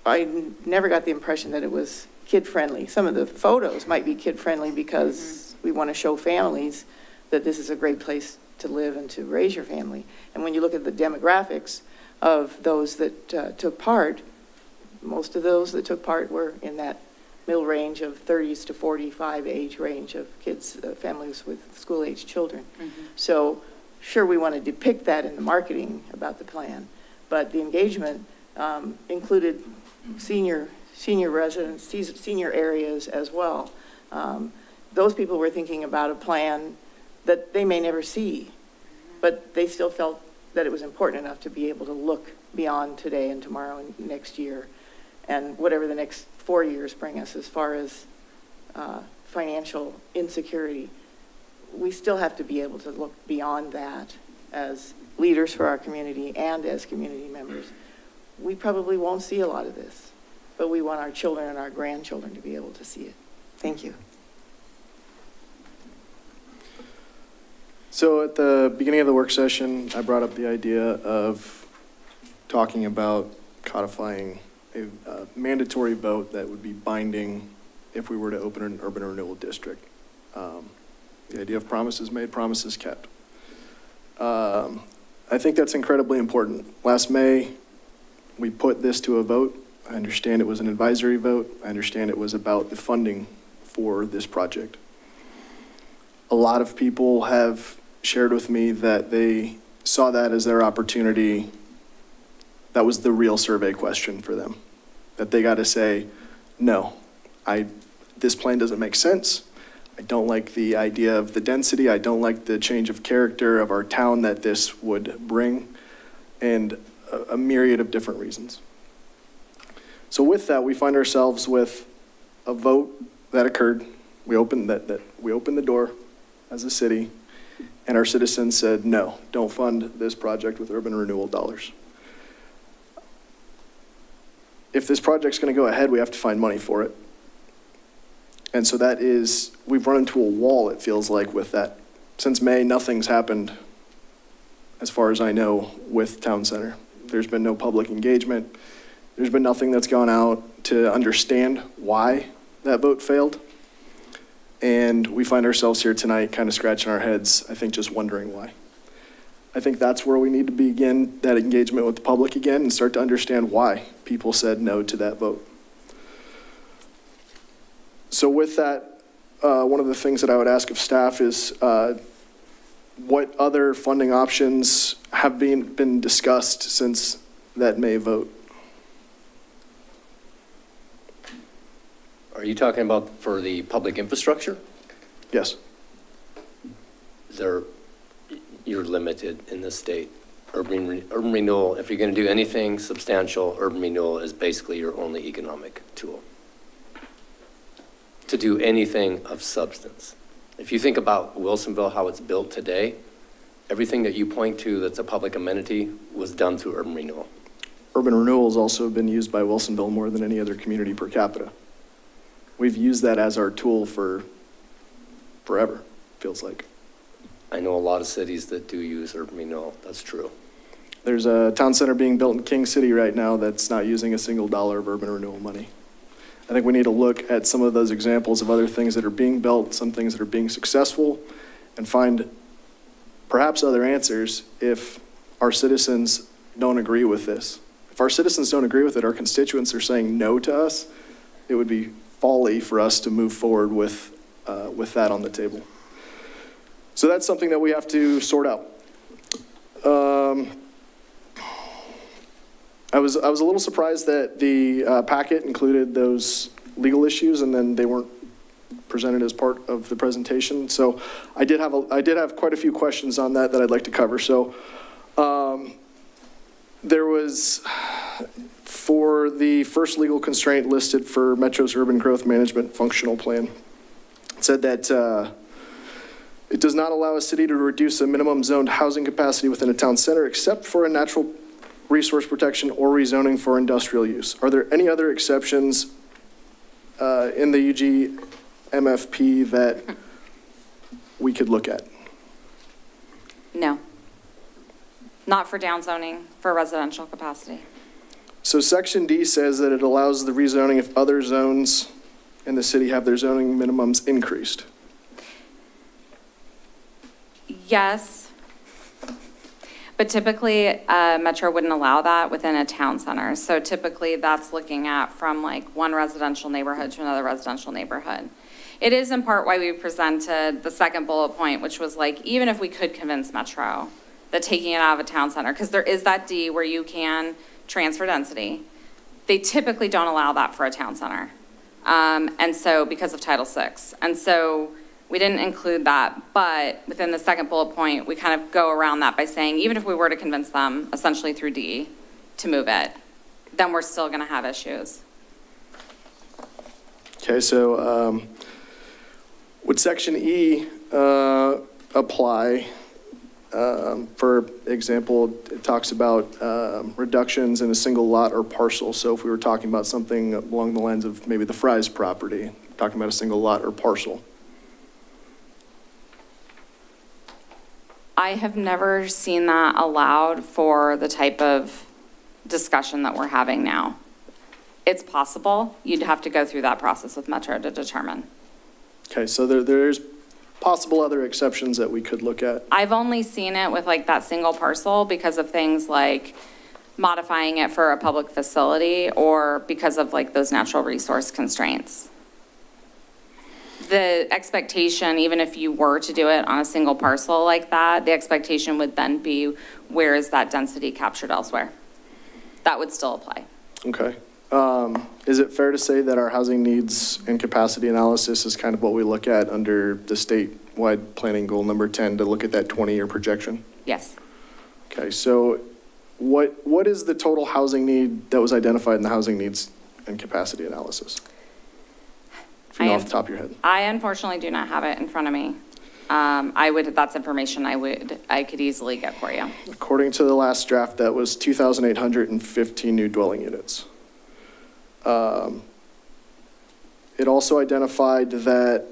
I never got the impression that it was kid-friendly. Some of the photos might be kid-friendly because we want to show families that this is a great place to live and to raise your family. And when you look at the demographics of those that took part, most of those that took part were in that middle range of 30s to 45 age range of kids, families with school-age children. So sure, we want to depict that in the marketing about the plan, but the engagement included senior residents, senior areas as well. Those people were thinking about a plan that they may never see, but they still felt that it was important enough to be able to look beyond today and tomorrow and next year, and whatever the next 4 years bring us as far as financial insecurity. We still have to be able to look beyond that as leaders for our community and as community members. We probably won't see a lot of this, but we want our children and our grandchildren to be able to see it. Thank you. So at the beginning of the work session, I brought up the idea of talking about codifying a mandatory vote that would be binding if we were to open an urban renewal district. The idea of promises made, promises kept. I think that's incredibly important. Last May, we put this to a vote. I understand it was an advisory vote. I understand it was about the funding for this project. A lot of people have shared with me that they saw that as their opportunity. That was the real survey question for them, that they got to say, no, this plan doesn't make sense. I don't like the idea of the density. I don't like the change of character of our town that this would bring, and a myriad of different reasons. So with that, we find ourselves with a vote that occurred. We opened the door as a city, and our citizens said, no, don't fund this project with urban renewal dollars. If this project's going to go ahead, we have to find money for it. And so we've run into a wall, it feels like, with that. Since May, nothing's happened, as far as I know, with Town Center. There's been no public engagement. There's been nothing that's gone out to understand why that vote failed. And we find ourselves here tonight kind of scratching our heads, I think just wondering why. I think that's where we need to begin that engagement with the public again and start to understand why people said no to that vote. So with that, one of the things that I would ask of staff is what other funding options have been discussed since that May vote? Are you talking about for the public infrastructure? Yes. You're limited in this state. Urban renewal, if you're going to do anything substantial, urban renewal is basically your only economic tool to do anything of substance. If you think about Wilsonville, how it's built today, everything that you point to that's a public amenity was done through urban renewal. Urban renewal has also been used by Wilsonville more than any other community per capita. We've used that as our tool for forever, feels like. I know a lot of cities that do use urban renewal. That's true. There's a town center being built in King City right now that's not using a single dollar of urban renewal money. I think we need to look at some of those examples of other things that are being built, some things that are being successful, and find perhaps other answers if our citizens don't agree with this. If our citizens don't agree with it, our constituents are saying no to us, it would be folly for us to move forward with that on the table. So that's something that we have to sort out. I was a little surprised that the packet included those legal issues and then they weren't presented as part of the presentation. So I did have quite a few questions on that I'd like to cover. So there was for the first legal constraint listed for Metro's urban growth management functional plan. It said that it does not allow a city to reduce a minimum zoned housing capacity within a town center except for a natural resource protection or rezoning for industrial use. Are there any other exceptions in the UG MFP that we could look at? No. Not for downzoning for residential capacity. So section D says that it allows the rezoning if other zones in the city have their zoning minimums increased. Yes, but typically, Metro wouldn't allow that within a town center. So typically, that's looking at from like one residential neighborhood to another residential neighborhood. It is in part why we presented the second bullet point, which was like, even if we could convince Metro that taking it out of a town center, because there is that D where you can transfer density, they typically don't allow that for a town center. And so, because of Title VI. And so, we didn't include that, but within the second bullet point, we kind of go around that by saying, even if we were to convince them, essentially through D, to move it, then we're still gonna have issues. Okay, so would section E apply? For example, it talks about reductions in a single lot or parcel. So if we were talking about something along the lines of maybe the Fry's property, talking about a single lot or parcel. I have never seen that allowed for the type of discussion that we're having now. It's possible. You'd have to go through that process with Metro to determine. Okay, so there's possible other exceptions that we could look at. I've only seen it with like that single parcel because of things like modifying it for a public facility or because of like those natural resource constraints. The expectation, even if you were to do it on a single parcel like that, the expectation would then be, where is that density captured elsewhere? That would still apply. Okay. Is it fair to say that our housing needs and capacity analysis is kind of what we look at under the statewide planning goal number 10 to look at that 20-year projection? Yes. Okay, so what is the total housing need that was identified in the housing needs and capacity analysis? If you know off the top of your head. I unfortunately do not have it in front of me. That's information I could easily get for you. According to the last draft, that was 2,815 new dwelling units. It also identified that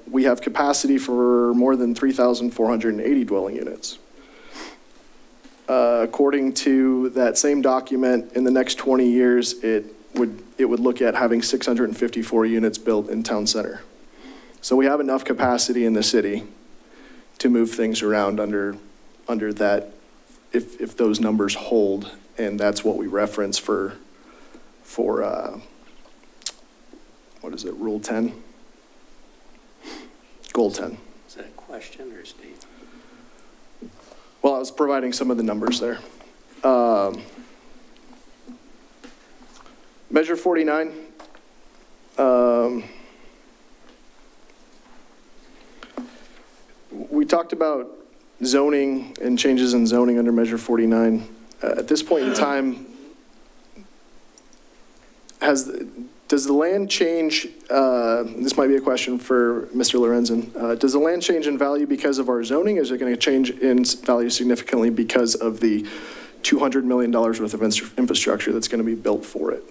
we have capacity for more than 3,480 dwelling units. According to that same document, in the next 20 years, it would look at having 654 units built in town center. So we have enough capacity in the city to move things around under that, if those numbers hold, and that's what we reference for what is it, Rule 10? Goal 10. Is that a question or a statement? Well, I was providing some of the numbers there. Measure 49. We talked about zoning and changes in zoning under Measure 49. At this point in time, does the land change, this might be a question for Mr. Lorenzen, does the land change in value because of our zoning? Is it going to change in value significantly because of the $200 million worth of infrastructure that's going to be built for it?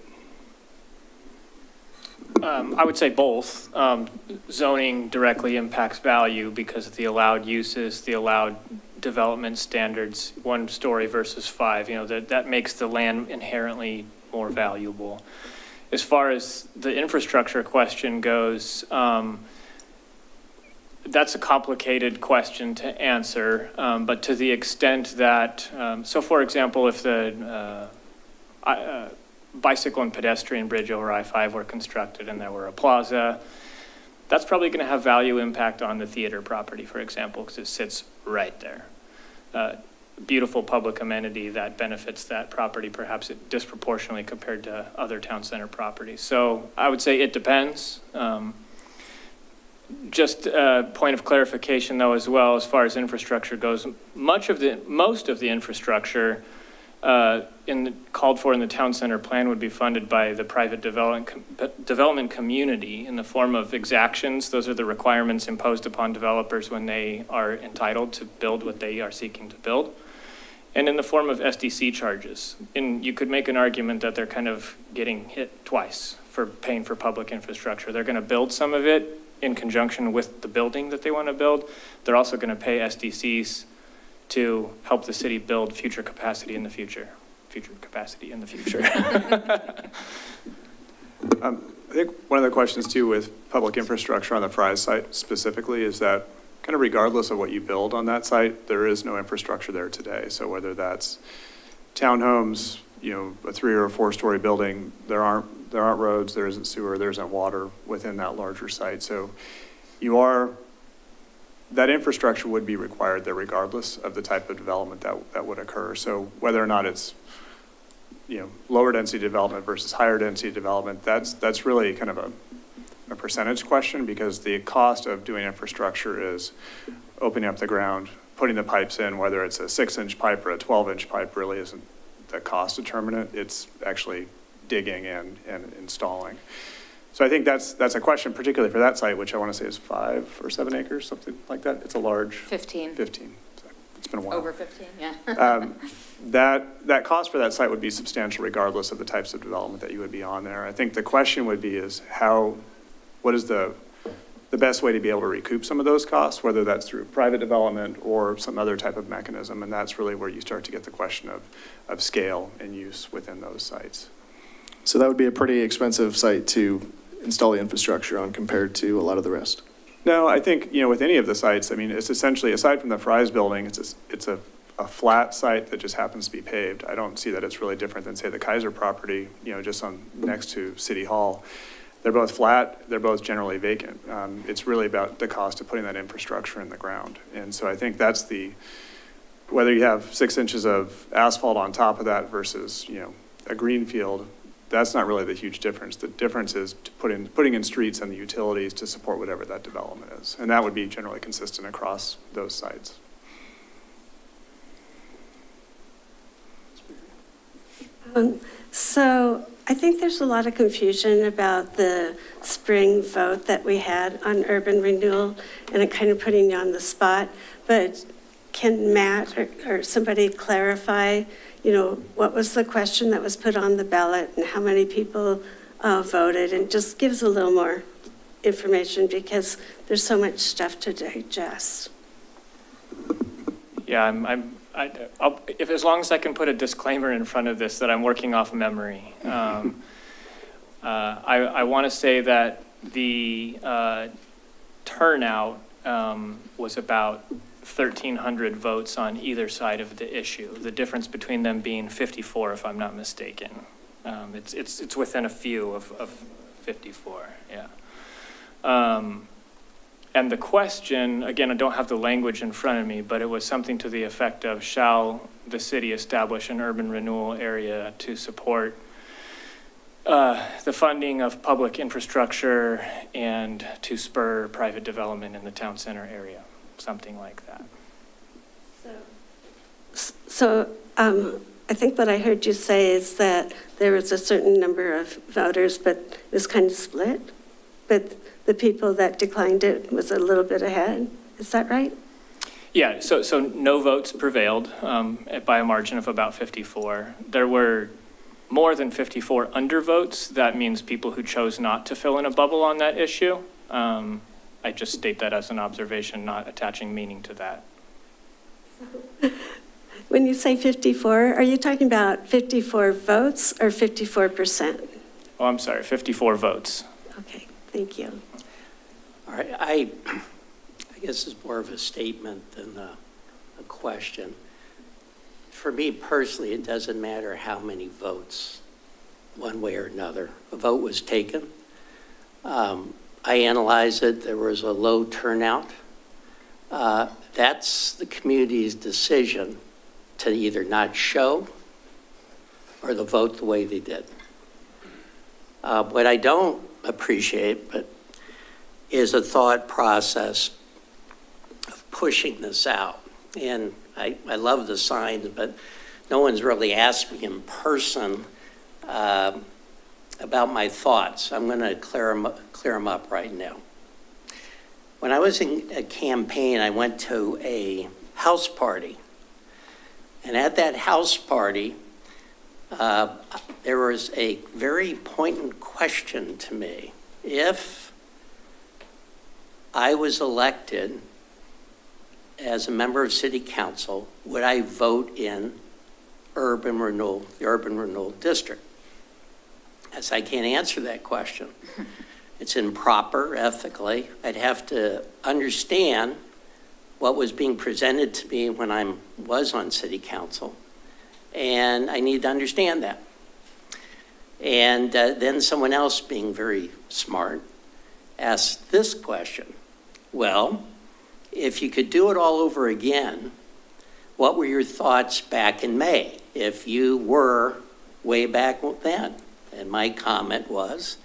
I would say both. Zoning directly impacts value because of the allowed uses, the allowed development standards, 1 story versus 5, that makes the land inherently more valuable. As far as the infrastructure question goes, that's a complicated question to answer, but to the extent that, so for example, if the bicycle and pedestrian bridge over I-5 were constructed and there were a plaza, that's probably going to have value impact on the theater property, for example, because it sits right there. Beautiful public amenity that benefits that property, perhaps disproportionately compared to other town center properties. So I would say it depends. Just a point of clarification, though, as well, as far as infrastructure goes, most of the infrastructure called for in the town center plan would be funded by the private development community in the form of exactions. Those are the requirements imposed upon developers when they are entitled to build what they are seeking to build. And in the form of SDC charges. And you could make an argument that they're kind of getting hit twice for paying for public infrastructure. They're going to build some of it in conjunction with the building that they want to build. They're also going to pay SDCs to help the city build future capacity in the future. Future capacity in the future. I think one of the questions too with public infrastructure on the Fry's site specifically is that kind of regardless of what you build on that site, there is no infrastructure there today. So whether that's townhomes, you know, a 3 or a 4-story building, there aren't roads, there isn't sewer, there isn't water within that larger site. So that infrastructure would be required there regardless of the type of development that would occur. So whether or not it's, you know, lower density development versus higher density development, that's really kind of a percentage question, because the cost of doing infrastructure is opening up the ground, putting the pipes in, whether it's a 6-inch pipe or a 12-inch pipe really isn't the cost determinant. It's actually digging in and installing. So I think that's a question, particularly for that site, which I want to say is 5 or 7 acres, something like that. It's a large. 15. 15. So it's been a while. Over 15, yeah. That cost for that site would be substantial regardless of the types of development that you would be on there. I think the question would be is what is the best way to be able to recoup some of those costs, whether that's through private development or some other type of mechanism. And that's really where you start to get the question of scale and use within those sites. So that would be a pretty expensive site to install the infrastructure on compared to a lot of the rest. No, I think, you know, with any of the sites, I mean, it's essentially, aside from the Fry's building, it's a flat site that just happens to be paved. I don't see that it's really different than, say, the Kaiser property, you know, just next to City Hall. They're both flat, they're both generally vacant. It's really about the cost of putting that infrastructure in the ground. And so I think that's whether you have 6 inches of asphalt on top of that versus, you know, a green field, that's not really the huge difference. The difference is putting in streets and the utilities to support whatever that development is. And that would be generally consistent across those sites. So I think there's a lot of confusion about the spring vote that we had on urban renewal, and I'm kind of putting you on the spot, but can Matt or somebody clarify, you know, what was the question that was put on the ballot and how many people voted, and just give us a little more information because there's so much stuff to digest. Yeah, I'll, if as long as I can put a disclaimer in front of this that I'm working off memory. I want to say that the turnout was about 1,300 votes on either side of the issue. The difference between them being 54, if I'm not mistaken. It's within a few of 54. Yeah. And the question, again, I don't have the language in front of me, but it was something to the effect of, shall the city establish an urban renewal area to support the funding of public infrastructure and to spur private development in the town center area, something like that. So I think what I heard you say is that there was a certain number of voters, but it was kind of split, but the people that declined it was a little bit ahead. Is that right? Yeah, so no votes prevailed by a margin of about 54. There were more than 54 undervotes. That means people who chose not to fill in a bubble on that issue. I just state that as an observation, not attaching meaning to that. When you say 54, are you talking about 54 votes or 54%? Oh, I'm sorry, 54 votes. Okay, thank you. All right, I guess it's more of a statement than a question. For me personally, it doesn't matter how many votes, one way or another. A vote was taken. I analyzed it. There was a low turnout. That's the community's decision to either not show or to vote the way they did. What I don't appreciate, but is a thought process of pushing this out. And I love the signs, but no one's really asked me in person about my thoughts. I'm going to clear them up right now. When I was in a campaign, I went to a house party. And at that house party, there was a very poignant question to me. If I was elected as a member of city council, would I vote in the urban renewal district? As I can't answer that question. It's improper ethically. I'd have to understand what was being presented to me when I was on city council. And I need to understand that. And then someone else, being very smart, asked this question. Well, if you could do it all over again, what were your thoughts back in May if you were way back then? And my comment was,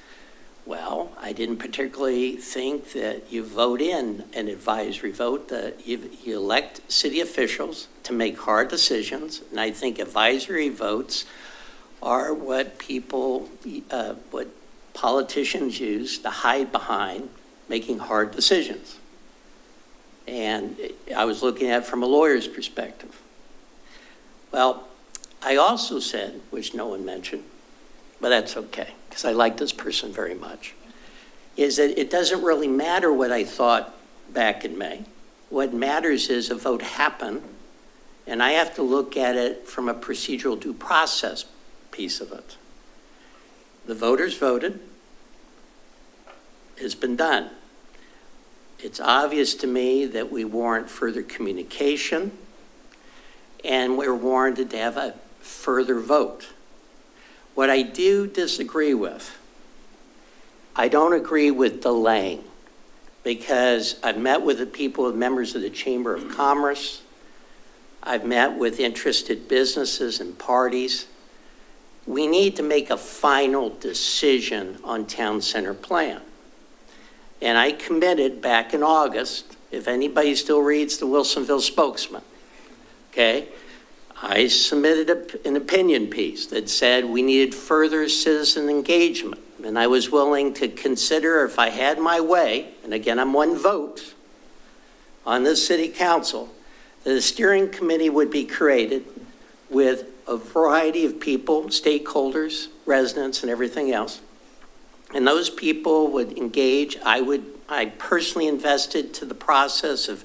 well, I didn't particularly think that you vote in an advisory vote, that you elect city officials to make hard decisions. And I think advisory votes are what what politicians use to hide behind making hard decisions. And I was looking at it from a lawyer's perspective. Well, I also said, which no one mentioned, but that's okay, because I like this person very much, is that it doesn't really matter what I thought back in May. What matters is a vote happened, and I have to look at it from a procedural due process piece of it. The voters voted. It's been done. It's obvious to me that we warrant further communication, and we're warranted to have a further vote. What I do disagree with, I don't agree with delaying, because I've met with the people, members of the Chamber of Commerce. I've met with interested businesses and parties. We need to make a final decision on town center plan. And I committed back in August, if anybody still reads the Wilsonville Spokesman, okay, I submitted an opinion piece that said we needed further citizen engagement. And I was willing to consider, if I had my way, and again, I'm one vote on this city council, that a steering committee would be created with a variety of people, stakeholders, residents, and everything else. And those people would engage. I personally invested to the process of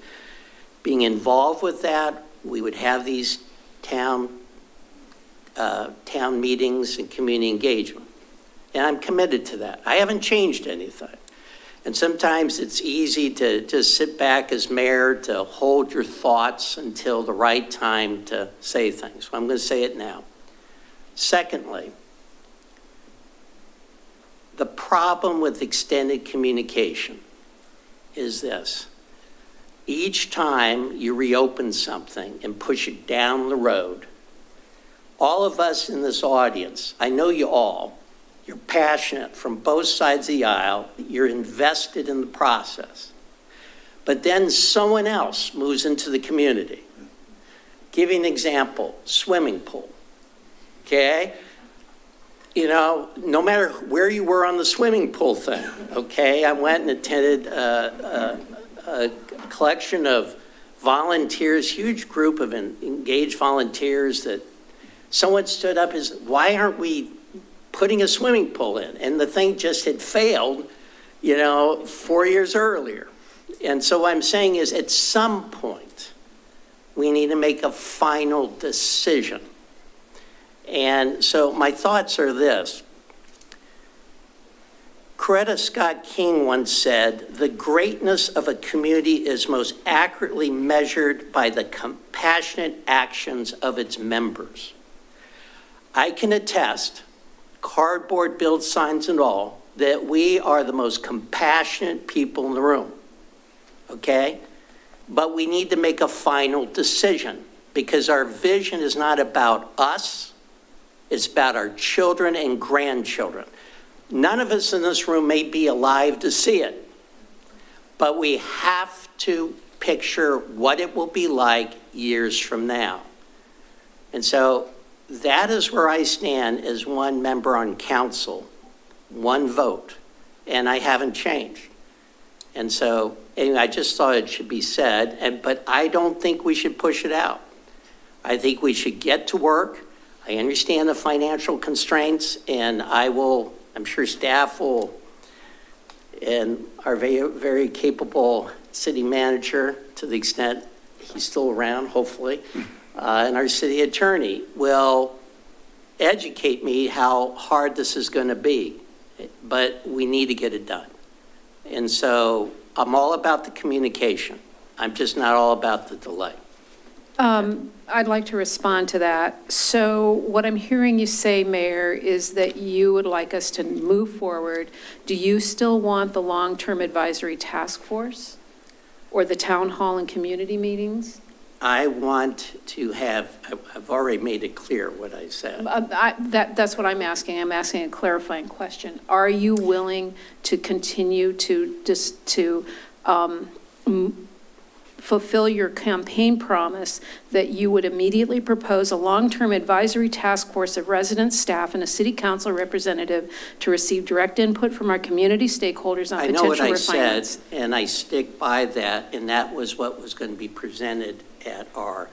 being involved with that. We would have these town meetings and community engagement. And I'm committed to that. I haven't changed anything. And sometimes it's easy to just sit back as mayor to hold your thoughts until the right time to say things. So I'm going to say it now. Secondly, the problem with extended communication is this. Each time you reopen something and push it down the road, all of us in this audience, I know you all, you're passionate from both sides of the aisle, you're invested in the process. But then someone else moves into the community. Give you an example, swimming pool, okay? You know, no matter where you were on the swimming pool thing, okay? I went and attended a collection of volunteers, huge group of engaged volunteers that someone stood up as, why aren't we putting a swimming pool in? And the thing just had failed, 4 years earlier. And so what I'm saying is at some point, we need to make a final decision. And so my thoughts are this. Coretta Scott King once said, the greatness of a community is most accurately measured by the compassionate actions of its members. I can attest, cardboard build signs and all, that we are the most compassionate people in the room, okay? But we need to make a final decision because our vision is not about us, it's about our children and grandchildren. None of us in this room may be alive to see it, but we have to picture what it will be like years from now. And so that is where I stand as one member on council, one vote, and I haven't changed. And so, anyway, I just thought it should be said, but I don't think we should push it out. I think we should get to work. I understand the financial constraints, and I'm sure staff will, and our very, very capable city manager, to the extent he's still around, hopefully, and our city attorney will educate me how hard this is going to be. But we need to get it done. And so I'm all about the communication. I'm just not all about the delay. I'd like to respond to that. So what I'm hearing you say, Mayor, is that you would like us to move forward. Do you still want the long-term advisory task force or the town hall and community meetings? I want to have, I've already made it clear what I said. That's what I'm asking. I'm asking a clarifying question. Are you willing to continue to fulfill your campaign promise that you would immediately propose a long-term advisory task force of residents, staff, and a city council representative to receive direct input from our community stakeholders on I know potential what I refinements? said, and I stick by that, and that was what was going to be presented at our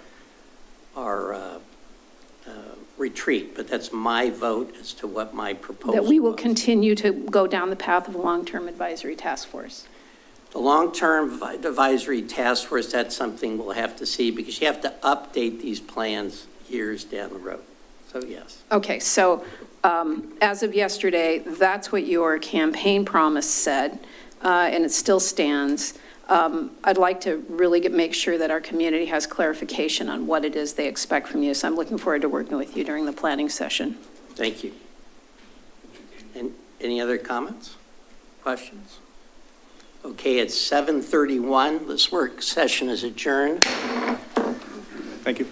retreat, but that's my vote as to what my proposal That we will was. continue to go down the path of a long-term advisory task force. The long-term advisory task force, that's something we'll have to see, because you have to update these plans years down the road. So, yes. Okay, so as of yesterday, that's what your campaign promise said, and it still stands. I'd like to really make sure that our community has clarification on what it is they expect from you, so I'm looking forward to working with you during the planning session. Thank you. And any other comments, questions? Okay, it's 7:31. This work session is adjourned. Thank you.